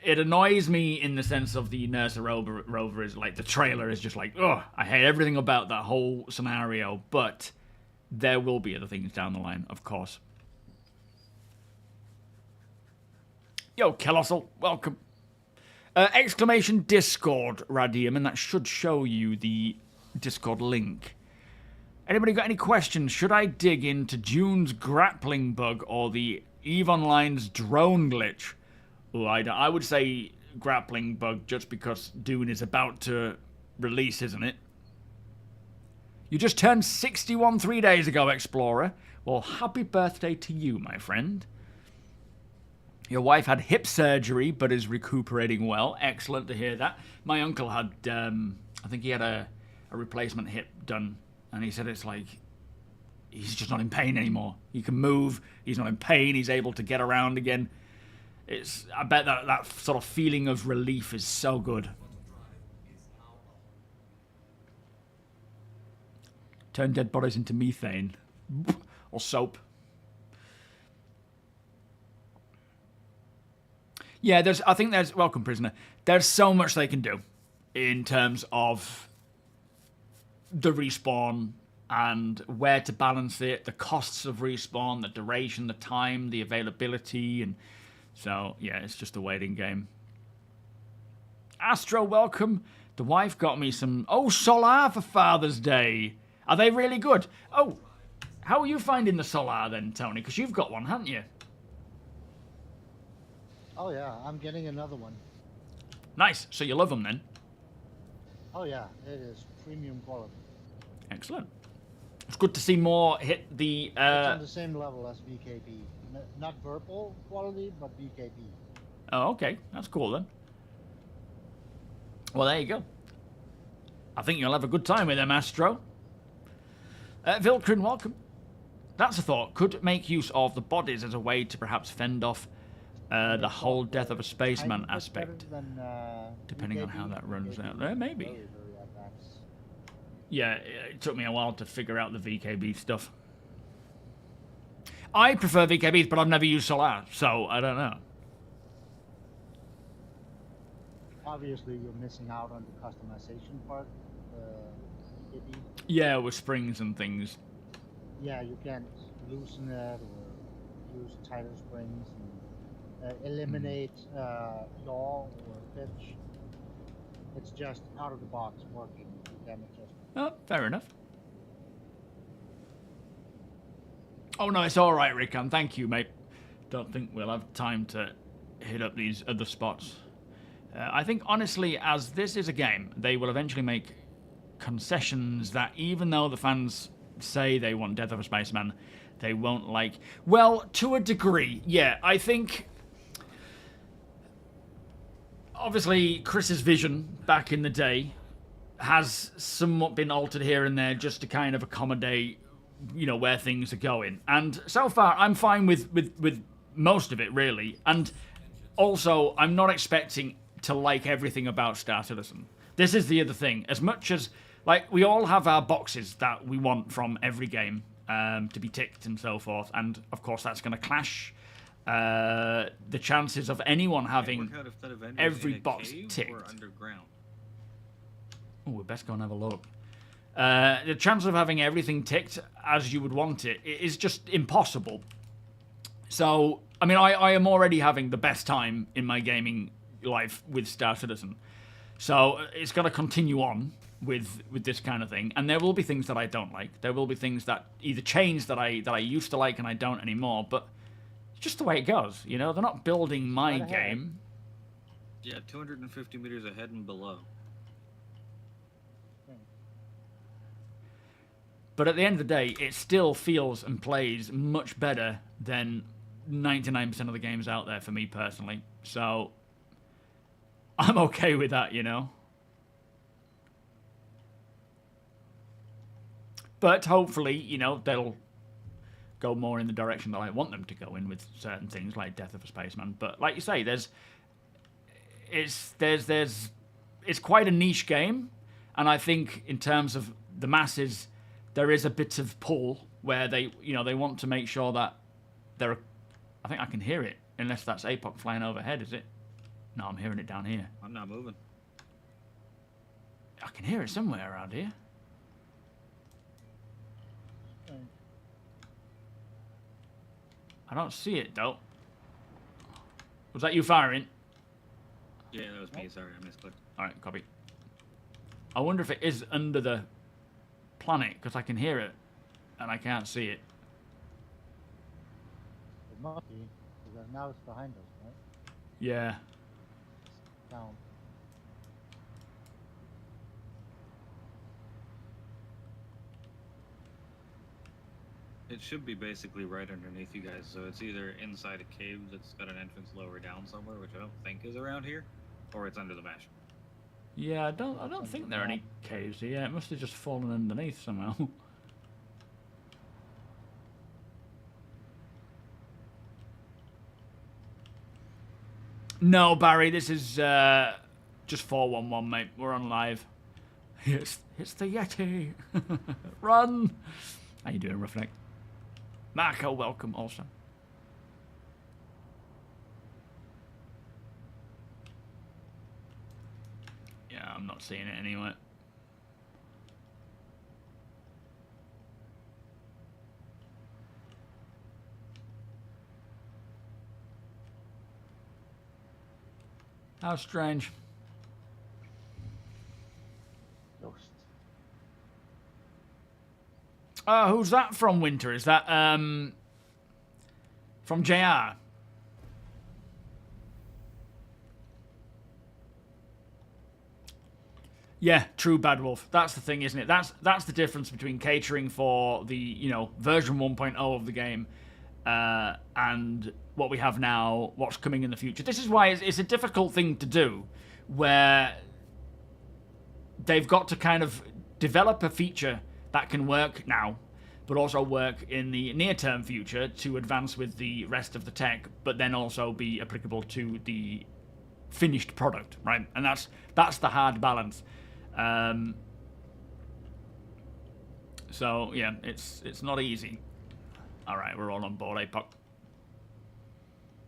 annoys me in the sense of the Nursa rover is like, the trailer is just like, oh, I hate everything about that whole scenario. But there will be other things down the line, of course. Yo, Colossal, welcome. Exclamation Discord, Radium, and that should show you the Discord link. Anybody got any questions? Should I dig into June's grappling bug or the EVE Online's drone glitch? Oh, I would say grappling bug just because Dune is about to release, isn't it? You just turned 61 3 days ago, Explorer. Well, happy birthday to you, my friend. Your wife had hip surgery but is recuperating well. Excellent to hear that. My uncle had, I think he had a replacement hip done. And he said it's like, he's just not in pain anymore. He can move, he's not in pain, he's able to get around again. I bet that sort of feeling of relief is so good. Turn dead bodies into methane. Or soap. Yeah, I think there's, welcome prisoner, there's so much they can do in terms of the respawn and where to balance it, the costs of respawn, the duration, the time, the availability, and so, yeah, it's just a waiting game. Astro, welcome. The wife got me some, Solar for Father's Day. Are they really good? Oh, how are you finding the Solar then, Tony? Because you've got one, haven't you? Oh yeah, I'm getting another one. Nice. So you love them then? Oh yeah, it is premium quality. Excellent. It's good to see more hit the... It's on the same level as VKB. Not verbal quality, but VKB. Oh, okay. That's cool then. Well, there you go. I think you'll have a good time with them, Astro. Vilkrin, welcome. That's a thought. Could make use of the bodies as a way to perhaps fend off the whole death of a spaceman aspect. Depending on how that runs out. Maybe. Very, very advanced. Yeah, it took me a while to figure out the VKB stuff. I prefer VKBs, but I've never used Solar, so I don't know. Obviously, you're missing out on the customization part. VKB. Yeah, with springs and things. Yeah, you can't loosen it or use tighter springs and eliminate yaw or pitch. It's just out of the box working. You can adjust. Oh, fair enough. Oh no, it's all right, Rickon. Thank you, mate. Don't think we'll have time to hit up these other spots. I think, honestly, as this is a game, they will eventually make concessions that even though the fans say they want Death of a Spaceman, they won't like... Well, to a degree, yeah. I think... Obviously, Chris's vision back in the day has somewhat been altered here and there just to kind of accommodate, you know, where things are going. And so far, I'm fine with most of it, really. And also, I'm not expecting to like everything about Star Citizen. This is the other thing. As much as, like, we all have our boxes that we want from every game to be ticked and so forth. And, of course, that's going to clash. The chances of anyone having every box ticked. Oh, we best go and have a look. The chance of having everything ticked as you would want it is just impossible. So, I mean, I am already having the best time in my gaming life with Star Citizen. So, it's going to continue on with this kind of thing. And there will be things that I don't like. There will be things that either change that I used to like and I don't anymore. But It's just the way it goes, you know? They're not building my Right ahead. game. Yeah, 250 meters ahead and below. But at the end of the day, it still feels and plays much better than 99% of the games out there for me personally. So I'm okay with that, you know? But hopefully, you know, they'll go more in the direction that I want them to go in with certain things like Death of a Spaceman. But like you say, it's quite a niche game, and I think in terms of the masses, there is a bit of pull where they want to make sure that they're. I think I can hear it, unless that's APOC flying overhead, is it? No, I'm hearing it down here. I'm not moving. I can hear it somewhere around here. I don't see it though. Was that you firing? Yeah, that was me. Sorry, I misclicked. All right, copy. I wonder if it is under the planet, because I can hear it and I can't see it. It must be, because now it's behind us, right? Yeah. It's down. It should be basically right underneath you guys, so it's either inside a cave that's got an entrance lower down somewhere, which I don't think is around here, or it's under the mesh. Yeah, I don't think there are any caves here. It must have just fallen underneath somehow. No, Barry, this is just 411, mate. We're on live. It's the Yeti. Run. How you doing, Roughneck? Marco, welcome also. Yeah, I'm not seeing it anyway. How strange. Ghost. Who's that from, Winter? Is that from JR? Yeah, true, Bad Wolf. That's the thing, isn't it? That's the difference between catering for the, you know, version 1.0 of the game and what we have now, what's coming in the future. This is why it's a difficult thing to do, where they've got to kind of develop a feature that can work now, but also work in the near-term future to advance with the rest of the tech, but then also be applicable to the finished product, right? And that's the hard balance. So yeah, it's not easy. All right, we're all on board, APOC.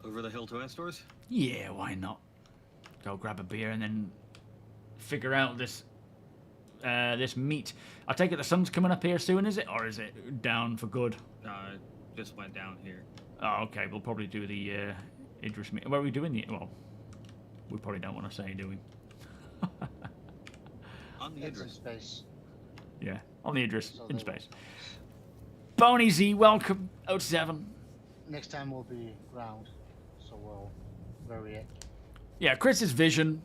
Over the hill to Estors? Yeah, why not? Go grab a beer and then figure out this meat. I take it the sun's coming up here soon, is it? Or is it down for good? No, it just went down here. Oh, okay. We'll probably do the Idris meet. Where are we doing the... Well, we probably don't want to say, do we? On the It's in Idris. space. Yeah, on the Idris, So in they space. will- Boney Z, welcome. 07. Next time will be ground, so we'll vary it. Yeah, Chris's vision.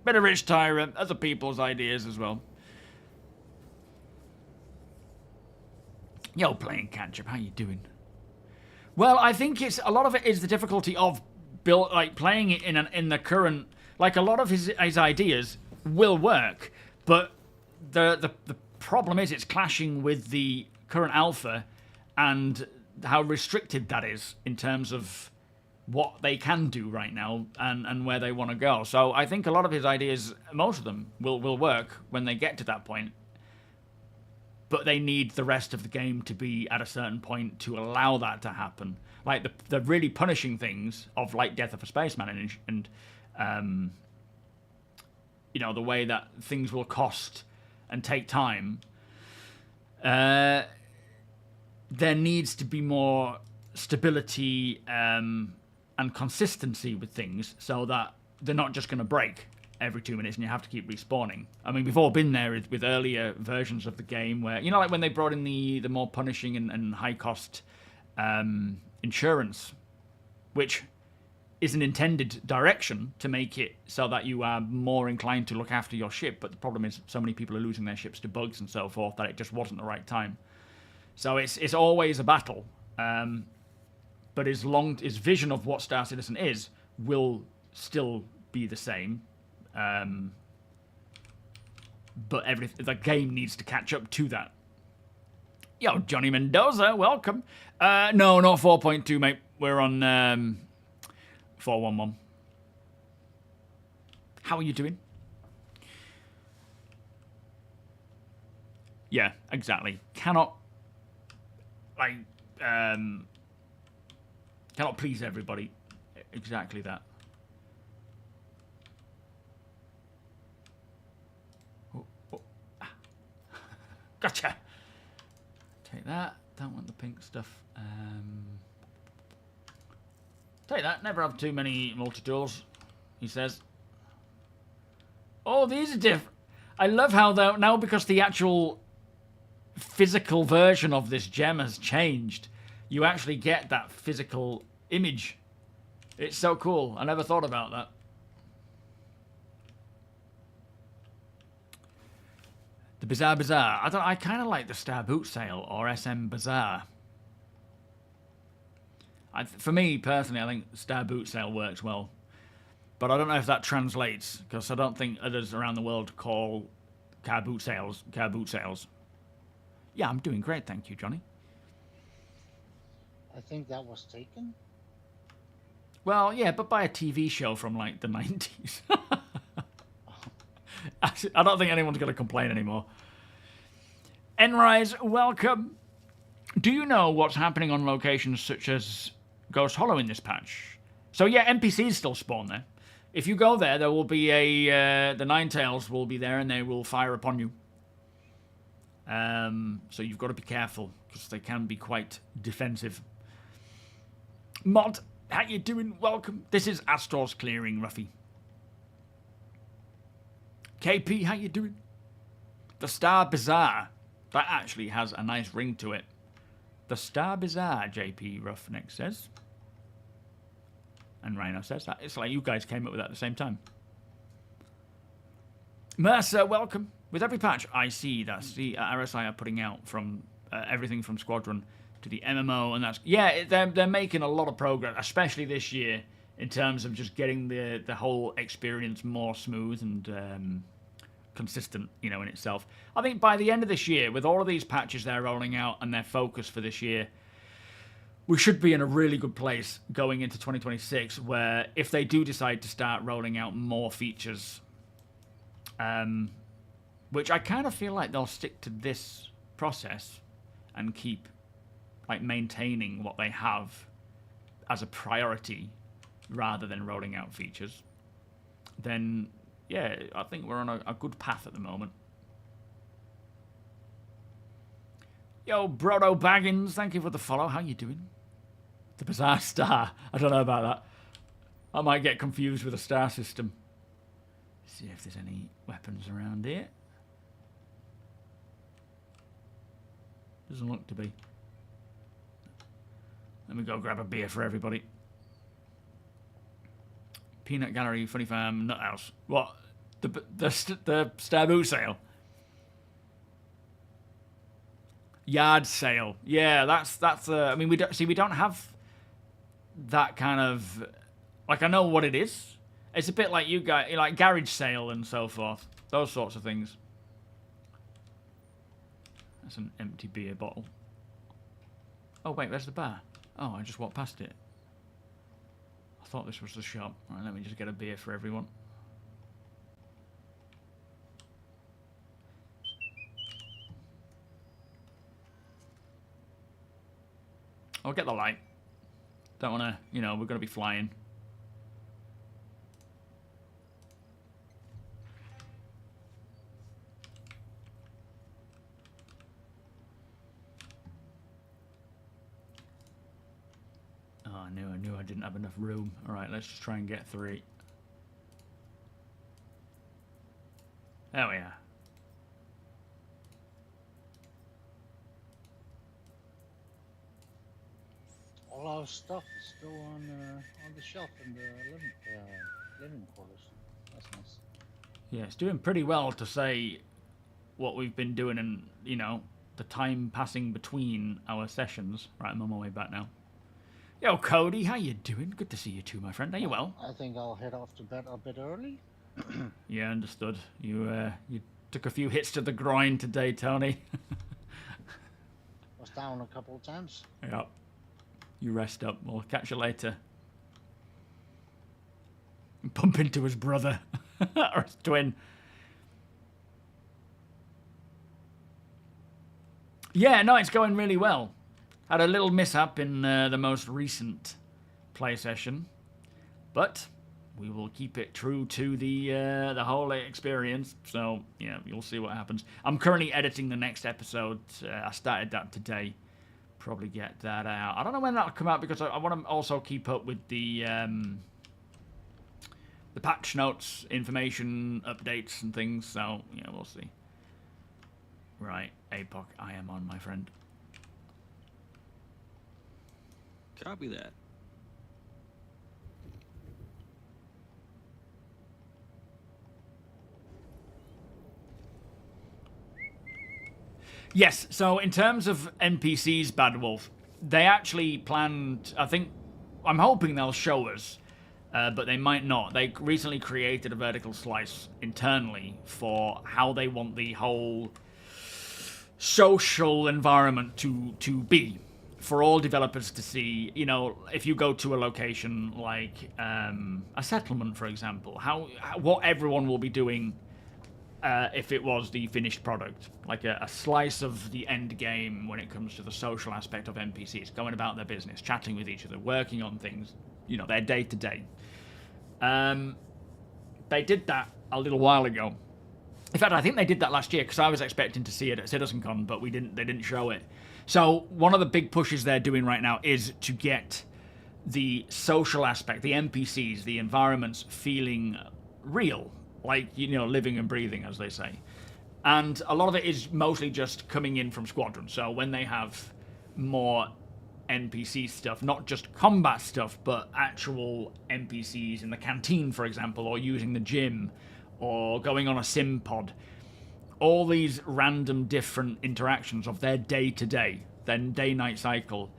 Bit of Rich Tyrant. Other people's ideas as well. Yo, playing catch-up. How you doing? Well, I think it's a lot of it is the difficulty of playing it in the current. Like a lot of his ideas will work, but the problem is it's clashing with the current alpha and how restricted that is in terms of what they can do right now and where they want to go. So I think a lot of his ideas, most of them, will work when they get to that point. But they need the rest of the game to be at a certain point to allow that to happen. Like the really punishing things of like Death of a Spaceman and you know, the way that things will cost and take time. There needs to be more stability and consistency with things so that they're not just going to break every 2 minutes and you have to keep respawning. I mean, we've all been there with earlier versions of the game where, you know, like when they brought in the more punishing and high cost insurance which is an intended direction to make it so that you are more inclined to look after your ship. But the problem is so many people are losing their ships to bugs and so forth that it just wasn't the right time. So it's always a battle. But his vision of what Star Citizen is will still be the same. But the game needs to catch up to that. Yo, Johnny Mendoza, welcome. No, not 4.2, mate. We're on 4.11. How are you doing? Yeah, exactly. Cannot please everybody. Exactly that. Gotcha. Take that. Don't want the pink stuff. Take that. Never have too many multi-tools, he says. Oh, these are different. I love how now, because the actual physical version of this gem has changed, you actually get that physical image. It's so cool. I never thought about that. The Bizarre Bazaar. I kind of like the Star Boot Sale or SM Bazaar. For me, personally, I think Star Boot Sale works well. But I don't know if that translates, because I don't think others around the world call car boot sales. Yeah, I'm doing great, thank you, Johnny. I think that was taken. Well, yeah, but by a TV show from, like, the 90s. I don't think anyone's going to complain anymore. Enrise, welcome. Do you know what's happening on locations such as Ghost Hollow in this patch? So, yeah, NPCs still spawn there. If you go there, there will be the Ninetails will be there and they will fire upon you. So you've got to be careful, because they can be quite defensive. Mod, how you doing? Welcome. This is Astor's Clearing, Ruffy. KP, how you doing? The Star Bazaar. That actually has a nice ring to it. The Star Bazaar, JP Roughneck says. And Rhino says that. It's like you guys came up with that at the same time. Mercer, welcome. With every patch, I see that RSI are putting out from everything from Squadron to the MMO, and that's... Yeah, they're making a lot of progress, especially this year, in terms of just getting the whole experience more smooth and consistent, you know, in itself. I think by the end of this year, with all of these patches they're rolling out and their focus for this year, we should be in a really good place going into 2026, where if they do decide to start rolling out more features, which I kind of feel like they'll stick to this process and keep like maintaining what they have as a priority rather than rolling out features, then yeah, I think we're on a good path at the moment. Yo, Brodo Baggins, thank you for the follow. How you doing? The Bizarre Star. I don't know about that. I might get confused with a star system. See if there's any weapons around here. Doesn't look to be. Let me go grab a beer for everybody. Peanut Gallery, Funny Farm, Nut House. What? The Star Boot Sale. Yard sale. Yeah, that's. I mean, we don't have that kind of. Like, I know what it is. It's a bit like you guys, like garage sale and so forth. Those sorts of things. That's an empty beer bottle. Oh wait, where's the bar? Oh, I just walked past it. I thought this was the shop. All right, let me just get a beer for everyone. I'll get the light. Don't want to, you know, we're going to be flying. Oh, I knew I didn't have enough room. All right, let's just try and get 3. There we are. All All our stuff is still on the shelf in the living quarters. That's nice. Yeah, it's doing pretty well to say what we've been doing and, you know, the time passing between our sessions. Right, I'm on my way back now. Yo, Cody, how you doing? Good to see you too, my friend. Are you well? I think I'll head off to bed a bit early. Yeah, understood. You took a few hits to the groin today, Tony. Was down a couple of times. Yep. You rest up. We'll catch you later. Bump into his brother. Or his twin. Yeah, no, it's going really well. Had a little mishap in the most recent play session. But we will keep it true to the whole experience. So, yeah, you'll see what happens. I'm currently editing the next episode. I started that today. Probably get that out. I don't know when that'll come out because I want to also keep up with the patch notes, information, updates and things. So, yeah, we'll see. Right, APOC, I am on, my friend. Copy that. Yes, so in terms of NPCs, Bad Wolf, they actually planned, I'm hoping they'll show us, but they might not. They recently created a vertical slice internally for how they want the whole social environment to be. For all developers to see, you know, if you go to a location like a settlement, for example, what everyone will be doing if it was the finished product, like a slice of the end game when it comes to the social aspect of NPCs, going about their business, chatting with each other, working on things, you know, their day to day. They did that a little while ago. In fact, I think they did that last year because I was expecting to see it at CitizenCon, but they didn't show it. So one of the big pushes they're doing right now is to get the social aspect, the NPCs, the environments feeling real, like, you know, living and breathing, as they say. And a lot of it is mostly just coming in from Squadron. So when they have more NPC stuff, not just combat stuff, but actual NPCs in the canteen, for example, or using the gym, or going on a sim pod, all these random different interactions of their day-to-day, their day-night cycle,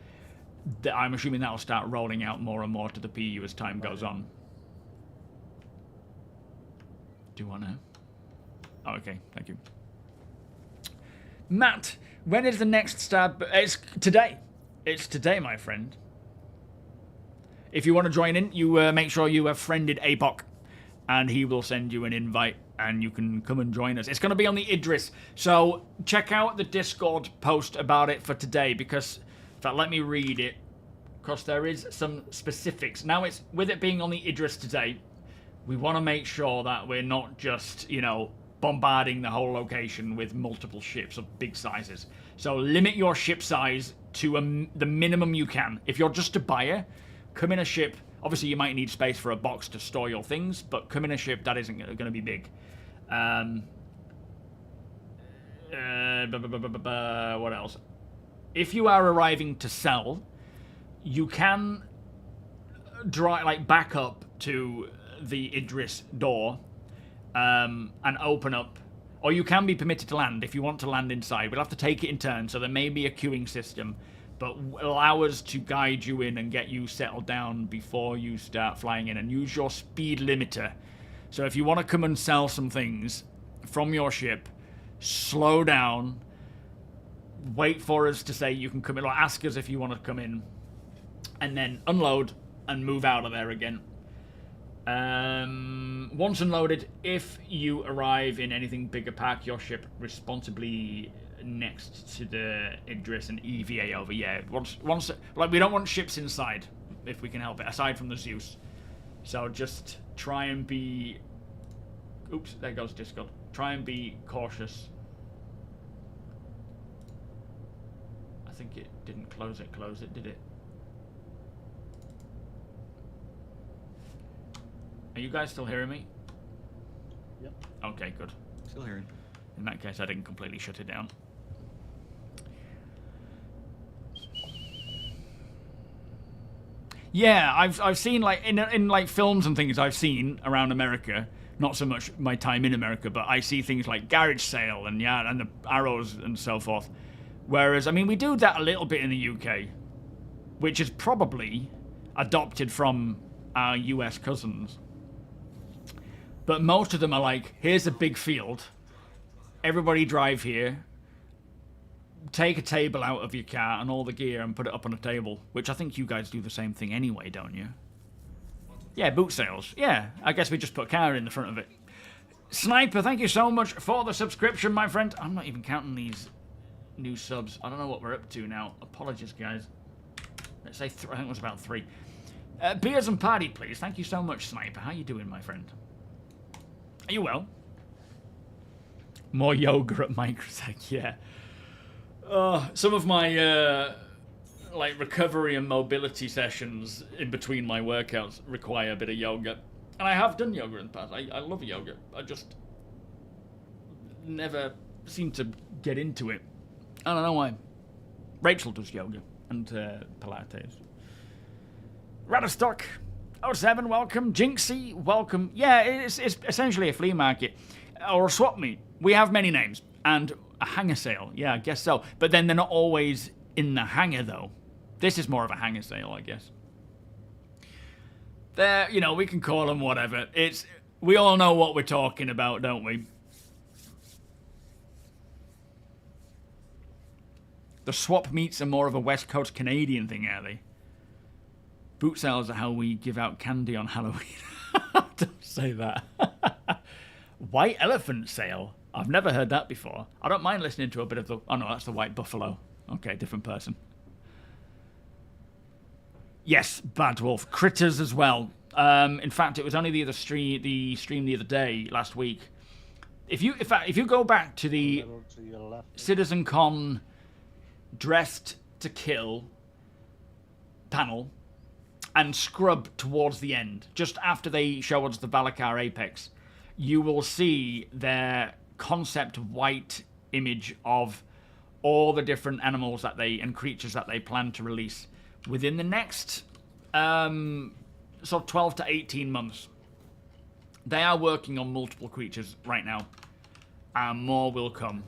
I'm assuming that'll start rolling out more and more to the PU as time goes on. Do you want to? Oh, okay, thank you. Matt, when is the next stab? It's today. It's today, my friend. If you want to join in, you make sure you have friended APOC, and he will send you an invite, and you can come and join us. It's going to be on the Idris, so check out the Discord post about it for today, because, in fact, let me read it, because there is some specifics. Now, it's with it being on the Idris today, we want to make sure that we're not just, you know, bombarding the whole location with multiple ships of big sizes. So limit your ship size to the minimum you can. If you're just a buyer, come in a ship. Obviously, you might need space for a box to store your things, but come in a ship that isn't going to be big. What else? If you are arriving to sell, you can back up to the Idris door and open up, or you can be permitted to land if you want to land inside. We'll have to take it in turn, so there may be a queuing system, but allow us to guide you in and get you settled down before you start flying in, and use your speed limiter. So if you want to come and sell some things from your ship, slow down, wait for us to say you can come in, or ask us if you want to come in, and then unload and move out of there again. Once unloaded, if you arrive in anything bigger, park your ship responsibly next to the Idris and EVA over. Yeah, once like, we don't want ships inside if we can help it, aside from the Zeus. So just try and be... Oops, there goes Discord. Try and be cautious. I think it didn't close it, did it? Are you guys still hearing me? Yep. Okay, good. Still hearing. In that case, I didn't completely shut it down. Yeah, I've seen like in like films and things I've seen around America. Not so much my time in America, but I see things like garage sale and the arrows and so forth. Whereas, I mean, we do that a little bit in the UK, which is probably adopted from our US cousins. But most of them are like, here's a big field, everybody drive here, take a table out of your car and all the gear and put it up on a table, which I think you guys do the same thing anyway, don't you? Yeah, boot sales. Yeah, I guess we just put a car in the front of it. Sniper, thank you so much for the subscription, my friend. I'm not even counting these new subs. I don't know what we're up to now. Apologies, guys. Let's say I think it was about 3. Beers and party, please. Thank you so much, Sniper. How you doing, my friend? Are you well? More yoga at Microtech, yeah. Some of my like recovery and mobility sessions in between my workouts require a bit of yoga. And I have done yoga in the past. I love yoga. I just never seem to get into it. I don't know why. Rachel does yoga and Pilates. Radastock 07, welcome. Jinxie, welcome. Yeah, it's essentially a flea market or a swap meet. We have many names. And a hangar sale. Yeah, I guess so. But then they're not always in the hangar, though. This is more of a hangar sale, I guess. There, you know, we can call them whatever. We all know what we're talking about, don't we? The swap meets are more of a West Coast Canadian thing, are they? Boot sales are how we give out candy on Halloween. Don't say that. White elephant sale. I've never heard that before. I don't mind listening to a bit of the... Oh, no, that's the white buffalo. Okay, different person. Yes, Bad Wolf. Critters as well. In fact, it was only the stream the other day, last week. If you go back to the Citizen Con Dressed to Kill panel and scrub towards the end, just after they show us the Valakar Apex, you will see their concept white image of all the different animals that and creatures that they plan to release within the next sort of 12 to 18 months. They are working on multiple creatures right now, and more will come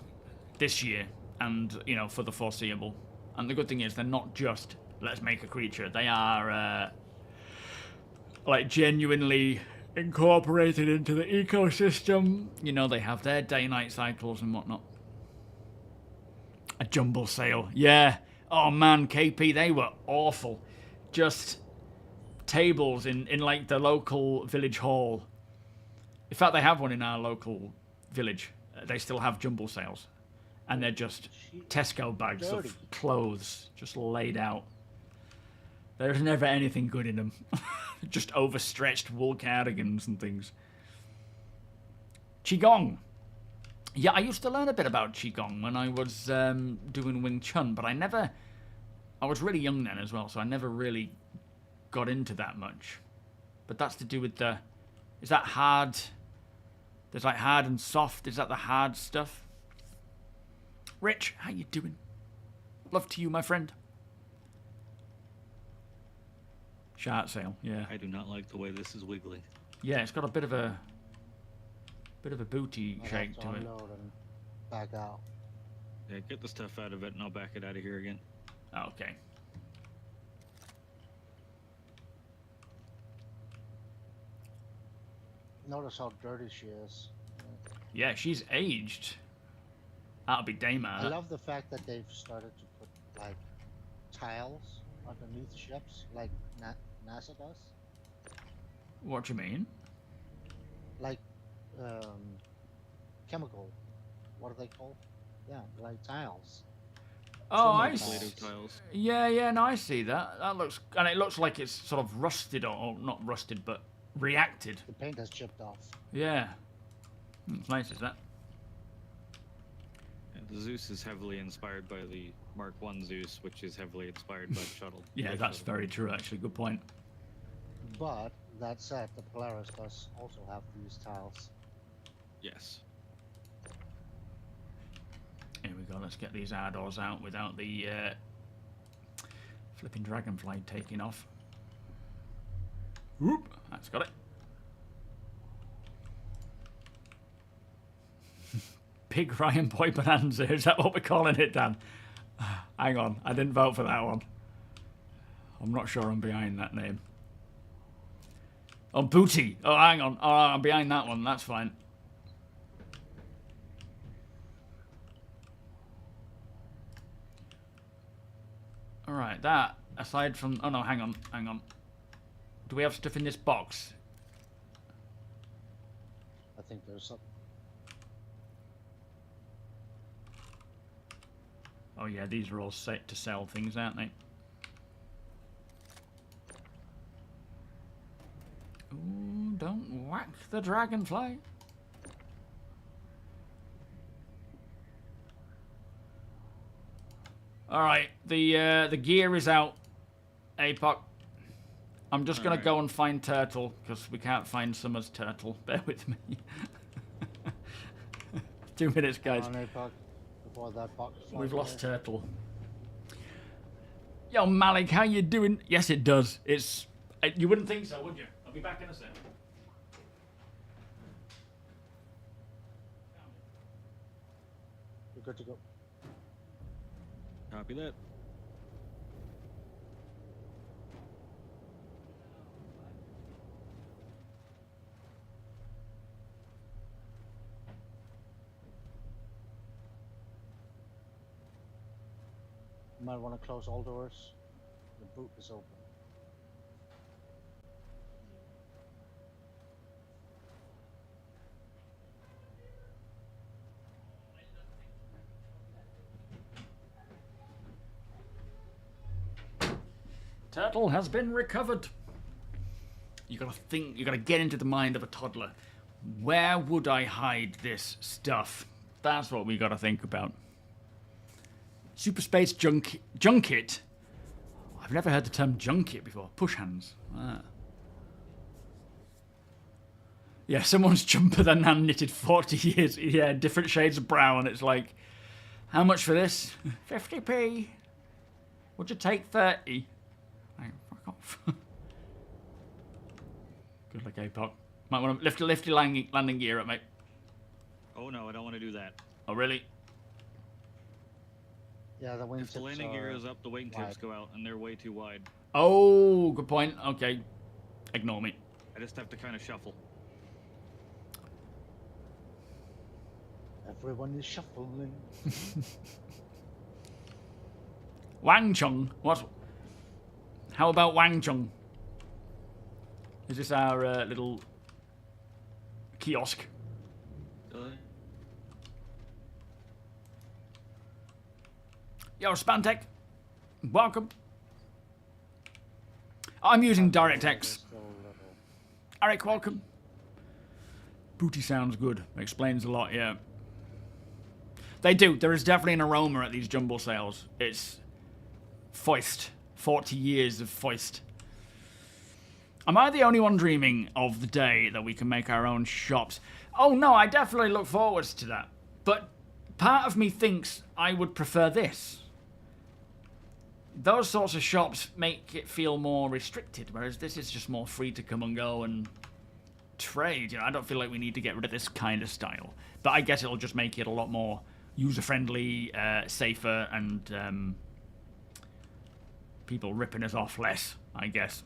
this year and, you know, for the foreseeable. And the good thing is they're not just let's make a creature. They are like genuinely incorporated into the ecosystem. You know, they have their day-night cycles and whatnot. A jumble sale. Yeah. Oh, man, KP, they were awful. Just tables in like the local village hall. In fact, they have one in our local village. They still have jumble sales. And they're just Tesco bags of clothes just laid out. There's never anything good in them. Just overstretched wool cardigans and things. Qigong. Yeah, I used to learn a bit about Qigong when I was doing Wing Chun, but I was really young then as well, so I never really got into that much. But that's to do with is that hard? There's like hard and soft. Is that the hard stuff? Rich, how you doing? Love to you, my friend. Shart sale, yeah. I do not like the way this is wiggling. Yeah, it's got a bit of a booty shake to it. And back out. Yeah, get the stuff out of it and I'll back it out of here again. Okay. Notice how dirty she is. Yeah, she's aged. That'll be Daymar. I love the fact that they've started to put like tiles underneath ships, like NASA does. What do you mean? Like chemical. What are they called? Yeah, like tiles. Oh, I Insulated see. Tiles. Yeah, no, I see that. That looks, and it looks like it's sort of rusted, or not rusted, but reacted. The paint has chipped off. Yeah. It's nice, is that? Yeah, the Zeus is heavily inspired by the Mark I Zeus, which is heavily inspired by the shuttle. Yeah, that's very true, actually. Good point. But that said, the Polaris does also have these tiles. Yes. Here we go. Let's get these Ardors out without the flipping dragonfly taking off. Whoop, that's got it. Big Ryan Boy Bonanza, is that what we're calling it, Dan? Hang on, I didn't vote for that one. I'm not sure I'm behind that name. Oh, Booty. Oh, hang on. Oh, I'm behind that one. That's fine. Alright, that, aside from... Oh, no, hang on. Hang on. Do we have stuff in this box? I think there's some. Oh, yeah, these are all set to sell things, aren't they? Ooh, don't whack the dragonfly. Alright, the gear is out. APOC. I'm just going to go and find Turtle, because we can't find Summer's Turtle. Bear with me. 2 minutes, guys. On APOC before that box. We've lost Turtle. Yo, Malik, how you doing? Yes, it does. It's... You wouldn't think so, would you? I'll be back in a sec. You're good to go. Copy that. You might want to close all doors. The boot is open. Turtle has been recovered. You gotta think, you gotta get into the mind of a toddler. Where would I hide this stuff? That's what we gotta think about. Super Space Junket? I've never heard the term junket before. Push hands. Ah. Yeah, someone's jumper their nan knitted 40 years. Yeah, different shades of brown. It's like, how much for this? 50p. Would you take 30? Right, fuck off. Good luck, APOC. Might want to lift your landing gear up, mate. Oh no, I don't want to do that. Oh, really? Yeah, the wingtips If the landing gear is up, the wingtips wide. go out, and they're way too wide. Oh, good point. Okay. Ignore me. I just have to kind of shuffle. Everyone is shuffling. Wang Chung. What? How about Wang Chung? Is this our little kiosk? Yo, Spantech. Welcome. I'm using DirectX. Still a little- Eric, welcome. Booty sounds good. Explains a lot, yeah. They do. There is definitely an aroma at these jumbo sales. It's foist. 40 years of foist. Am I the only one dreaming of the day that we can make our own shops? Oh no, I definitely look forward to that. But part of me thinks I would prefer this. Those sorts of shops make it feel more restricted, whereas this is just more free to come and go and trade. You know, I don't feel like we need to get rid of this kind of style. But I guess it'll just make it a lot more user-friendly, safer, and people ripping us off less, I guess.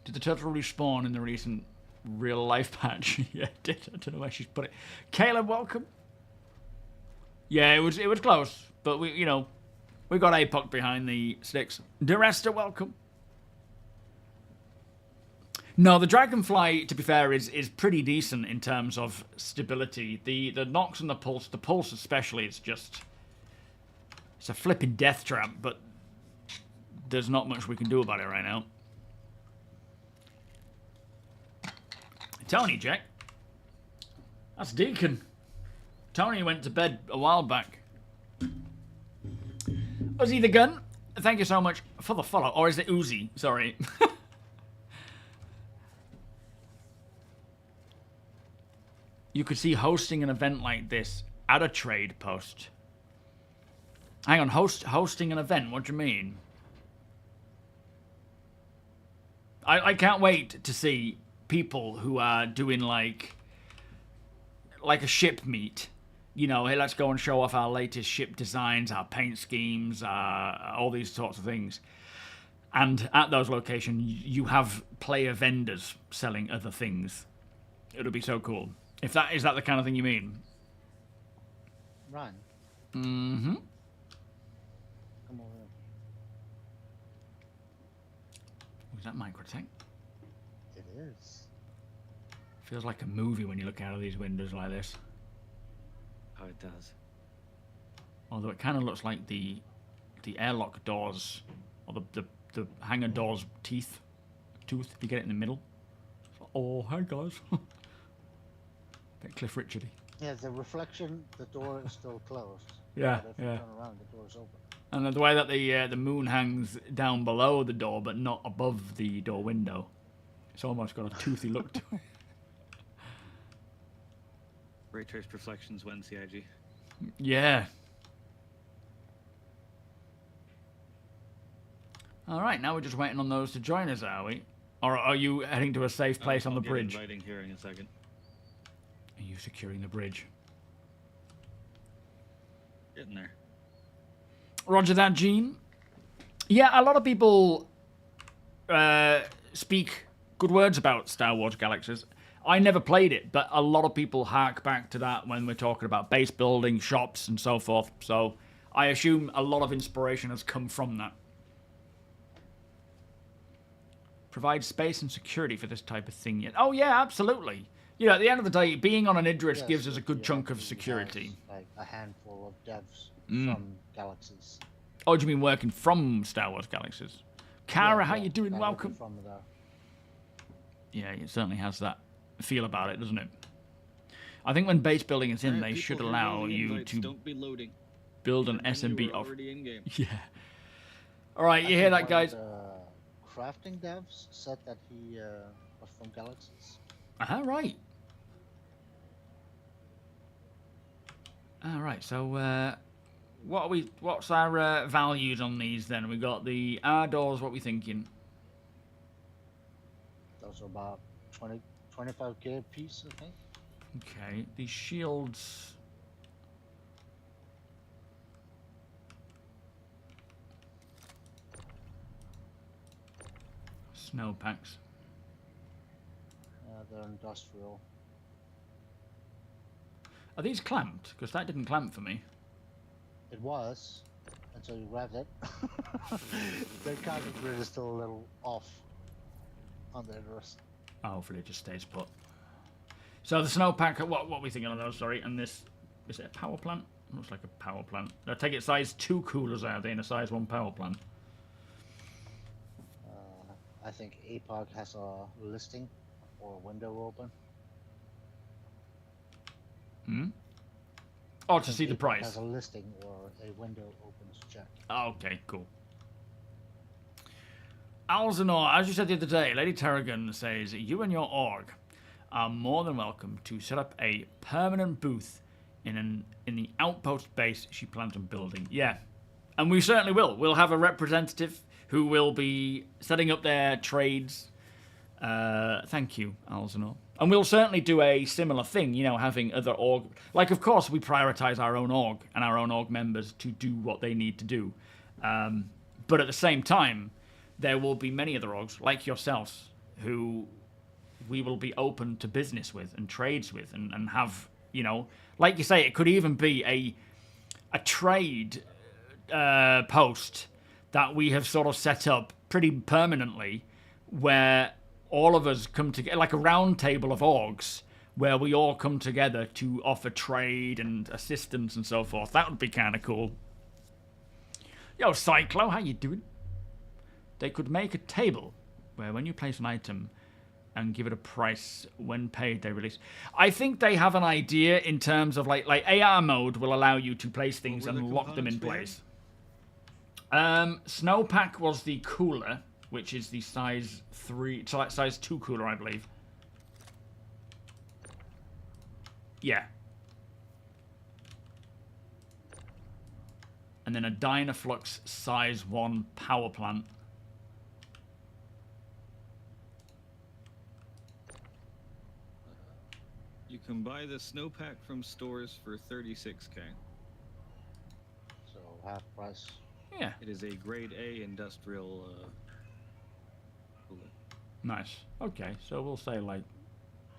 Did the turtle respawn in the recent real-life patch? Yeah, it did. I don't know where she's put it. Caleb, welcome. Yeah, it was close, but we got APOC behind the sticks. Duresta, welcome. No, the Dragonfly, to be fair, is pretty decent in terms of stability. The knocks and the pulse especially, it's a flipping death trap, but there's not much we can do about it right now. Tony, Jack. That's Deacon. Tony went to bed a while back. Uzi the Gun, thank you so much for the follow. Or is it Uzi? Sorry. you could see hosting an event like this at a trade post. Hang on, hosting an event, what do you mean? I can't wait to see people who are doing like a ship meet. You know, hey, let's go and show off our latest ship designs, our paint schemes, all these sorts of things. And at those locations, you have player vendors selling other things. It'll be so cool. Is that the kind of thing you mean? Run. Mm-hmm. Come over here. Was that Microtech? It is. Feels like a movie when you look out of these windows like this. Oh, it does. Although it kind of looks like the airlock doors, or the hangar doors tooth, if you get it in the middle. Oh, hi guys. Bit Cliff Richardy. Yeah, the reflection, the door is still closed. Yeah, But if you yeah. turn around, the door is open. And the way that the moon hangs down below the door, but not above the door window. It's almost got a toothy look to it. Ray traced reflections when CIG. Yeah. All right, now we're just waiting on those to join us, are we? Or are you heading to a safe place on the I'll get bridge? inviting here in a second. Are you securing the bridge? Getting there. Roger that, Gene. Yeah, a lot of people speak good words about Star Wars Galaxies. I never played it, but a lot of people hark back to that when we're talking about base building, shops, and so forth. So I assume a lot of inspiration has come from that. Provide space and security for this type of thing yet? Oh yeah, absolutely. You know, at the end of the day, being on an Idris Yes, gives us a if good you chunk of actually security. has, like a handful of devs Mm. from Galaxies. Oh, do you mean working from Star Wars Galaxies? Kara, Yeah, how yeah, you doing? that would be Welcome. From there. Yeah, it certainly has that feel about it, doesn't it? I think when base building is in, Alright, they people, should here go allow the you invites. to Don't be loading. build an Pretend you SMB were of. already in game. Yeah. All right, I you hear think that, one of guys? the crafting devs said that he was from Galaxies. All right. All right. So, what's our values on these then? We got the R doors. What we thinking? Those are about 25k a piece, I think. Okay. These shields. Snow packs. They're industrial. Are these clamped? Because that didn't clamp for me. It was until you grabbed it. The cargo grid is still a little off on the Idris. Oh, hopefully it just stays put. So the snowpack, what are we thinking of those, sorry? And this, is it a power plant? Looks like a power plant. I take it size 2 coolers out there in a size 1 power plant. I think APOG has a listing or a window open. Hmm? Oh, I to think see the APOG price. has a listing or a window open to check. Oh, okay, cool. Alzanor, as you said the other day, Lady Tarragon says, you and your org are more than welcome to set up a permanent booth in the outpost base she plans on building. Yeah, and we certainly will. We'll have a representative who will be setting up their trades. Thank you, Alzanor. And we'll certainly do a similar thing, you know, having other org... Like, of course, we prioritize our own org and our own org members to do what they need to do. But at the same time, there will be many other orgs, like yourselves, who we will be open to business with and trades with and have, you know... Like you say, it could even be a trade post that we have sort of set up pretty permanently where all of us come together, like a round table of orgs, where we all come together to offer trade and assistance and so forth. That would be kind of cool. Yo, Cyclo, how you doing? They could make a table where when you place an item and give it a price, when paid, they release. I think they have an idea in terms of like AR mode will allow you to place things and lock them in place. Snowpack was the cooler, which is the size 3, size 2 cooler, I believe. Yeah. And then a Dynaflux size 1 power plant. You can buy the snowpack from stores for 36k. So half price. Yeah. It is a grade A industrial cooler. Nice. Okay, so we'll say like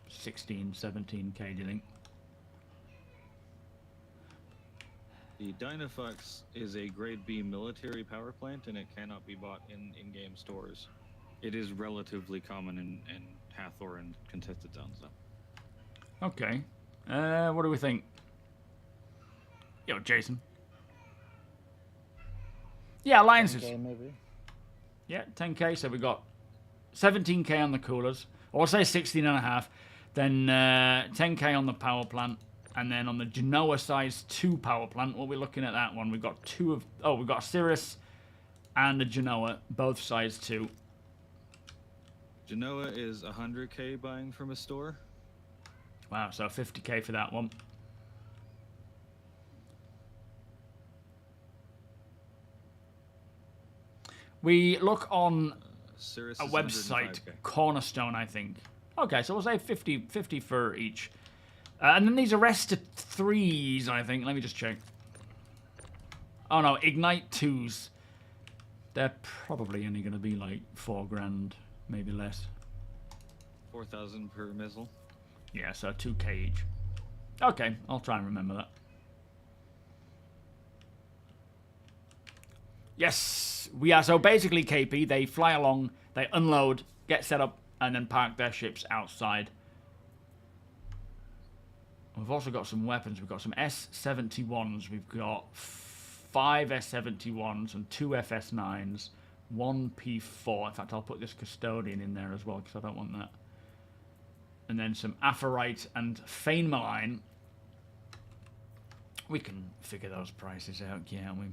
16, 17k, do you think? The Dynaflux is a grade B military power plant, and it cannot be bought in in-game stores. It is relatively common in Hathor and contested zones, though. Okay. What do we think? Yo, Jason. Yeah, alliances. 10K maybe. Yeah, 10k. So we got 17k on the coolers, or I'll say 16.5. Then 10k on the power plant, and then on the Genoa size 2 power plant, what we're looking at that one, we've got we've got a Cirrus and a Genoa, both size 2. Genoa is 100k buying from a store. Wow, so 50k for that one. We look on Cirrus a is website, 105K. Cornerstone, I think. Okay, so we'll say 50 for each. And then these are Arrested 3s, I think. Let me just check. Oh no, Ignite 2s. They're probably only going to be like 4 grand, maybe less. 4,000 per missile. Yeah, so 2k each. Okay, I'll try and remember that. Yes, we are. So basically, KP, they fly along, they unload, get set up, and then park their ships outside. We've also got some weapons. We've got some S-71s. We've got 5 S-71s and 2 FS-9s, 1 P-4. In fact, I'll put this Custodian in there as well, because I don't want that. And then some Aphorite and Fein Malign. We can figure those prices out, can't we?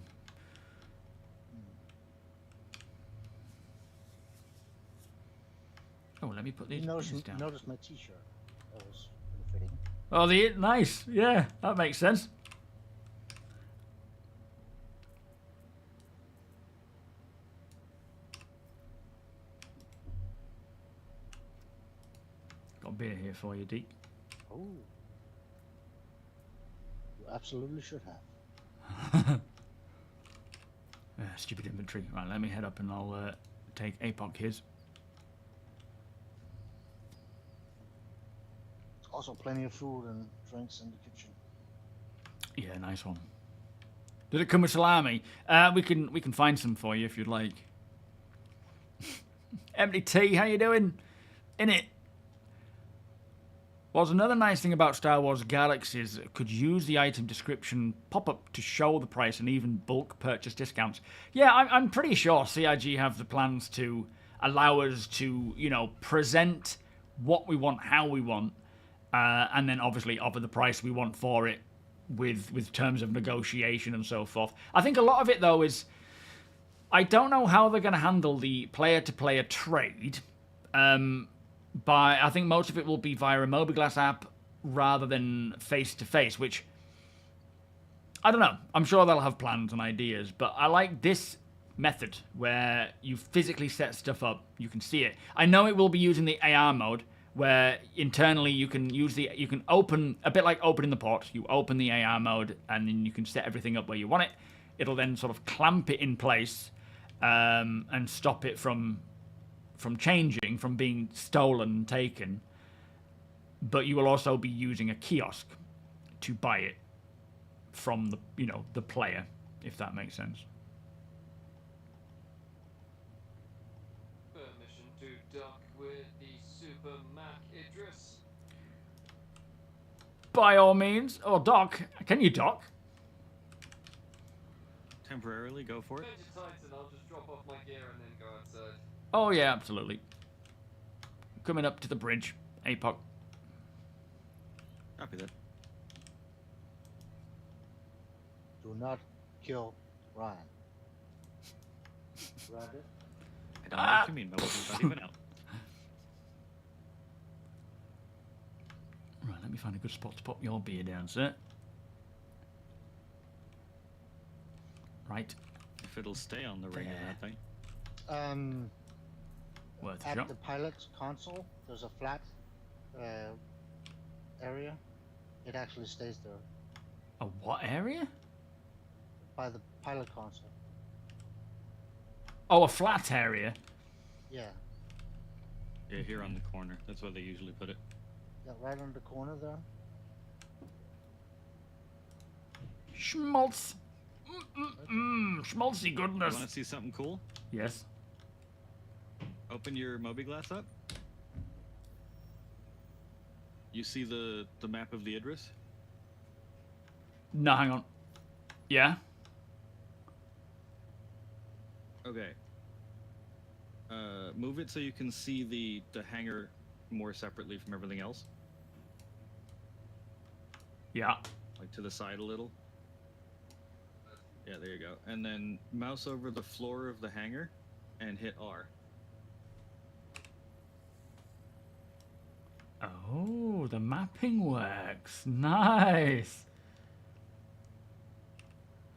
Oh, let me put these Notice down. my t-shirt. That was pretty fitting. Oh, nice. Yeah, that makes sense. Got a beer here for you, Deke. Oh. You absolutely should have. Stupid inventory. Right, let me head up and I'll take APOC his. Also plenty of food and drinks in the kitchen. Yeah, nice one. Did it come with salami? We can find some for you if you'd like. Empty T, how you doing? In it. Was another nice thing about Star Wars Galaxies, it could use the item description pop-up to show the price and even bulk purchase discounts. Yeah, I'm pretty sure CIG have the plans to allow us to, you know, present what we want, how we want, and then obviously offer the price we want for it with terms of negotiation and so forth. I think a lot of it, though, is I don't know how they're going to handle the player-to-player trade. I think most of it will be via a MobiGlass app rather than face-to-face, which, I don't know. I'm sure they'll have plans and ideas, but I like this method where you physically set stuff up, you can see it. I know it will be using the AR mode, where internally you can open, a bit like opening the port, you open the AR mode, and then you can set everything up where you want it. It'll then sort of clamp it in place and stop it from changing, from being stolen and taken, but you will also be using a kiosk to buy it from the player, if that makes sense. Permission to dock with the SuperMac Idris. By all means. Or dock. Can you dock? Temporarily, go for it. Major Titan, I'll just drop off my gear and then go outside. Oh, yeah, absolutely. Coming up to the bridge. APOC. Copy that. Do not kill Ryan. Rabbit? I don't know what you mean, but wasn't even out. Right, let me find a good spot to pop your beer down, sir. Right. If it'll stay on the ring of that thing. Worth a At shot. the pilot's console, there's a flat area. It actually stays there A what area? by the pilot console. Oh, a flat area. Yeah, Yeah, here on the corner. That's where they usually put it. yeah, right on the corner there. Schmaltz. Schmaltzy You goodness. want to see something cool? Yes. Open your MobiGlass up. You see the map of the Idris? No, hang on. Yeah. Okay. Move it so you can see the hangar more separately from everything else. Yeah. Like to the side a little. Yeah, there you go. And then mouse over the floor of the hangar and hit R. Oh, the mapping works. Nice.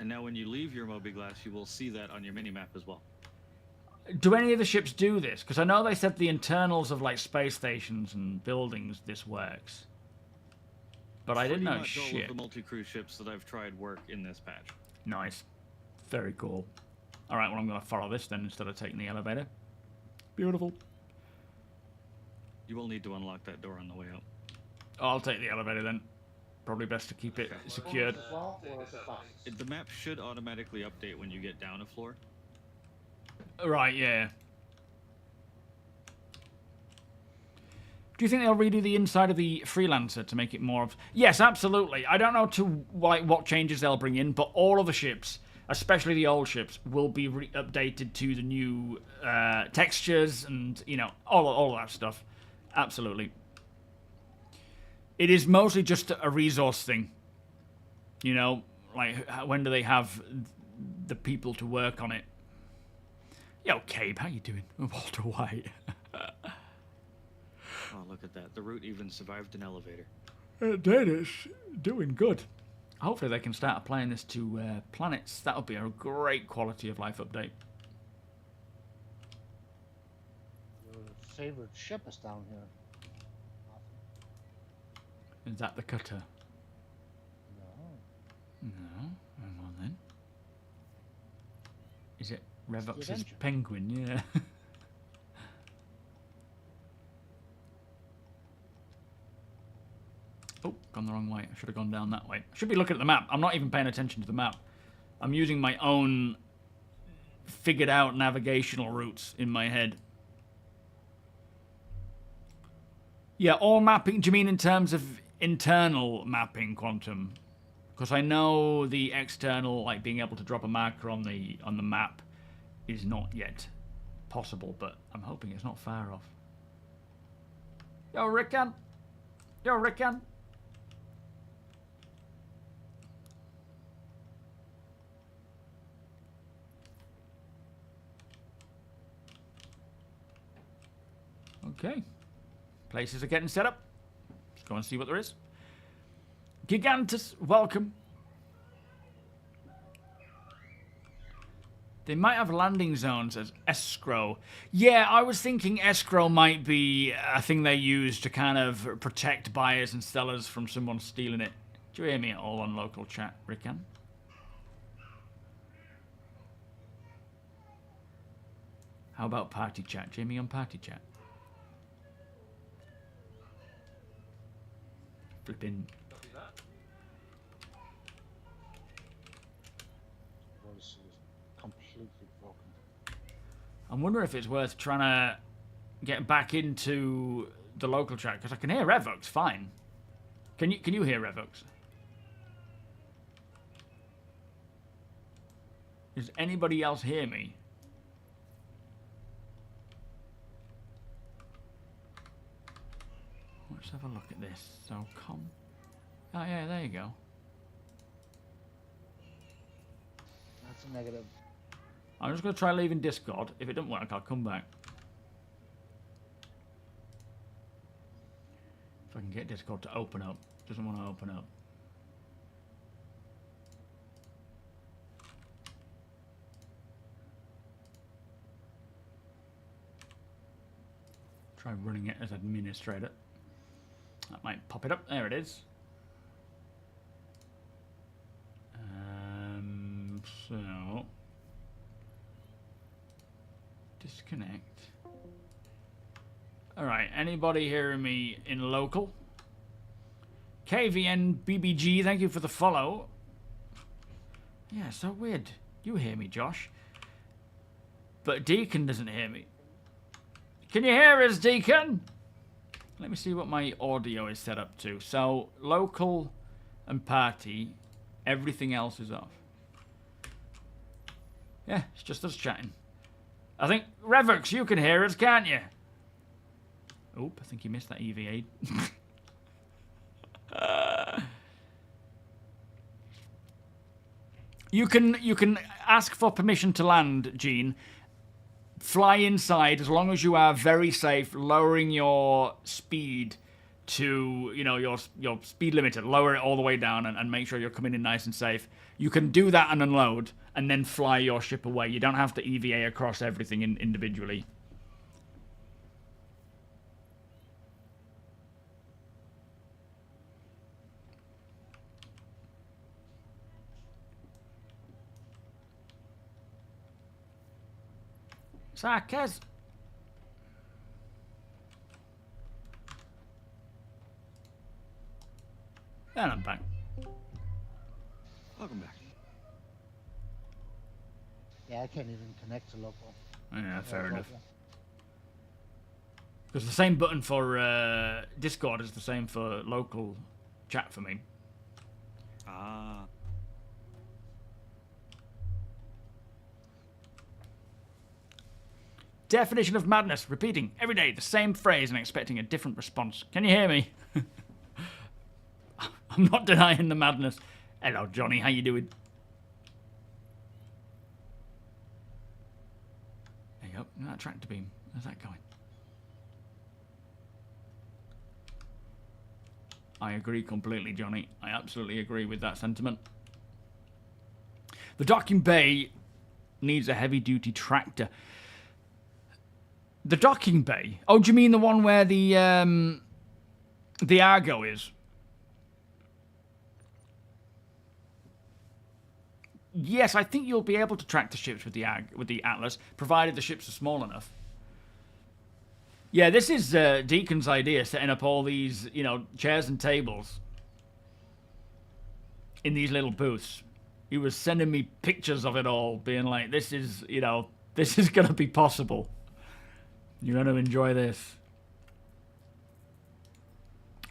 And now when you leave your MobiGlass, you will see that on your minimap as well. Do any of the ships do this? Because I know they said the internals of like space stations and buildings this works. But I didn't know Pretty much all shit. of the multi-cruise ships that I've tried work in this patch. Nice. Very cool. Alright, well I'm going to follow this then instead of taking the elevator. Beautiful. You will need to unlock that door on the way out. I'll take the elevator then. Probably best to keep it secured. The map should automatically update when you get down a floor. Right, yeah. Do you think they'll redo the inside of the Freelancer to make it more of... Yes, absolutely. I don't know what changes they'll bring in, but all of the ships, especially the old ships, will be updated to the new textures and, you know, all of that stuff. Absolutely. It is mostly just a resource thing. You know, like, when do they have the people to work on it? Yo, Cabe, how you doing? Walter White. Oh, look at that. The route even survived an elevator. Dennis, doing good. Hopefully they can start applying this to planets. That would be a great quality of life update. Your favorite ship is down here. Is that the cutter? No. No. Hang on then. Is it the Revox's Avenger. penguin? Yeah. Oh, gone the wrong way. I should have gone down that way. I should be looking at the map. I'm not even paying attention to the map. I'm using my own figured out navigational routes in my head. Yeah, all mapping. Do you mean in terms of internal mapping, Quantum? Because I know the external, like being able to drop a marker on the map, is not yet possible. But I'm hoping it's not far off. Yo, Rickon. Yo, Rickon. Okay. Places are getting set up. Let's go and see what there is. Gigantus, welcome. They might have landing zones as escrow. Yeah, I was thinking escrow might be a thing they use to kind of protect buyers and sellers from someone stealing it. Do you hear me at all on local chat, Rickon? How about party chat? Do you hear me on party chat? Flipping. Voice is completely broken. I'm wondering if it's worth trying to get back into the local chat because I can hear Revux fine. Can you hear Revux? Does anybody else hear me? Let's have a look at this. So Oh yeah, there you go. That's a negative. I'm just going to try leaving Discord. If it doesn't work, I'll come back. If I can can get Discord to open up. Doesn't want to open up. Try running it as administrator. That might pop it up. There it is. So disconnect. All right. Anybody hearing me in local? KVN BBG, thank you for the follow. Yeah, so weird. You hear me, Josh, but Deacon doesn't hear me. Can you hear us, Deacon? Let me see what my audio is set up to. So, local and party, everything else is off. Yeah, it's just us chatting. I think, Revox, you can hear us, can't you? Oop, I think you missed that EVA. You can ask for permission to land, Gene. Fly inside as long as you are very safe, lowering your speed to, you know, your speed limiter. Lower it all the way down and make sure you're coming in nice and safe. You can do that and unload and then fly your ship away. You don't have to EVA across everything individually. Sarkaz. And I'm back. Welcome back. Yeah, I can't even connect to local. Yeah, fair enough. Because the same button for Discord is the same for local chat for me. Ah. Definition of madness. Repeating every day the same phrase and expecting a different response. Can you hear me? I'm not denying the madness. Hello, Johnny. How you doing? There you go. That tractor beam. How's that going? I agree completely, Johnny. I absolutely agree with that sentiment. The docking bay needs a heavy-duty tractor. The docking bay? Oh, do you mean the one where the Argo is? Yes, I think you'll be able to track the ships with the Atlas, provided the ships are small enough. Yeah, this is Deacon's idea, setting up all these, you know, chairs and tables in these little booths. He was sending me pictures of it all, being like, this is, you know, this is going to be possible. You're going to enjoy this.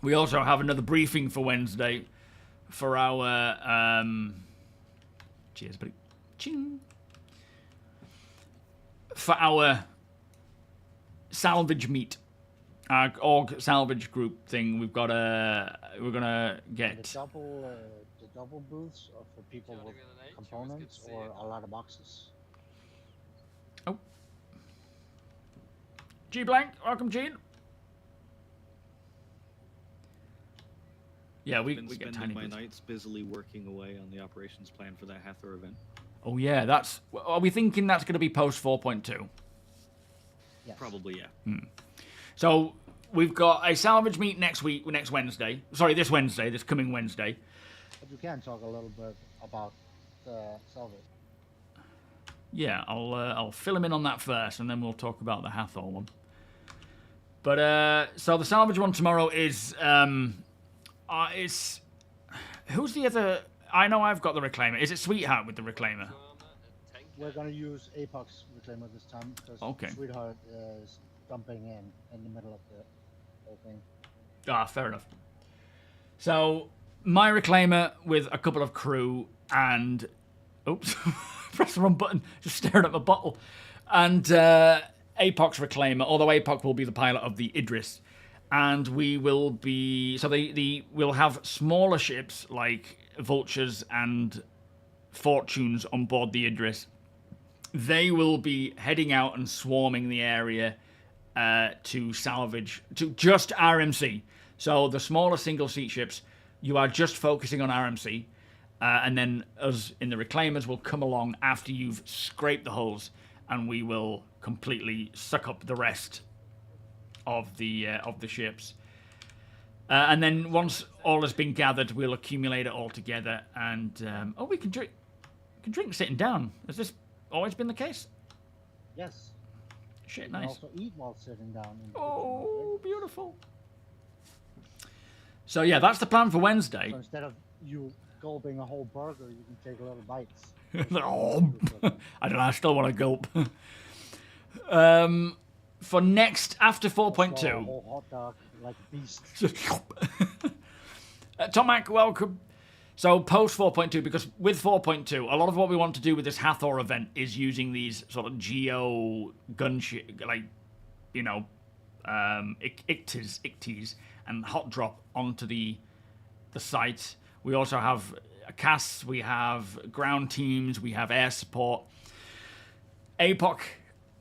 We also have another briefing for Wednesday for our... cheers, buddy. Ching. For our salvage meet. Our org salvage group thing. We've got we're going to get... The double booths are for people with components or a lot of boxes. Oh. G Blank, welcome, Gene. Yeah, we get tiny my bits. nights busily working away on the operations plan for that Hathor event. Oh yeah, that's. Are we thinking that's going to be post 4.2? Yes. Probably, yeah. So we've got a salvage meet next Wednesday. Sorry, this coming Wednesday. But you can talk a little bit about the salvage. Yeah, I'll fill him in on that first, and then we'll talk about the Hathor one. But so the salvage one tomorrow is who's the other? I know I've got the Reclaimer. Is it Sweetheart with the Reclaimer? We're gonna use Apex Reclaimer this time because Sweetheart is dumping in the middle of the whole thing. Ah, fair enough. So my Reclaimer with a couple of crew and oops, press the wrong button. Just stared at my bottle. And Apox Reclaimer, although Apox will be the pilot of the Idris. And we will be... So we'll have smaller ships like Vultures and Fortunes on board the Idris. They will be heading out and swarming the area to salvage... to just RMC. So the smaller single-seat ships, you are just focusing on RMC, and then us in the reclaimers will come along after you've scraped the hulls, and we will completely suck up the rest of the ships. And then once all has been gathered, we'll accumulate it all together, and we can drink sitting down. Has this always been the case? Yes. Shit, You can nice. also eat while sitting down. In the Oh, beautiful. So yeah, that's the plan for Wednesday. So instead of you gulping a whole burger, you can take little bites. I don't know, I still want to gulp. For next, after Swallow a 4.2. whole hot dog like a beast. Tomac, welcome. So post 4.2, because with 4.2, a lot of what we want to do with this Hathor event is using these sort of geo gunship, like, you know, icties and hot drop onto the site. We also have CAS, we have ground teams, we have air support. APOC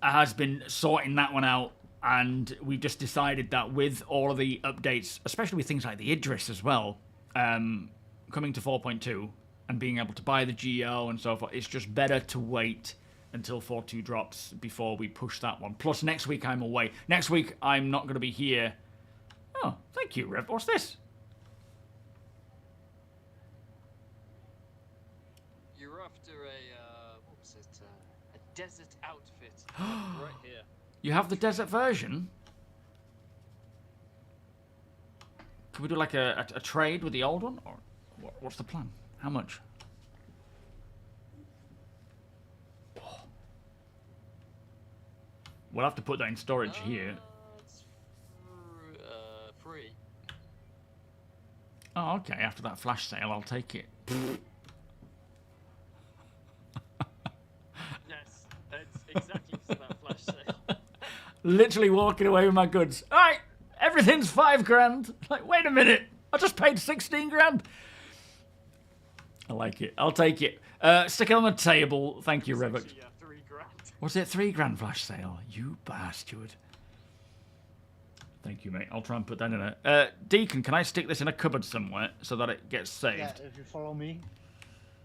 has been sorting that one out, and we've just decided that with all of the updates, especially with things like the Idris as well, coming to 4.2 and being able to buy the GO and so forth, it's just better to wait until 4.2 drops before we push that one. Plus, next week I'm away. Next week I'm not going to be here. Oh, thank you, Rev. What's this? You're after what was it? A desert outfit. Right here. You have the desert version? Can we do like a trade with the old one? Or what's the plan? How much? Oh. We'll have to put that in storage here. It's free. Oh, okay. After that flash sale, I'll take it. Yes, that's exactly for that flash sale. Literally walking away with my goods. All right, everything's $5,000. Like, wait a minute. I just paid 16 grand. I like it. I'll take it. Stick it on the table. Thank you, Revok. Yeah, 3 grand. Was it $3,000 flash sale? You bastard. Thank you, mate. I'll try and put that in a... Deacon, can I stick this in a cupboard somewhere so that it gets saved? Yeah, if you follow me.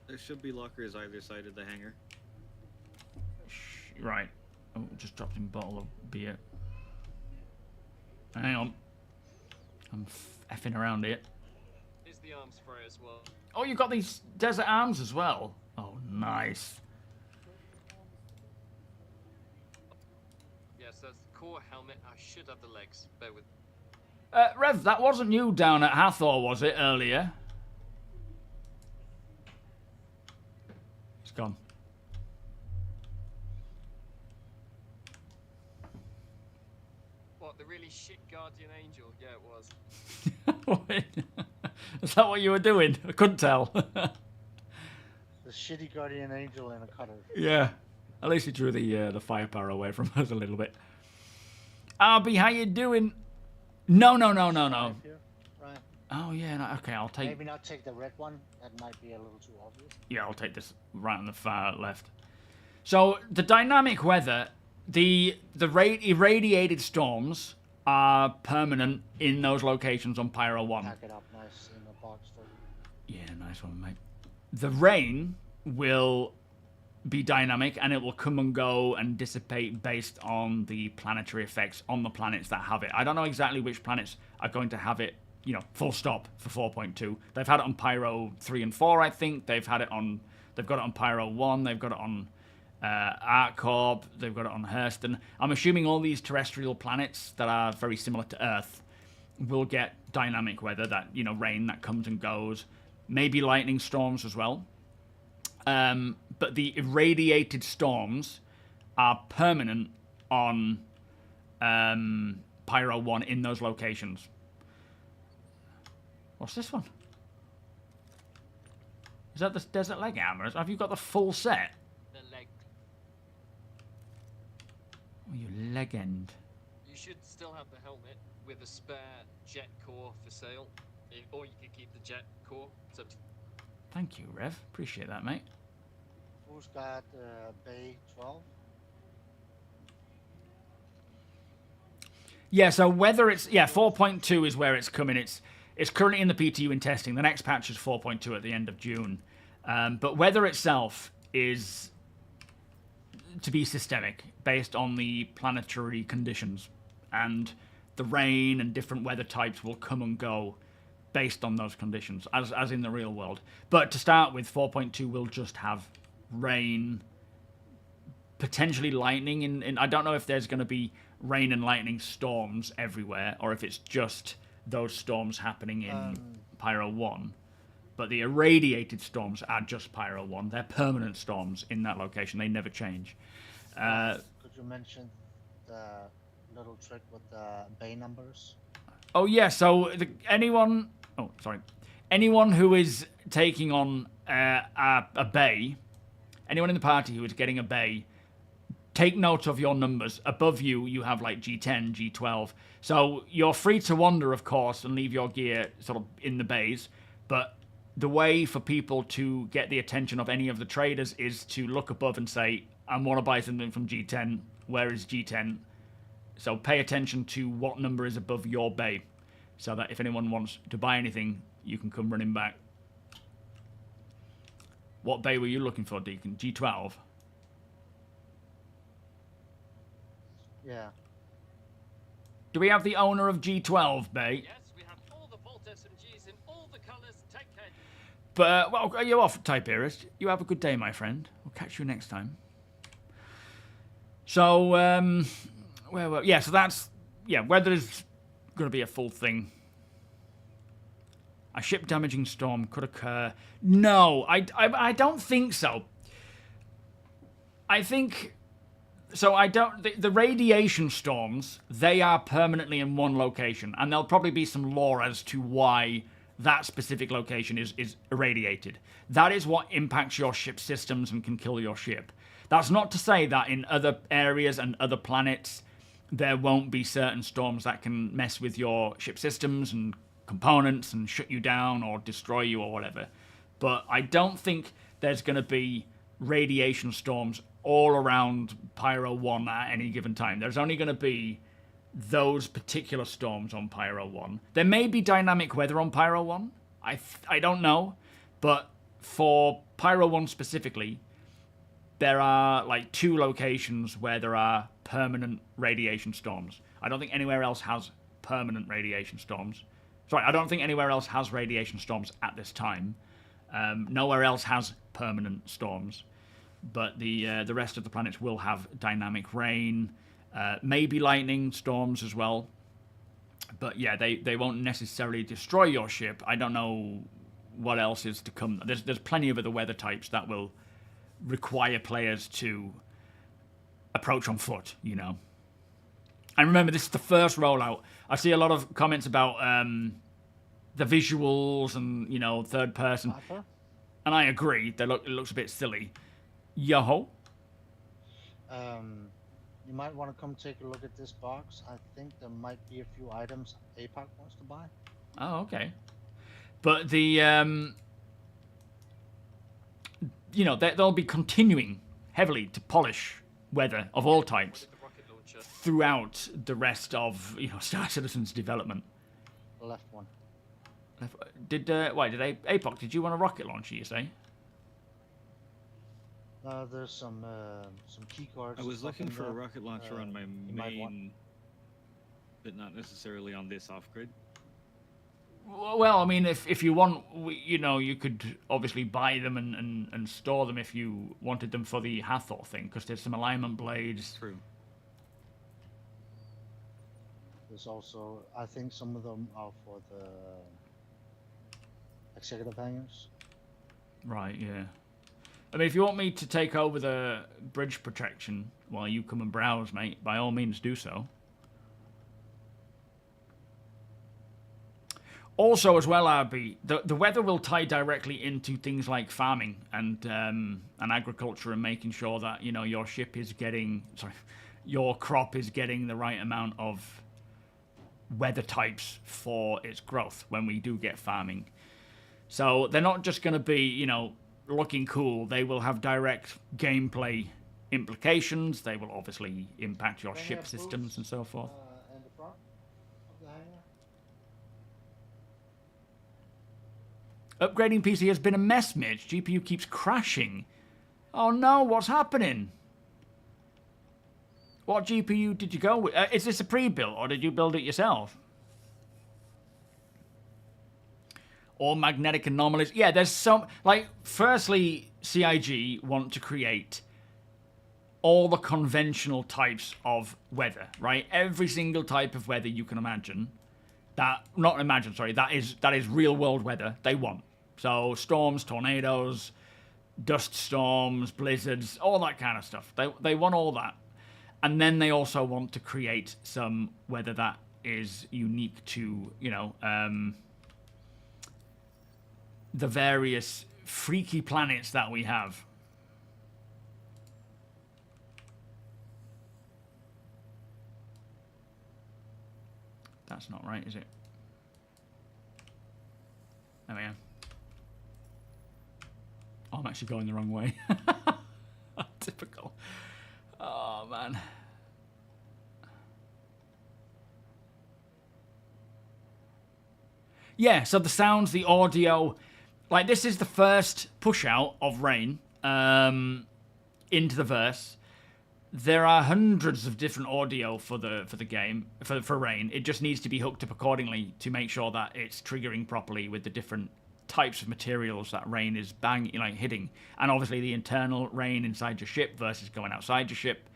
There should be lockers either side of the hangar. Right. Oh, just dropped in a bottle of beer. Hang on. I'm effing around here. Here's the arm spray as well. Oh, you've got these desert arms as well. Oh, nice. Yes, that's the core helmet. I should have the legs. Bear with. Rev, that wasn't you down at Hathor, was it, earlier? It's gone. What, the really shit guardian angel? Yeah, it was. Is that what you were doing? I couldn't tell. The shitty guardian angel in a cutter. Yeah. At least he drew the firepower away from us a little bit. Arby, how you doing? No. Here, right. Oh, yeah. No, okay, I'll take... Maybe not take the red one. That might be a little too obvious. Yeah, I'll take this right on the far left. So, the dynamic weather, the irradiated storms are permanent in those locations on Pyro 1. Pack it up nice in a box for you. Yeah, nice one, mate. The rain will be dynamic, and it will come and go and dissipate based on the planetary effects on the planets that have it. I don't know exactly which planets are going to have it, you know, full stop for 4.2. They've had it on Pyro 3 and 4, I think. They've got it on Pyro 1. They've got it on ArcCorp. They've got it on Hurston. I'm assuming all these terrestrial planets that are very similar to Earth will get dynamic weather, that, you know, rain that comes and goes. Maybe lightning storms as well. But the irradiated storms are permanent on Pyro 1 in those locations. What's this one? Is that the Desert Leg Armor? Have you got the full set? The leg. Oh, you legend. You should still have the helmet with a spare jet core for sale. Or you could keep the jet core. It's up to... Thank you, Rev. Appreciate that, mate. Who's got Bay 12? Yeah, so whether it's 4.2 is where it's coming. It's currently in the PTU in testing. The next patch is 4.2 at the end of June. But weather itself is to be systemic based on the planetary conditions, and the rain and different weather types will come and go based on those conditions, as in the real world. But to start with, 4.2 will just have rain, potentially lightning. In I don't know if there's going to be rain and lightning storms everywhere, or if it's just those storms happening in Pyro 1. But the irradiated storms are just Pyro 1. They're permanent storms in that location. They never change. Could you mention the little trick with the bay numbers? Oh, yeah. So anyone who is taking on a bay, anyone in the party who is getting a bay, take note of your numbers. Above you, you have like G10, G12. So you're free to wander, of course, and leave your gear sort of in the bays. But the way for people to get the attention of any of the traders is to look above and say, I want to buy something from G10. Where is G10? So pay attention to what number is above your bay, so that if anyone wants to buy anything, you can come running back. What bay were you looking for, Deacon? G12? Yeah. Do we have the owner of G12 bay? Yes, we have all the Volt SMGs in all the colours. Take care. But, well, you're off, Tiberius. You have a good day, my friend. We'll catch you next time. So, so that's, weather's going to be a full thing. A ship-damaging storm could occur. No, I don't think so. I think... So the radiation storms, they are permanently in one location, and there'll probably be some lore as to why that specific location is irradiated. That is what impacts your ship systems and can kill your ship. That's not to say that in other areas and other planets there won't be certain storms that can mess with your ship systems and components and shut you down or destroy you or whatever. But I don't think there's going to be radiation storms all around Pyro 1 at any given time. There's only going to be those particular storms on Pyro 1. There may be dynamic weather on Pyro 1. I don't know. But for Pyro 1 specifically, there are like 2 locations where there are permanent radiation storms. I don't think anywhere else has permanent radiation storms. Sorry, I don't think anywhere else has radiation storms at this time. Nowhere else has permanent storms. But the rest of the planets will have dynamic rain, maybe lightning storms as well. But yeah, they won't necessarily destroy your ship. I don't know what else is to come. There's plenty of other weather types that will require players to approach on foot, you know. And remember, this is the first rollout. I see a lot of comments about the visuals and, you know, third person. And I agree, it looks a bit silly. Yo-ho. You might want to come take a look at this box. I think there might be a few items APOC wants to buy. Oh, okay. But the, you know, they'll be continuing heavily to polish weather of all types throughout the rest of, you know, Star Citizen's development. The left one. Did APOC, did you want a rocket launcher, you say? There's some key cards. I was looking for a there. rocket launcher on my main, but not necessarily on this off-grid. Well, I mean, if you want, you know, you could obviously buy them and store them if you wanted them for the Hathor thing, because there's some alignment blades. True. There's also, I think some of them are for the executive hangars. Right, yeah. I mean, if you want me to take over the bridge protection while you come and browse, mate, by all means do so. Also, as well, RB, the weather will tie directly into things like farming and agriculture and making sure that, you know, your ship is getting, your crop is getting the right amount of weather types for its growth when we do get farming. So they're not just going to be, you know, looking cool. They will have direct gameplay implications. They will obviously impact your ship systems and so forth. In the front? Upgrading PC has been a mess, Mitch. GPU keeps crashing. Oh no, what's happening? What GPU did you go with? Is this a pre-built or did you build it yourself? Or magnetic anomalies. Yeah, there's some... Like, firstly, CIG want to create all the conventional types of weather, right? Every single type of weather you can imagine. That is real-world weather they want. So, storms, tornadoes, dust storms, blizzards, all that kind of stuff. They want all that. And then they also want to create some weather that is unique to, you know... the various freaky planets that we have. That's not right, is it? There we are. Oh, I'm actually going the wrong way. Typical. Oh, man. Yeah, so the sounds, the audio... Like, this is the first push-out of Rain into the verse. There are hundreds of different audio for the game, for Rain. It just needs to be hooked up accordingly to make sure that it's triggering properly with the different types of materials that Rain is hitting. And obviously the internal Rain inside your ship versus going outside your ship.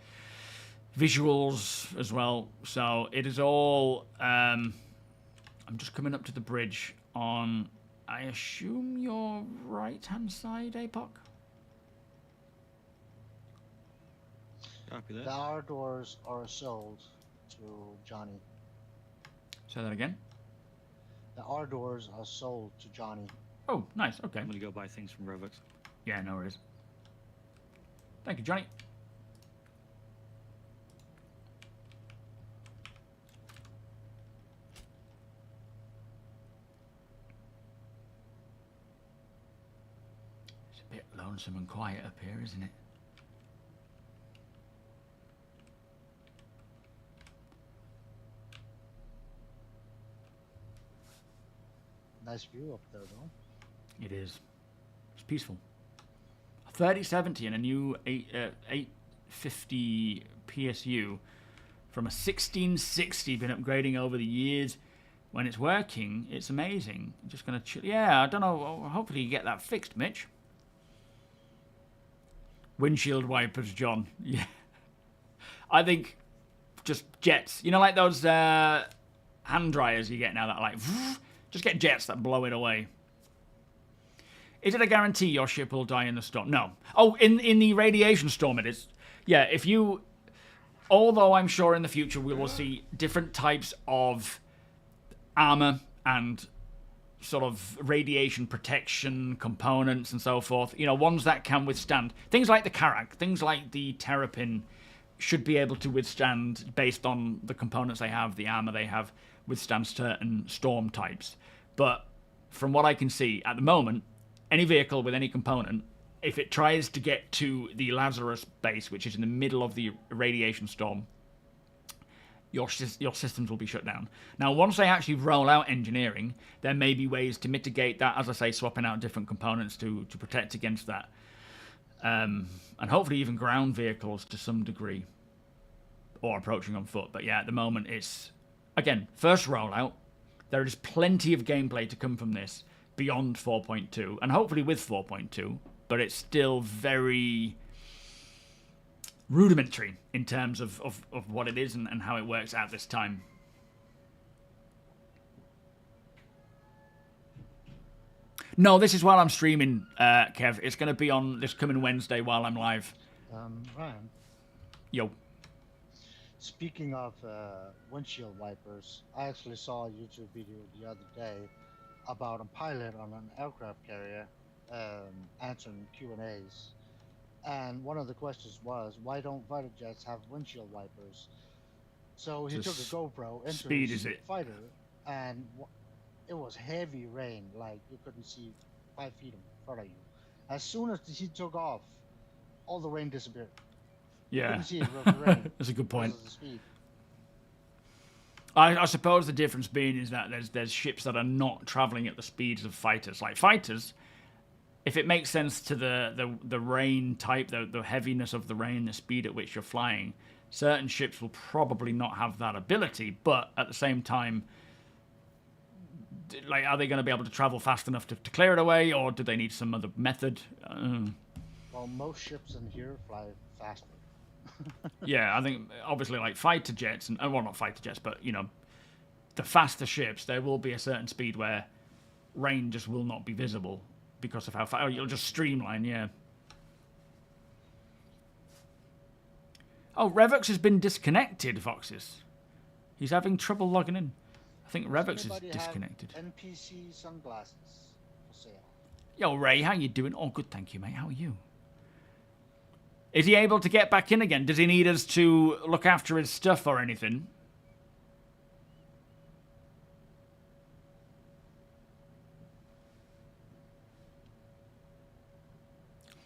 Visuals as well. So it is all... I'm just coming up to the bridge on... I assume your right-hand side, APOC? Copy that. The outdoors are sold to Johnny. Say that again? The outdoors are sold to Johnny. Oh, nice. Okay. I'm gonna go buy things from Robux. Yeah, no worries. Thank you, Johnny. Bit lonesome and quiet up here, isn't it? Nice view up there, though. It is. It's peaceful. 3070 and a new 850 PSU from a 1660 been upgrading over the years. When it's working, it's amazing. I'm just gonna chill. Yeah, I don't know. Hopefully you get that fixed, Mitch. Windshield wipers, John. Yeah. I think just jets. You know, like those hand dryers you get now that are like... Just get jets that blow it away. Is it a guarantee your ship will die in the storm? No. Oh, in the radiation storm it is. Yeah, if you... Although I'm sure in the future we will see different types of armor and sort of radiation protection components and so forth. You know, ones that can withstand... Things like the Karak, things like the Terrapin should be able to withstand, based on the components they have, the armor they have, withstand certain storm types. But from what I can see, at the moment, any vehicle with any component, if it tries to get to the Lazarus base, which is in the middle of the radiation storm, your systems will be shut down. Now, once they actually roll out engineering, there may be ways to mitigate that, as I say, swapping out different components to protect against that. And hopefully even ground vehicles to some degree, or approaching on foot. But yeah, at the moment it's, again, first rollout. There is plenty of gameplay to come from this beyond 4.2, and hopefully with 4.2, but it's still very rudimentary in terms of what it is and how it works at this time. No, this is while I'm streaming, Kev. It's going to be on this coming Wednesday while I'm live. Ryan. Yo. Speaking of windshield wipers, I actually saw a YouTube video the other day about a pilot on an aircraft carrier answering Q&As. And one of the questions was, why don't fighter jets have windshield wipers? So he took a GoPro into his fighter, and it was heavy rain, like you couldn't see 5 feet in front of you. As soon as he took off, all the rain disappeared. Yeah, you couldn't see it with the rain. That's a good point. The speed. I suppose the difference being is that there's ships that are not traveling at the speeds of fighters. Like fighters, if it makes sense to the rain type, the heaviness of the rain, the speed at which you're flying, certain ships will probably not have that ability. But at the same time, like, are they going to be able to travel fast enough to clear it away, or do they need some other method? Well, most ships in here fly faster. Yeah, I think obviously like fighter jets, and well, not fighter jets, but the faster ships, there will be a certain speed where rain just will not be visible because of how fast. Oh, you'll just streamline, yeah. Oh, Revux has been disconnected, Foxes. He's having trouble logging in. I think Revux is Anybody disconnected. have NPC sunglasses for sale? Yo, Ray, how you doing? Oh, good, thank you, mate. How are you? Is he able to get back in again? Does he need us to look after his stuff or anything?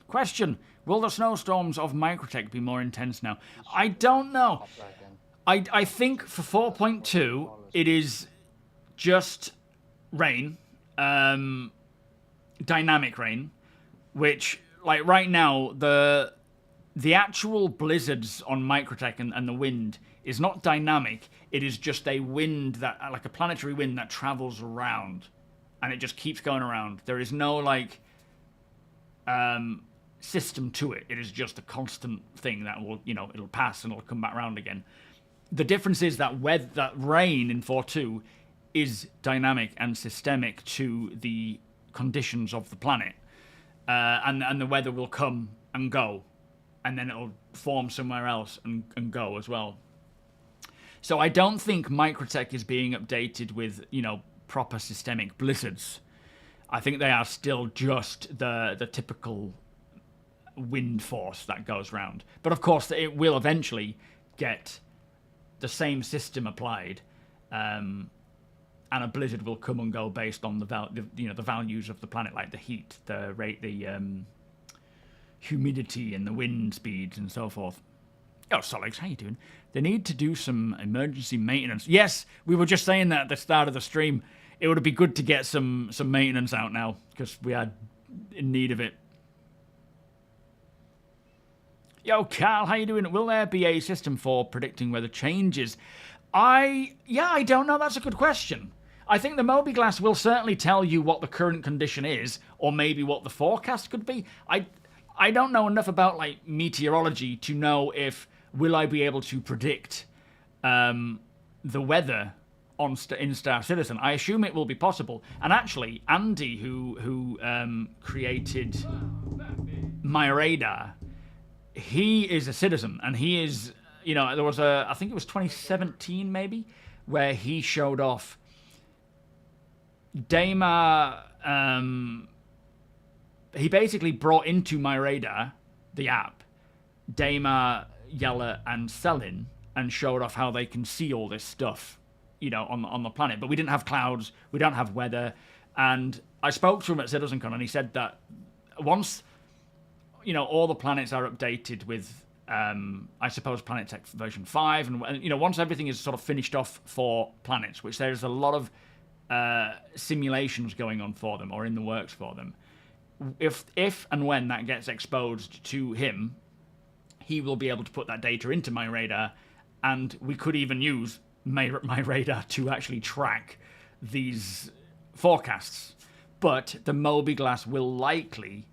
Question. Will the snowstorms of Microtech be more intense now? I don't know. I think for 4.2, it is just rain. Dynamic rain. Which, like, right now, the actual blizzards on Microtech and the wind is not dynamic. It is just a wind that, like a planetary wind that travels around, and it just keeps going around. There is no like system to it. It is just a constant thing that will, it'll pass and it'll come back around again. The difference is that that rain in 4.2 is dynamic and systemic to the conditions of the planet, and the weather will come and go. And then it'll form somewhere else and go as well. So I don't think Microtech is being updated with, proper systemic blizzards. I think they are still just the typical wind force that goes round. But of course, it will eventually get the same system applied, and a blizzard will come and go based on the values of the planet, like the heat, the rate, the humidity and the wind speeds and so forth. Oh, Solix, how you doing? They need to do some emergency maintenance. Yes, we were just saying that at the start of the stream. It would be good to get some maintenance out now, because we are in need of it. Yo, Carl, how you doing? Will there be a system for predicting weather changes? I don't know. That's a good question. I think the MobiGlass will certainly tell you what the current condition is, or maybe what the forecast could be. I don't know enough about like meteorology to know if will I be able to predict the weather in Star Citizen. I assume it will be possible. And actually, Andy, who created my radar, he is a citizen, and he is, there was I think it was 2017 maybe, where he showed off Dama. He basically brought into my radar, the app, Dama, Yella, and Selin, and showed off how they can see all this stuff, on the planet. But we didn't have clouds, we don't have weather, and I spoke to him at CitizenCon, and he said that once, all the planets are updated with, I suppose, PlanetTech version 5, and once everything is sort of finished off for planets, which there's a lot of simulations going on for them, or in the works for them. If and when that gets exposed to him, he will be able to put that data into my radar, and we could even use my radar to actually track these forecasts. But the MobiGlass will likely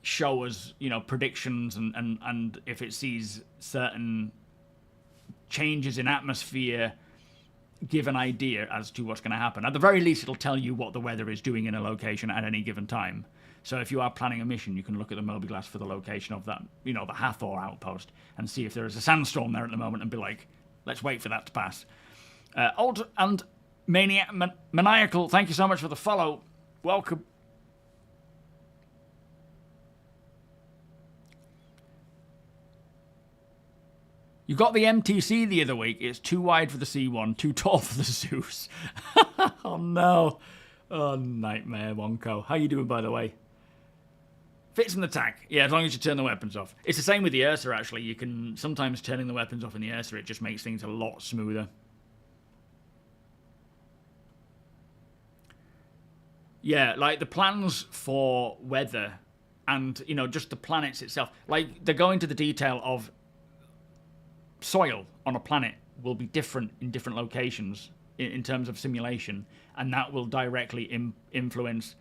show us, predictions, and if it sees certain changes in atmosphere, give an idea as to what's going to happen. At the very least, it'll tell you what the weather is doing in a location at any given time. So if you are planning a mission, you can look at the MobiGlass for the location of that, the Hathor outpost, and see if there is a sandstorm there at the moment, and be like, let's wait for that to pass. Old and Maniacal, thank you so much for the follow. Welcome. You got the MTC the other week. It's too wide for the C1, too tall for the Zeus. Oh, no. Oh, nightmare, Wonko. How you doing, by the way? Fits in the tack. Yeah, as long as you turn the weapons off. It's the same with the Ursa, actually. You can sometimes turning the weapons off in the Ursa, it just makes things a lot smoother. Yeah, like the plans for weather and, you know, just the planets itself. Like, they're going to the detail of soil on a planet will be different in different locations in terms of simulation, and that will directly influence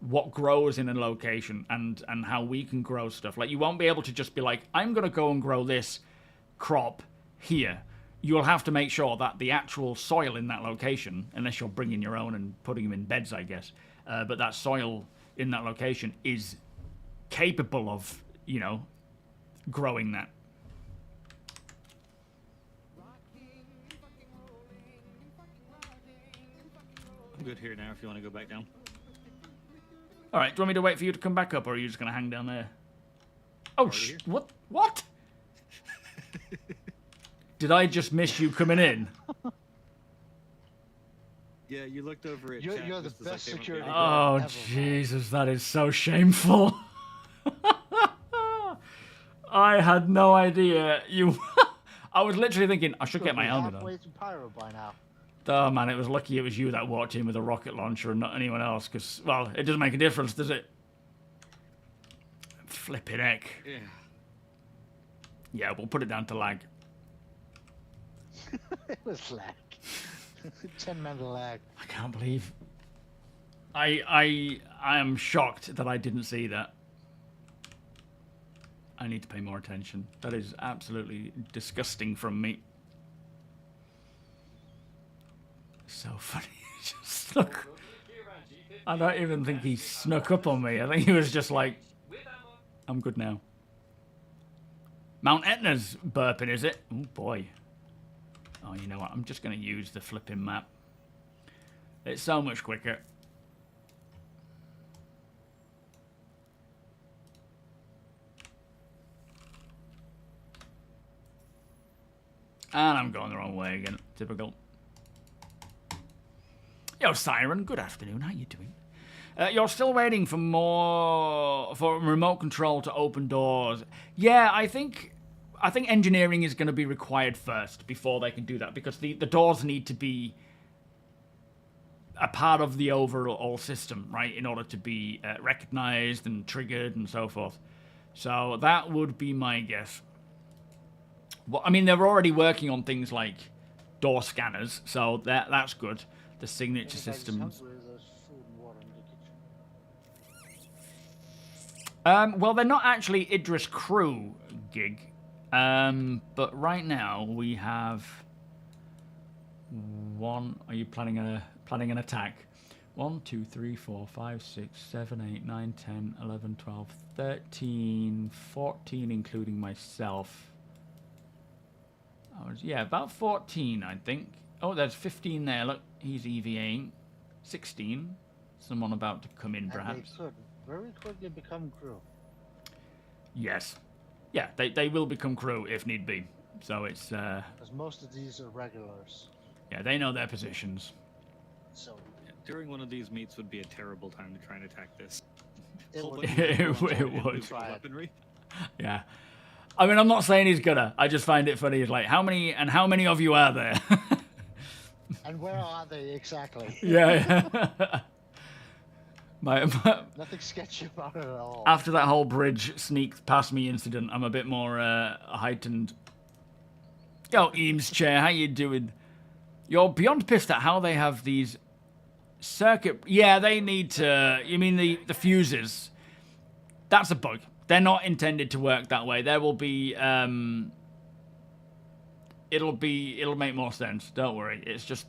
what grows in a location and how we can grow stuff. Like, you won't be able to just be like, I'm going to go and grow this crop here. You'll have to make sure that the actual soil in that location, unless you're bringing your own and putting them in beds, I guess, but that soil in that location is capable of, you know, growing that. I'm good here now if you want to go back down. All right, do you want me to wait for you to come back up, or are you just going to hang down there? Oh, what? What? Did I just miss you coming in? Yeah, you looked over at You're chat the just as I best came up security here. Oh, ever, Jesus, that is so shameful. I had no idea. I was literally thinking, I should get my helmet halfway on. to Pyro by now. Oh, man, it was lucky it was you that walked in with a rocket launcher and not anyone else, because, well, it doesn't make a difference, does it? Flippin' heck. Yeah. Yeah, we'll put it down to lag. It was lag. 10-minute lag. I can't believe... I am shocked that I didn't see that. I need to pay more attention. That is absolutely disgusting from me. So funny. He just snuck... I don't even think he snuck up on me. I think he was just like, I'm good now. Mount Etna's burping, is it? Oh, boy. Oh, you know what? I'm just going to use the flipping map. It's so much quicker. And I'm going the wrong way again. Typical. Yo, Siren. Good afternoon. How you doing? You're still waiting for remote control to open doors. Yeah, I think engineering is going to be required first before they can do that, because the doors need to be a part of the overall system, right, in order to be recognized and triggered and so forth. So that would be my guess. Well, I mean, they're already working on things like door scanners, so that's good. The signature systems. Well, they're not actually Idris crew gig, but right now we have one. Are you planning an attack? 1, 2, 3, 4, 5, 6, 7, 8, 9, 10, 11, 12, 13, 14, including myself. Yeah, about 14, I think. Oh, there's 15 there. Look, he's EVAing. 16. Someone about to come in, perhaps. They could very quickly become crew. Yes. Yeah, they will become crew if need be. So it's... Because most of these are regulars. Yeah, they know their positions. So... During one of these meets would be a terrible time to try and attack this. It Whole would. bunch of It people would. with weaponry. Yeah. I mean, I'm not saying he's gonna. I just find it funny. It's like, how many of you are there? And where are they exactly? Yeah. my, Nothing sketchy about it at all. after that whole bridge sneak past me incident, I'm a bit more heightened. Yo, Eames Chair, how you doing? You're beyond pissed at how they have these circuit... Yeah, they need to... You mean the fuses? That's a bug. They're not intended to work that way. There will be... It'll make more sense. Don't worry. It's just...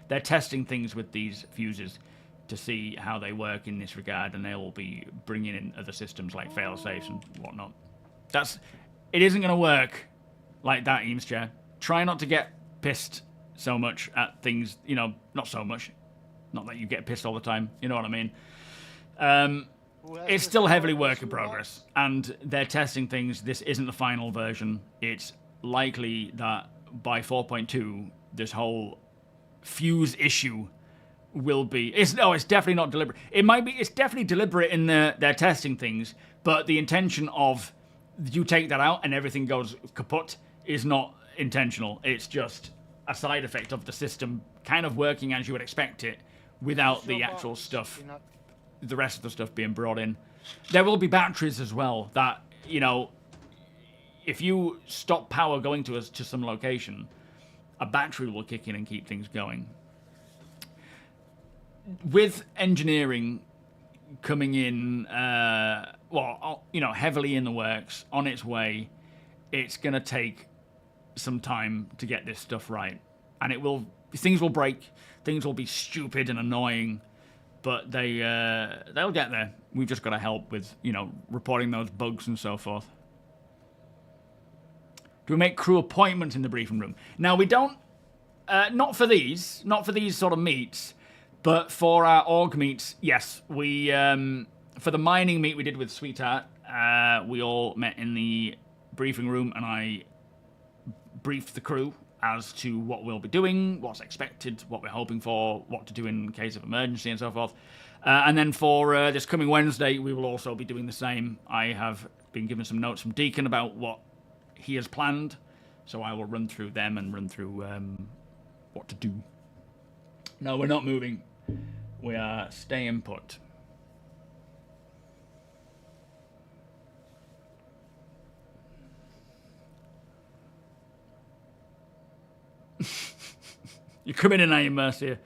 They're testing things with these fuses to see how they work in this regard, and they'll be bringing in other systems like fail-safes and whatnot. It isn't going to work like that, Eames Chair. Try not to get pissed so much at things, you know, not so much. Not that you get pissed all the time, you know what I mean. It's still heavily work in progress, and they're testing things. This isn't the final version. It's likely that by 4.2, this whole fuse issue will be... It's definitely not deliberate. It's definitely deliberate in they're testing things, but the intention of you take that out and everything goes kaput is not intentional. It's just a side effect of the system kind of working as you would expect it without the actual stuff. the rest of the stuff being brought in. There will be batteries as well that, you know, if you stop power going to some location, a battery will kick in and keep things going. With engineering coming in, well, you know, heavily in the works, on its way, it's going to take some time to get this stuff right. And things will break, things will be stupid and annoying, but they'll get there. We've just got to help with, you know, reporting those bugs and so forth. Do we make crew appointments in the briefing room? Now, we don't, not for these sort of meets, but for our org meets, yes. We, for the mining meet we did with Sweetheart, we all met in the briefing room and I briefed the crew as to what we'll be doing, what's expected, what we're hoping for, what to do in case of emergency and so forth. And then for this coming Wednesday, we will also be doing the same. I have been given some notes from Deacon about what he has planned, so I will run through them and run through what to do. No, we're not moving. We are staying put. You're coming in, are you, Mercia?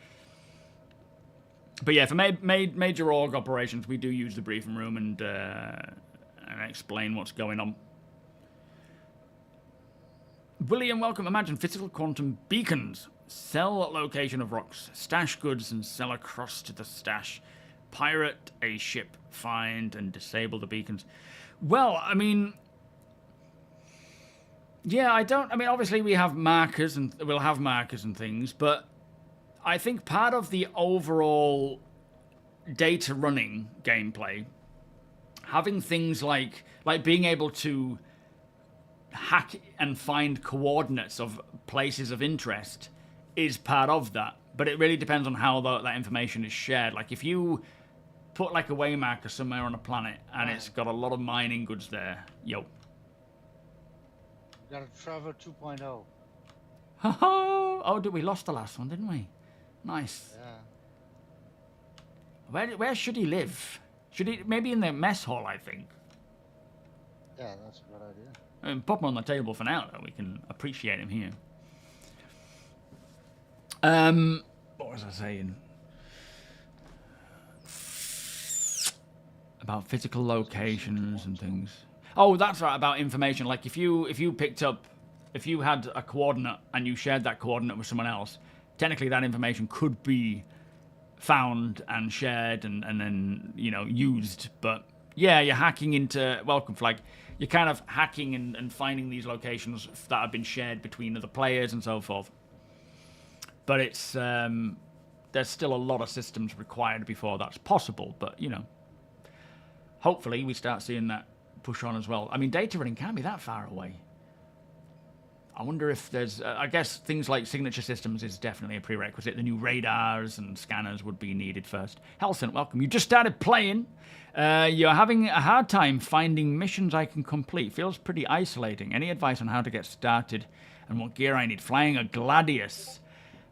But yeah, for major org operations, we do use the briefing room and explain what's going on. William, welcome. Imagine physical quantum beacons. Sell location of rocks. Stash goods and sell across to the stash. Pirate a ship. Find and disable the beacons. Well, I mean... yeah, I mean, obviously we have markers and we'll have markers and things, but I think part of the overall data running gameplay, having things like being able to hack and find coordinates of places of interest is part of that. But it really depends on how that information is shared. Like if you put like a waymarker somewhere on a planet and it's got a lot of mining goods there, yo. Got a Trevor 2.0. Oh, we lost the last one, didn't we? Nice. Yeah. Where should he live? Should he maybe in the mess hall? I think. Yeah, that's a good idea. I mean, pop him on the table for now, though. We can appreciate him here. What was I saying? About physical locations and things. Oh, that's right, about information. Like if you had a coordinate and you shared that coordinate with someone else, technically that information could be found and shared and then, you know, used. But yeah, you're hacking into welcome flag. You're kind of hacking and finding these locations that have been shared between other players and so forth. But it's there's still a lot of systems required before that's possible. But, you know, hopefully we start seeing that push on as well. I mean, data running can't be that far away. I wonder if there's... I guess things like signature systems is definitely a prerequisite. The new radars and scanners would be needed first. Helson, welcome. You just started playing. You're having a hard time finding missions I can complete. Feels pretty isolating. Any advice on how to get started and what gear I need? Flying a Gladius.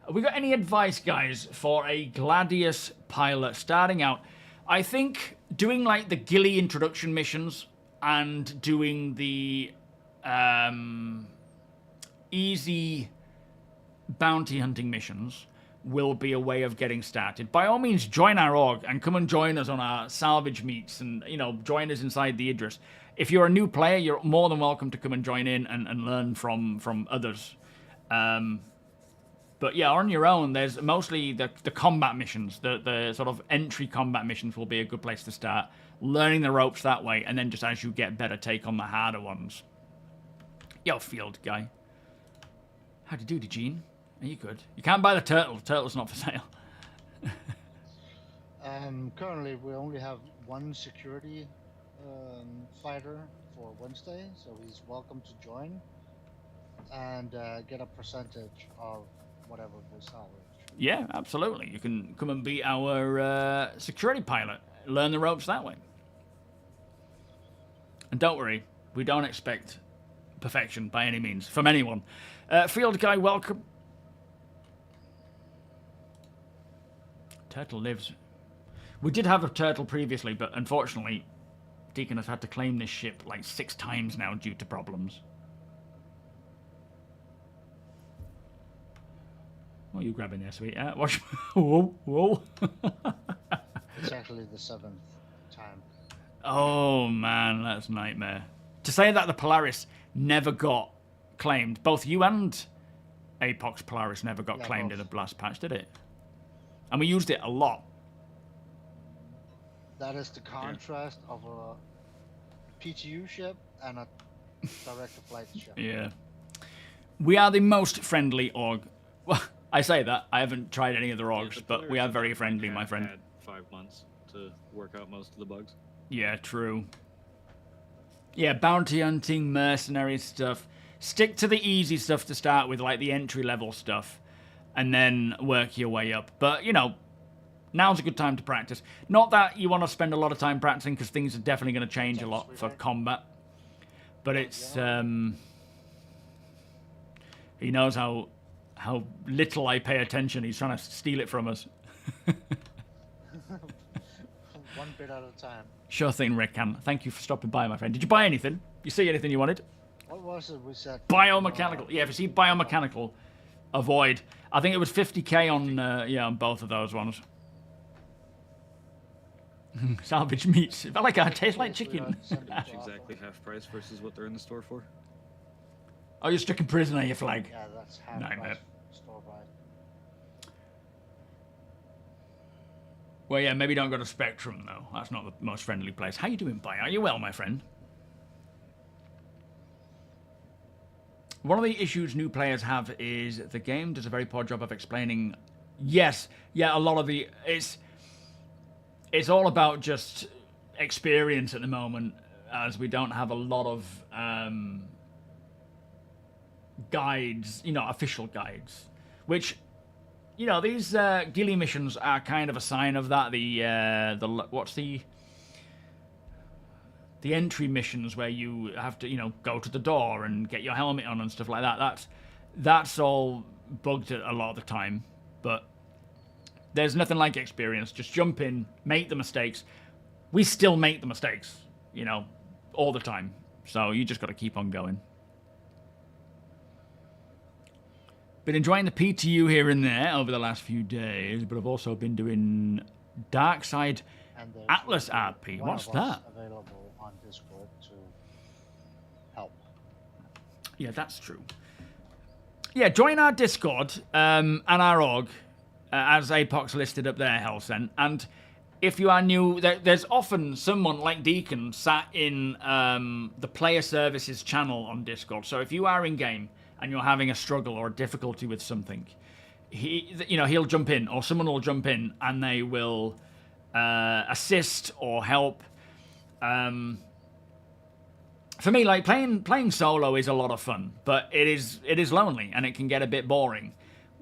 Have we got any advice, guys, for a Gladius pilot starting out? I think doing like the ghillie introduction missions and doing the easy bounty hunting missions will be a way of getting started. By all means, join our org and come and join us on our salvage meets and, you know, join us inside the Idris. If you're a new player, you're more than welcome to come and join in and learn from others. But yeah, on your own, there's mostly the combat missions. The sort of entry combat missions will be a good place to start. Learning the ropes that way, and then just as you get better, take on the harder ones. Yo, field guy. How'd you do, Gene? Are you good? You can't buy the turtle. The turtle's not for sale. Currently, we only have one security fighter for Wednesday, so he's welcome to join and get a percentage of whatever the salvage. Yeah, absolutely. You can come and be our security pilot. Learn the ropes that way. And don't worry, we don't expect perfection by any means from anyone. Field guy, welcome. Turtle lives. We did have a turtle previously, but unfortunately, Deacon has had to claim this ship like 6 times now due to problems. What are you grabbing there, sweet? Watch. Whoa, whoa. It's actually the 7th time. Oh, man, that's a nightmare. To say that the Polaris never got claimed, both you and Apox Polaris never got claimed in a blast patch, did it? And we used it a lot. That is the contrast of a PTU ship and a direct-to-flight ship. Yeah. We are the most friendly org. Well, I say that. I haven't tried any of the orgs, but we are very friendly, my friend. Had 5 months to work out most of the bugs. Yeah, true. Yeah, bounty hunting, mercenary stuff. Stick to the easy stuff to start with, like the entry-level stuff, and then work your way up. But, you know, now's a good time to practice. Not that you want to spend a lot of time practicing, because things are definitely going to change a lot for combat. But it's, he knows how little I pay attention. He's trying to steal it from us. One bit at a time. Sure thing, Rickhan. Thank you for stopping by, my friend. Did you buy anything? You see anything you wanted? What was it we said? Biomechanical. Yeah, if you see biomechanical, avoid. I think it was 50k on on both of those ones. Salvage meats. I like it. Tastes like chicken. It's exactly half price versus what they're in the store for. Oh, you're stuck in prison, are you, Flag? Yeah, that's half Nightmare. price store buy. Well, yeah, maybe don't go to Spectrum, though. That's not the most friendly place. How you doing, Bi? Are you well, my friend? One of the issues new players have is the game does a very poor job of explaining. Yes, yeah, a lot of the... It's all about just experience at the moment, as we don't have a lot of guides, official guides. Which, these ghillie missions are kind of a sign of that. What's the entry missions where you have to, go to the door and get your helmet on and stuff like that. That's all bugged a lot of the time, but there's nothing like experience. Just jump in, make the mistakes. We still make the mistakes, all the time. So you just got to keep on going. Been enjoying the PTU here and there over the last few days, but I've also been doing Darkside Atlas RP. What's that? Available on Discord to help. Yeah, that's true. Yeah, join our Discord and our org, as Apox listed up there, Helsent. And if you are new, there's often someone like Deacon sat in the player services channel on Discord. So if you are in game and you're having a struggle or a difficulty with something, he'll jump in, or someone will jump in, and they will assist or help. For me, like playing solo is a lot of fun, but it is lonely and it can get a bit boring.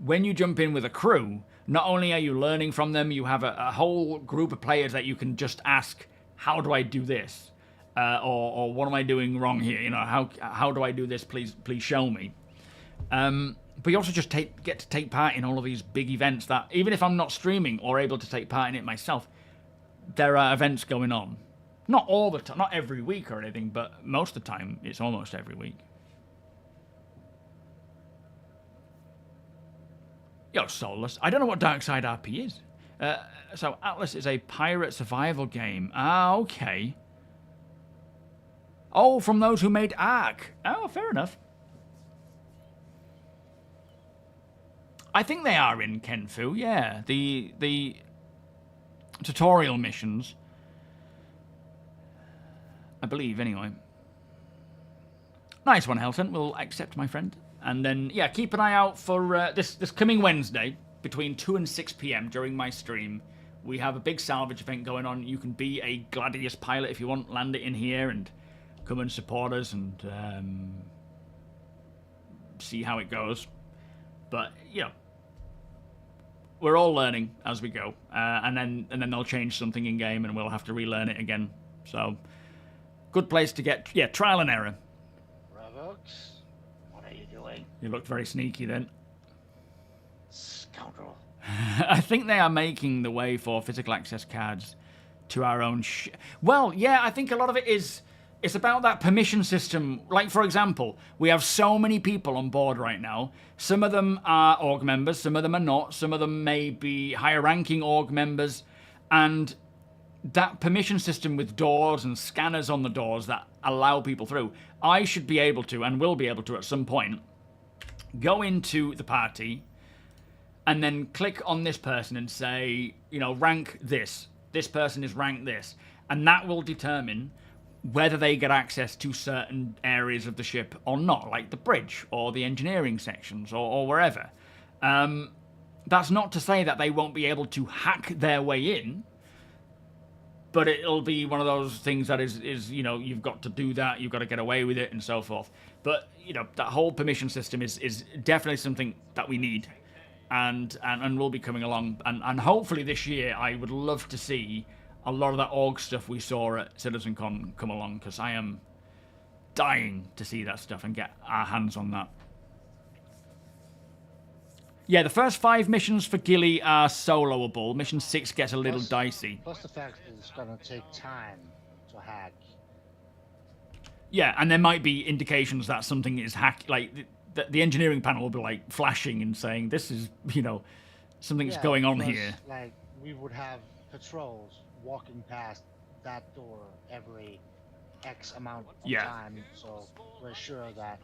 When you jump in with a crew, not only are you learning from them, you have a whole group of players that you can just ask, how do I do this? Or what am I doing wrong here? How do I do this? Please show me. But you also just get to take part in all of these big events that, even if I'm not streaming or able to take part in it myself, there are events going on. Not all the time, not every week or anything, but most of the time, it's almost every week. Yo, Soulless. I don't know what Darkside RP is. So Atlas is a pirate survival game. Ah, okay. Oh, from those who made Ark. Oh, fair enough. I think they are in Kenfu, yeah. The tutorial missions. I believe, anyway. Nice one, Helton. We'll accept, my friend. And then, yeah, keep an eye out for this coming Wednesday, between 2 and 6 p.m. during my stream. We have a big salvage event going on. You can be a Gladius pilot if you want, land it in here and come and support us and see how it goes. But, we're all learning as we go. And then they'll change something in-game and we'll have to relearn it again. So, good place to get, trial and error. Revox, what are you doing? You looked very sneaky then. Scoundrel. I think they are making the way for physical access cards to our own well, yeah, I think a lot of it is... It's about that permission system. Like, for example, we have so many people on board right now. Some of them are org members, some of them are not. Some of them may be higher-ranking org members. And that permission system with doors and scanners on the doors that allow people through, I should be able to, and will be able to at some point, go into the party and then click on this person and say, you know, rank this. This person is ranked this. And that will determine whether they get access to certain areas of the ship or not, like the bridge or the engineering sections or wherever. That's not to say that they won't be able to hack their way in, but it'll be one of those things that is you know, you've got to do that, you've got to get away with it, and so forth. But, you know, that whole permission system is definitely something that we need, and will be coming along. And hopefully this year, I would love to see a lot of that org stuff we saw at CitizenCon come along, because I am dying to see that stuff and get our hands on that. Yeah, the first 5 missions for Gilly are soloable. Mission 6 gets a little dicey. Plus the fact that it's going to take time to hack. Yeah, and there might be indications that something is hacked. Like, the engineering panel will be, like, flashing and saying, this is, you know, something's going on here. Like, we would have patrols walking past that door every X amount of time, so we're sure that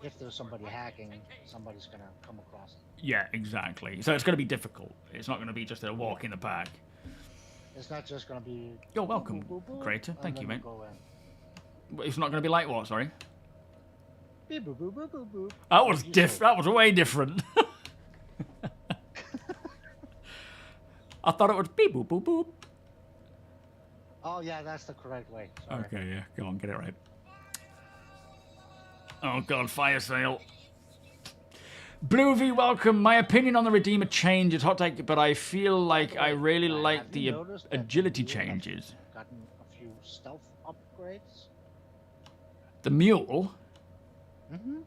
if there's somebody hacking, somebody's going to come across it. Yeah, exactly. So it's going to be difficult. It's not going to be just a walk in the park. It's not just going to be... You're welcome, boop, boop, boop, Crater. Thank you, mate. Go in. It's not going to be like what, sorry? Beep, boop, boop, boop, boop, boop. That was That was way different. I thought it was beep boop boop boop. Oh yeah, that's the correct way. Sorry. Okay, yeah, go on, get it right. Oh god, fire sale. Blue V, welcome. My opinion on the Redeemer changes, hot take, but I feel like I really like the agility changes. Gotten a few stealth upgrades. The mule? Mm-hmm.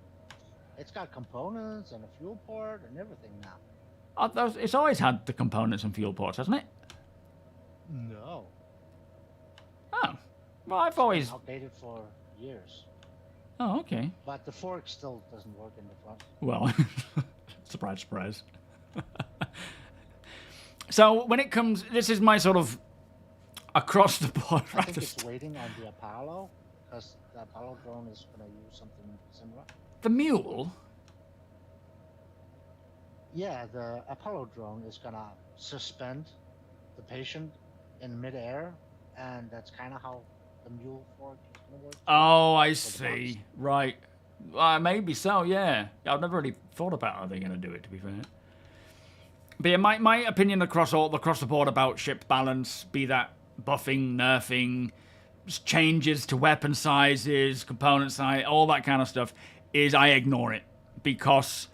It's got components and a fuel port and everything now. It's always had the components and fuel ports, hasn't it? No. Oh. Well, I've always... outdated for years. Oh, okay. But the fork still doesn't work in the front. Well, surprise, surprise. So, when it comes... This is my sort of across the board... I think it's waiting on the Apollo, because the Apollo drone is going to use something similar. The mule? Yeah, the Apollo drone is going to suspend the patient in midair, and that's kind of how the mule fork is going to work. Oh, I see. Right. Maybe so, yeah. I've never really thought about how they're going to do it, to be fair. But yeah, my opinion across the board about ship balance, be that buffing, nerfing, changes to weapon sizes, component size, all that kind of stuff, is I ignore it. Because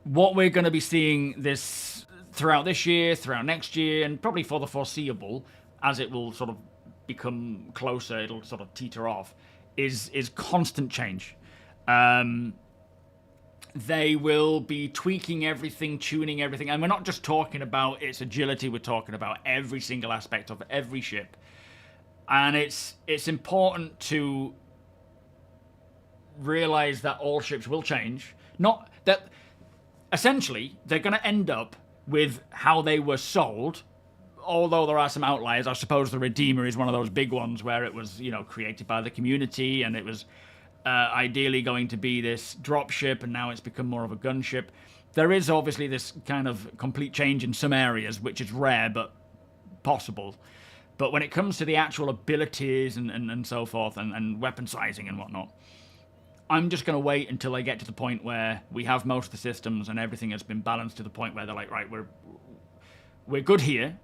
what we're going to be seeing this throughout this year, throughout next year, and probably for the foreseeable, as it will sort of become closer, it'll sort of teeter off, is constant change. They will be tweaking everything, tuning everything, and we're not just talking about its agility, we're talking about every single aspect of every ship. And it's important to realize that all ships will change. Not that... Essentially, they're going to end up with how they were sold, although there are some outliers. I suppose the Redeemer is one of those big ones where it was, you know, created by the community, and it was ideally going to be this dropship, and now it's become more of a gunship. There is obviously this kind of complete change in some areas, which is rare, but possible. But when it comes to the actual abilities and so forth, and weapon sizing and whatnot, I'm just going to wait until I get to the point where we have most of the systems and everything has been balanced to the point where they're like, right, we're good here.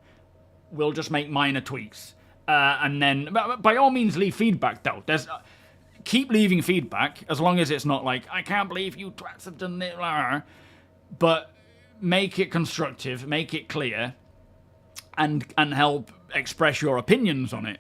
We'll just make minor tweaks. And then, by all means, leave feedback, though. Keep leaving feedback, as long as it's not like, I can't believe you twats have done it, but make it constructive, make it clear, and help express your opinions on it.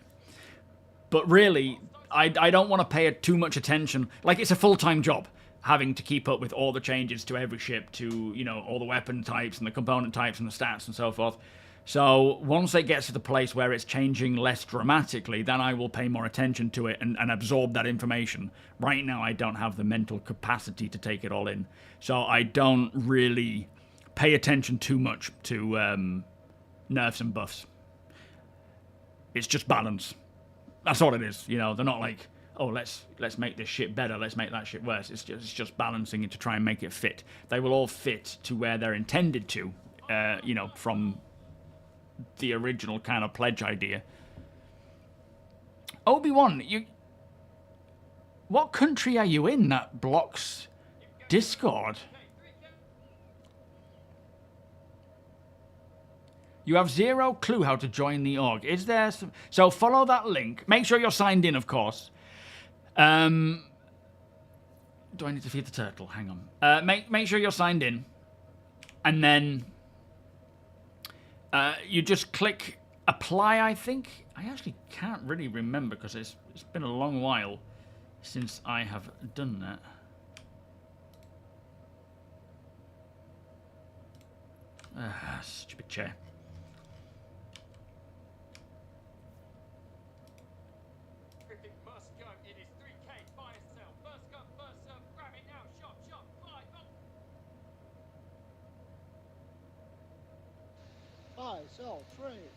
But really, I don't want to pay too much attention. Like, it's a full-time job. having to keep up with all the changes to every ship, to, you know, all the weapon types and the component types and the stats and so forth. So once it gets to the place where it's changing less dramatically, then I will pay more attention to it and absorb that information. Right now, I don't have the mental capacity to take it all in. So I don't really pay attention too much to nerfs and buffs. It's just balance. That's all it is. You know, they're not like, oh, let's make this ship better, let's make that ship worse. It's just balancing it to try and make it fit. They will all fit to where they're intended to, you know, from the original kind of pledge idea. Obi-Wan, what country are you in that blocks Discord? You have zero clue how to join the org. Is there some... So follow that link. Make sure you're signed in, of course. Do I need to feed the turtle? Hang on. Make sure you're signed in. And then... you just click apply, I think. I actually can't really remember because it's been a long while since I have done that. Stupid chair. Must go. It is 3K by itself. First come, first serve. Grab it now. Shot, fly. Buy, sell, trade.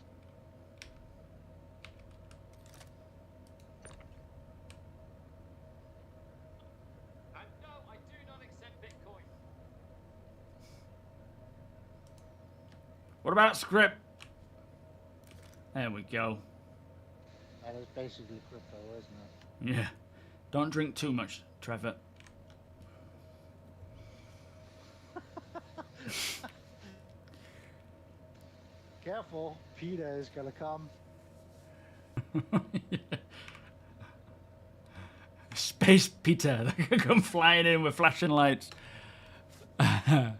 And no, I do not accept Bitcoin. What about script? There we go. That is basically crypto, isn't it? Yeah. Don't drink too much, Trevor. Careful, Peter is gonna come. Yeah. Space Peter. They can come flying in with flashing lights. Thank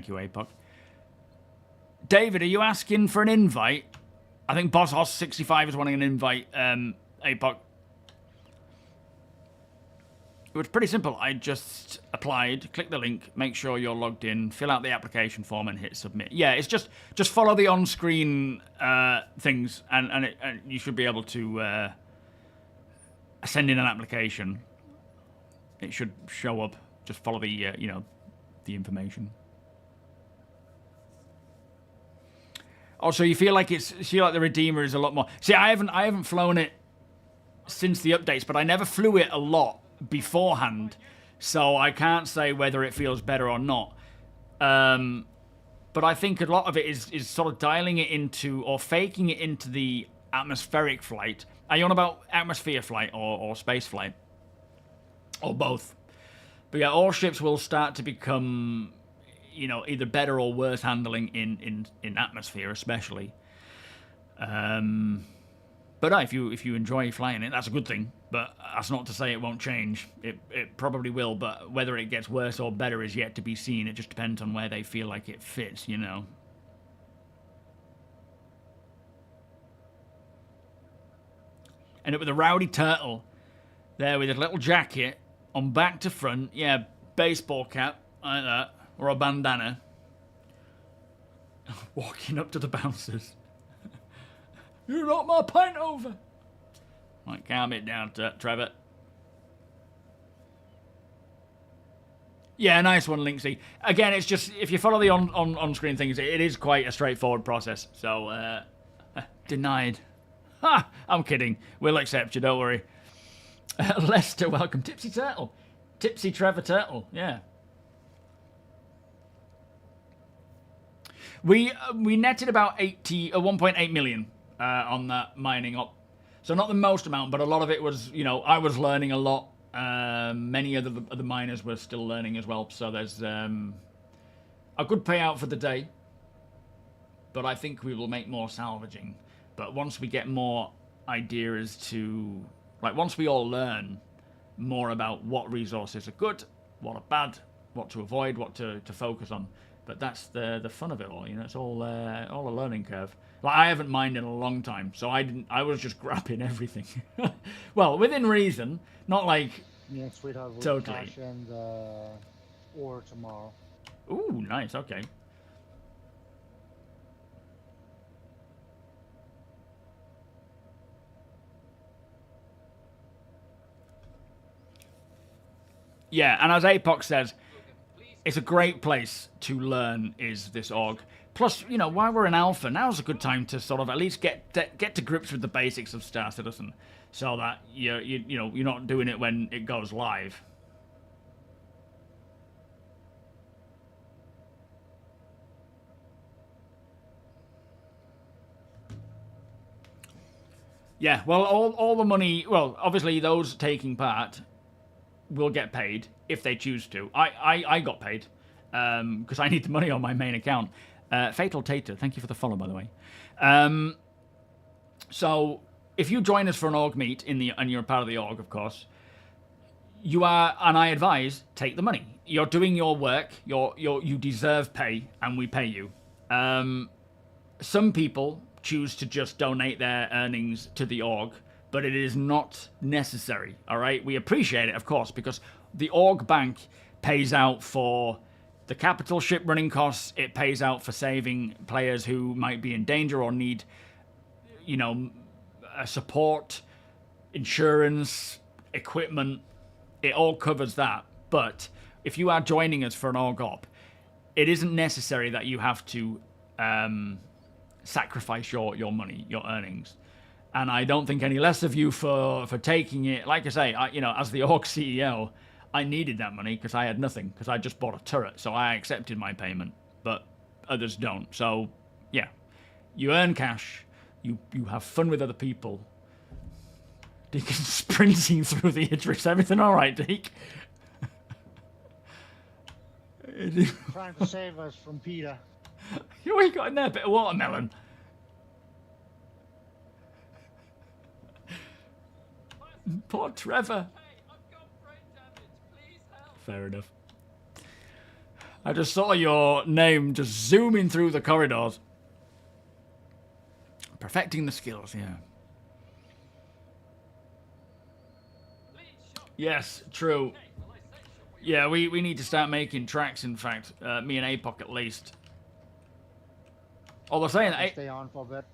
you, APOC. David, are you asking for an invite? I think Boss Hoss 65 is wanting an invite, APOC. It was pretty simple. I just applied, click the link, make sure you're logged in, fill out the application form, and hit submit. Yeah, it's just follow the on-screen things, and you should be able to send in an application. It should show up. Just follow the you know, the information. Also, you feel like the Redeemer is a lot more. See, I haven't flown it since the updates, but I never flew it a lot beforehand, so I can't say whether it feels better or not. But I think a lot of it is sort of dialing it into or faking it into the atmospheric flight. Are you on about atmosphere flight or space flight? Or both? But yeah, all ships will start to become, you know, either better or worse handling in atmosphere, especially. But if you enjoy flying it, that's a good thing. But that's not to say it won't change. It probably will, but whether it gets worse or better is yet to be seen. It just depends on where they feel like it fits, you know. End up with a rowdy turtle there with his little jacket on back to front. Yeah, baseball cap like that, or a bandana. Walking up to the bouncers. You knocked my pint over. Right, calm it down, Trevor. Yeah, nice one, Linksy. Again, it's just, if you follow the on-screen things, it is quite a straightforward process. So, denied. Ha! I'm kidding. We'll accept you, don't worry. Lester, welcome. Tipsy Turtle. Tipsy Trevor Turtle, yeah. We netted about 1.8 million on that mining up. So not the most amount, but a lot of it was, you know, I was learning a lot. Many of the miners were still learning as well. So there's a good payout for the day. But I think we will make more salvaging. But once we get more ideas to, like, once we all learn more about what resources are good, what are bad, what to avoid, what to focus on. But that's the fun of it all, you know. It's all a learning curve. Like, I haven't mined in a long time, so I was just grabbing everything. Well, within reason, not like Me and Sweetheart will Totally. cash in the ore tomorrow. Ooh, nice. Okay. Yeah, and as Apoc says, it's a great place to learn is this org. Plus, you know, while we're in alpha, now's a good time to sort of at least get to grips with the basics of Star Citizen, so that you're not doing it when it goes live. Yeah, well, all the money, well, obviously those taking part will get paid if they choose to. I got paid because I need the money on my main account. Fatal Tater, thank you for the follow, by the way. So if you join us for an org meet and you're a part of the org, of course, you are, and I advise, take the money. You're doing your work. You deserve pay, and we pay you. Some people choose to just donate their earnings to the org, but it is not necessary, all right? We appreciate it, of course, because the org bank pays out for the capital ship running costs. It pays out for saving players who might be in danger or need, support, insurance, equipment. It all covers that. But if you are joining us for an org op, it isn't necessary that you have to sacrifice your money, your earnings. And I don't think any less of you for taking it. Like I say, as the org CEO, I needed that money because I had nothing, because I just bought a turret, so I accepted my payment, but others don't. So, yeah, you earn cash, you have fun with other people. Deacon's sprinting through the Idris. Everything all right, Deacon? Trying to save us from Peter. What you got in there? A bit of watermelon. Poor Trevor. Fair enough. I just saw your name just zooming through the corridors. Perfecting the skills, yeah. Yes, true. Yeah, we need to start making tracks, in fact. Me and Apoc at least. Oh, they're saying that... Stay on for a bit.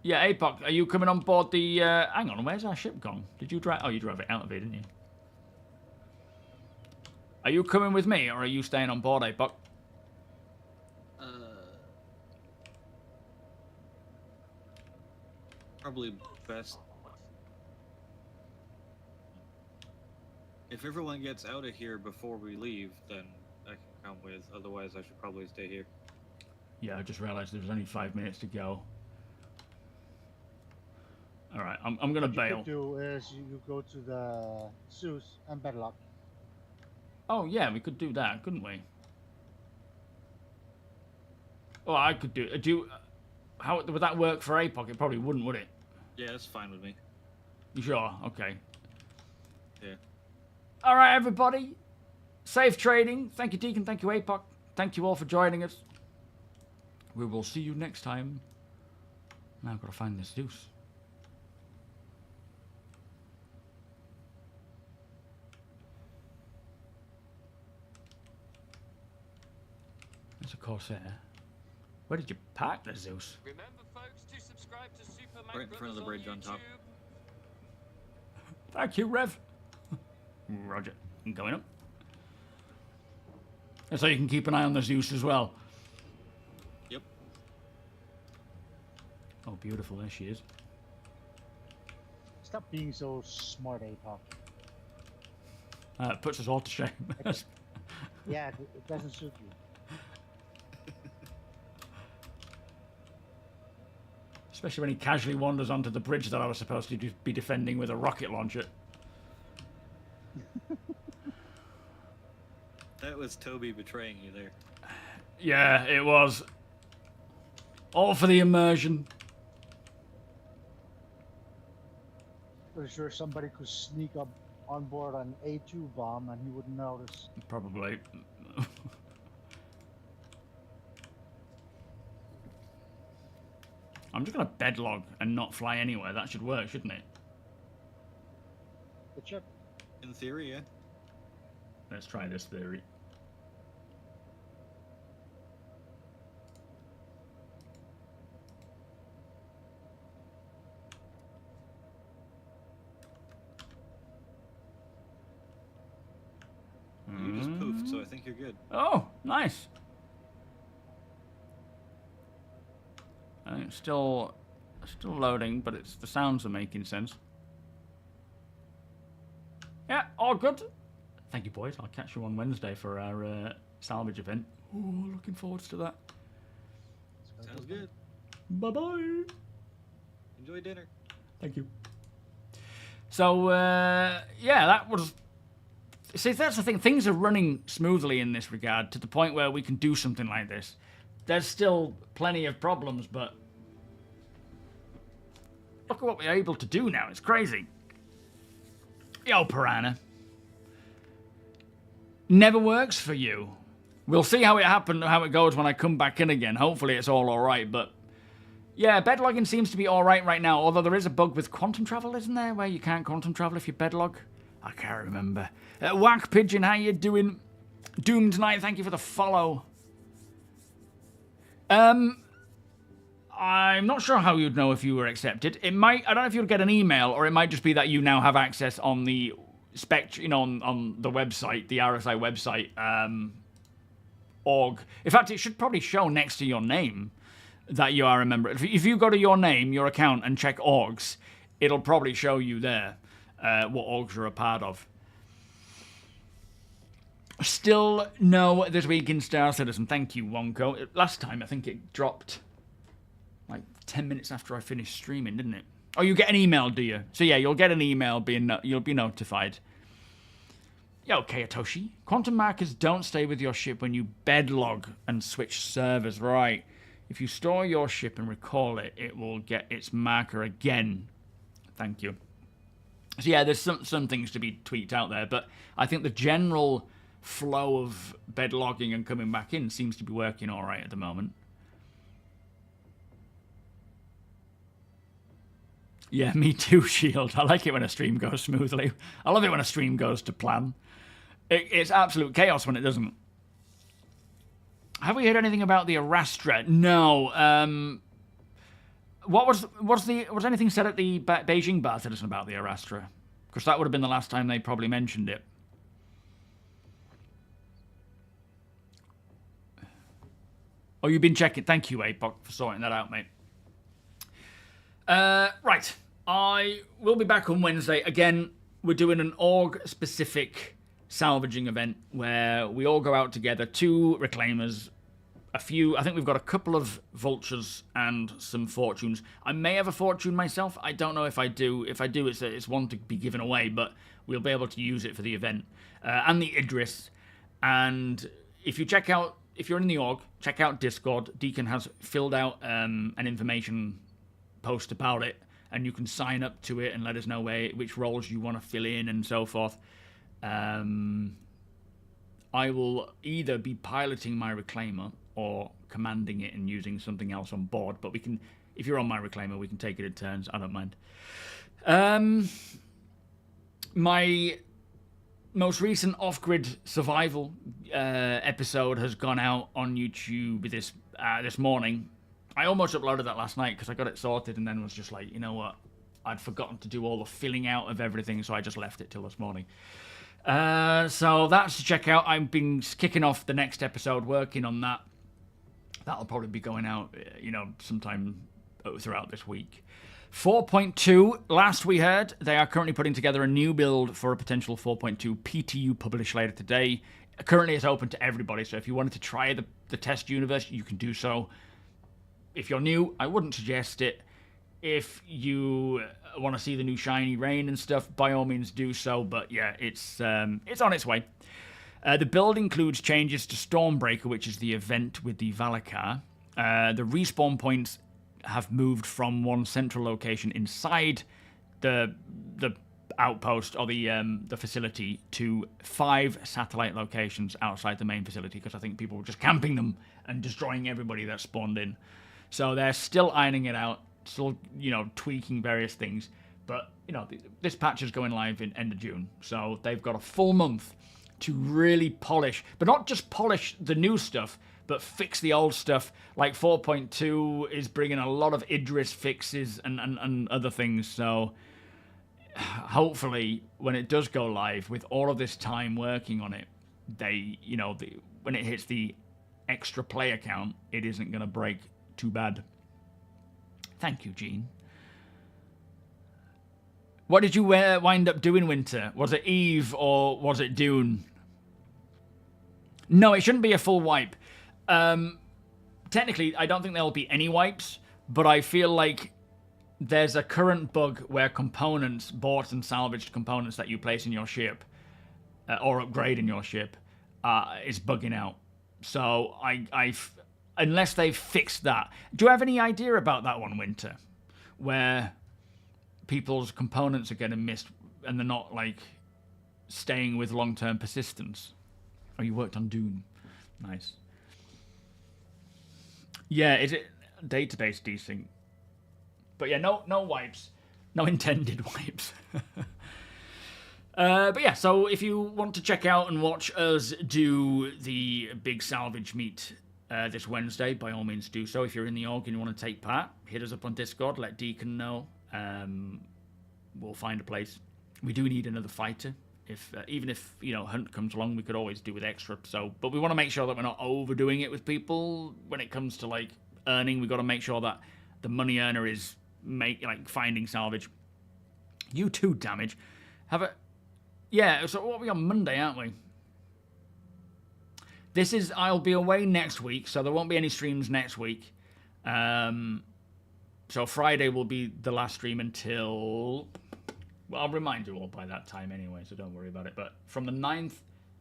Yeah, Apoc, are you coming on board the... hang on, where's our ship gone? Did you drive... Oh, you drove it out of it, didn't you? Are you coming with me, or are you staying on board, Apoc? Probably best. If everyone gets out of here before we leave, then I can come with. Otherwise, I should probably stay here. Yeah, I just realised there's only 5 minutes to go. All right, I'm going to bail. What you could do is you go to the Zeus and Bedlock. Oh, yeah, we could do that, couldn't we? Oh, I could do... how would that work for Apoc? It probably wouldn't, would it? Yeah, that's fine with me. You sure? Okay. Yeah. All right, everybody. Safe trading. Thank you, Deacon. Thank you, Apoc. Thank you all for joining us. We will see you next time. Now I've got to find this Zeus. There's a Corsair. Where did you park the Zeus? Remember, folks, to subscribe to SuperMacBrother Right in front of the bridge on top. Thank you, Rev. Roger. I'm going up. And so you can keep an eye on the Zeus as well. Yep. Oh, beautiful. There she is. Stop being so smart, Apoc. It puts us all to shame. Yeah, it doesn't suit you. Especially when he casually wanders onto the bridge that I was supposed to be defending with a rocket launcher. That was TOBII betraying you there. Yeah, it was. All for the immersion. Pretty sure somebody could sneak up on board an A2 bomb and he wouldn't notice. Probably. I'm just going to bedlog and not fly anywhere. That should work, shouldn't it? It should. In theory, yeah. Let's try this theory. You just poofed, so I think you're good. Oh, nice. It's still loading, but the sounds are making sense. Yeah, all good. Thank you, boys. I'll catch you on Wednesday for our salvage event. Oh, looking forward to that. Sounds good. Bye-bye. Enjoy dinner. Thank you. So, yeah, that was... See, that's the thing. Things are running smoothly in this regard to the point where we can do something like this. There's still plenty of problems, but... Look at what we're able to do now. It's crazy. Yo, Piranha. Never works for you. We'll see how it goes when I come back in again. Hopefully it's all alright, but... Yeah, bed logging seems to be alright right now, although there is a bug with quantum travel, isn't there? Where you can't quantum travel if you bed log? I can't remember. Whack Pigeon, how you doing? Doomed Knight, thank you for the follow. I'm not sure how you'd know if you were accepted. It might, I don't know if you'll get an email, or it might just be that you now have access on the on the website, the RSI website, org. In fact, it should probably show next to your name that you are a member. If you go to your name, your account, and check orgs, it'll probably show you there what orgs you're a part of. Still no this week in Star Citizen. Thank you, Wonko. Last time, I think it dropped like 10 minutes after I finished streaming, didn't it? Oh, you get an email, do you? So yeah, you'll get an email, you'll be notified. Yo, Kayatoshi. Quantum markers don't stay with your ship when you bed log and switch servers, right? If you store your ship and recall it, it will get its marker again. Thank you. So yeah, there's some things to be tweaked out there, but I think the general flow of bed logging and coming back in seems to be working all right at the moment. Yeah, me too, Shield. I like it when a stream goes smoothly. I love it when a stream goes to plan. It's absolute chaos when it doesn't. Have we heard anything about the Arastra? No. Was anything said at the Beijing Bar Citizen about the Arastra? Because that would have been the last time they probably mentioned it. Oh, you've been checking. Thank you, Apoc, for sorting that out, mate. Right. I will be back on Wednesday. Again, we're doing an org-specific salvaging event where we all go out together, 2 reclaimers, I think we've got a couple of vultures and some fortunes. I may have a fortune myself. I don't know if I do. If I do, it's one to be given away, but we'll be able to use it for the event. And the Idris. And if you're in the org, check out Discord. Deacon has filled out an information post about it, and you can sign up to it and let us know which roles you want to fill in and so forth. I will either be piloting my reclaimer or commanding it and using something else on board, but if you're on my reclaimer, we can take it in turns. I don't mind. My most recent off-grid survival episode has gone out on YouTube this morning. I almost uploaded that last night because I got it sorted and then was just like, you know what? I'd forgotten to do all the filling out of everything, so I just left it till this morning. So that's to check out. I've been kicking off the next episode, working on that. That'll probably be going out, sometime throughout this week. 4.2, last we heard, they are currently putting together a new build for a potential 4.2 PTU published later today. Currently, it's open to everybody, so if you wanted to try the test universe, you can do so. If you're new, I wouldn't suggest it. If you want to see the new shiny rain and stuff, by all means do so. But yeah, it's on its way. The build includes changes to Stormbreaker, which is the event with the Valakar. The respawn points have moved from one central location inside the outpost or the facility to 5 satellite locations outside the main facility, because I think people were just camping them and destroying everybody that spawned in. So they're still ironing it out, still tweaking various things. But this patch is going live in end of June, so they've got a full month to really polish, but not just polish the new stuff, but fix the old stuff. Like 4.2 is bringing a lot of Idris fixes and other things. So hopefully when it does go live, with all of this time working on it, they, you know, when it hits the extra player count, it isn't going to break too bad. Thank you, Gene. What did you wind up doing, Winter? Was it Eve or was it Dune? No, it shouldn't be a full wipe. Technically, I don't think there'll be any wipes, but I feel like there's a current bug where components, bought and salvaged components that you place in your ship or upgrade in your ship is bugging out. So unless they've fixed that. Do you have any idea about that one, Winter? Where people's components are getting missed and they're not like staying with long-term persistence. Oh, you worked on Dune. Nice. Yeah, is it database desync? But yeah, no wipes. No intended wipes. But yeah, so if you want to check out and watch us do the big salvage meet this Wednesday, by all means do so. If you're in the org and you want to take part, hit us up on Discord, let Deacon know. We'll find a place. We do need another fighter. Even if Hunt comes along, we could always do with extra. So, but we want to make sure that we're not overdoing it with people when it comes to like earning. We got to make sure that the money earner is finding salvage. You too, damage. Yeah. So what are we on Monday, aren't we? I'll be away next week, so there won't be any streams next week. So Friday will be the last stream until... Well, I'll remind you all by that time anyway, so don't worry about it. But from the 9th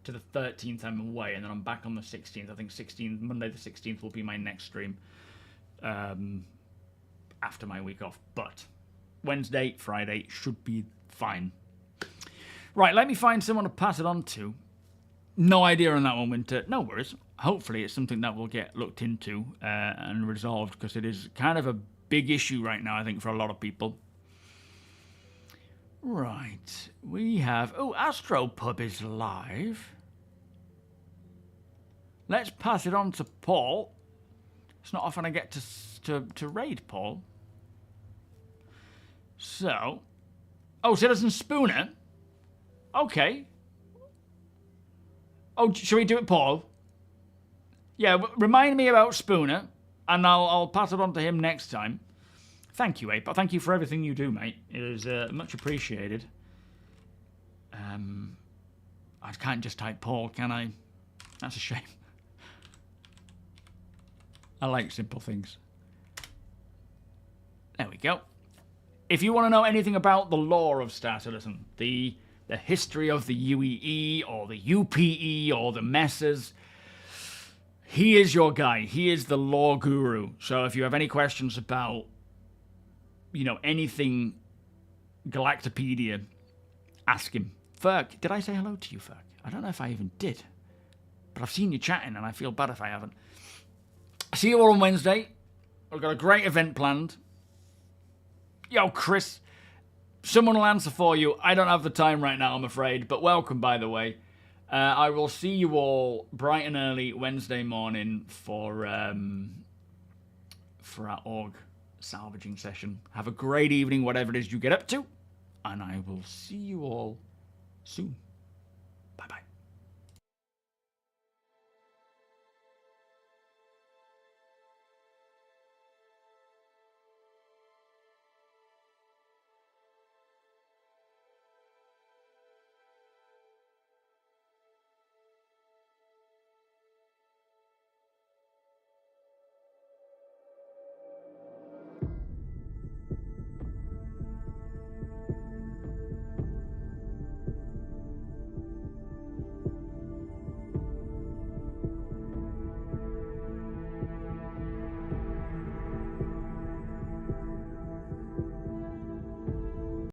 to the 13th, I'm away, and then I'm back on the 16th. I think Monday the 16th will be my next stream after my week off. But Wednesday, Friday should be fine. Right, let me find someone to pass it on to. No idea on that one, Winter. No worries. Hopefully it's something that will get looked into and resolved, because it is kind of a big issue right now, I think, for a lot of people. Right. We have... Oh, Astropub is live. Let's pass it on to Paul. It's not often I get to raid Paul. So... Oh, Citizen Spooner? Okay. Oh, shall we do it, Paul? Yeah, remind me about Spooner, and I'll pass it on to him next time. Thank you, Ape. Thank you for everything you do, mate. It is much appreciated. I can't just type Paul, can I? That's a shame. I like simple things. There we go. If you want to know anything about the lore of Star Citizen, the history of the UEE or the UPE or the messes, he is your guy. He is the lore guru. So if you have any questions about, anything Galactopedia, ask him. Ferg, did I say hello to you, Ferg? I don't know if I even did. But I've seen you chatting and I feel bad if I haven't. See you all on Wednesday. We've got a great event planned. Yo, Chris. Someone will answer for you. I don't have the time right now, I'm afraid. But welcome, by the way. I will see you all bright and early Wednesday morning for our org salvaging session. Have a great evening, whatever it is you get up to. And I will see you all soon.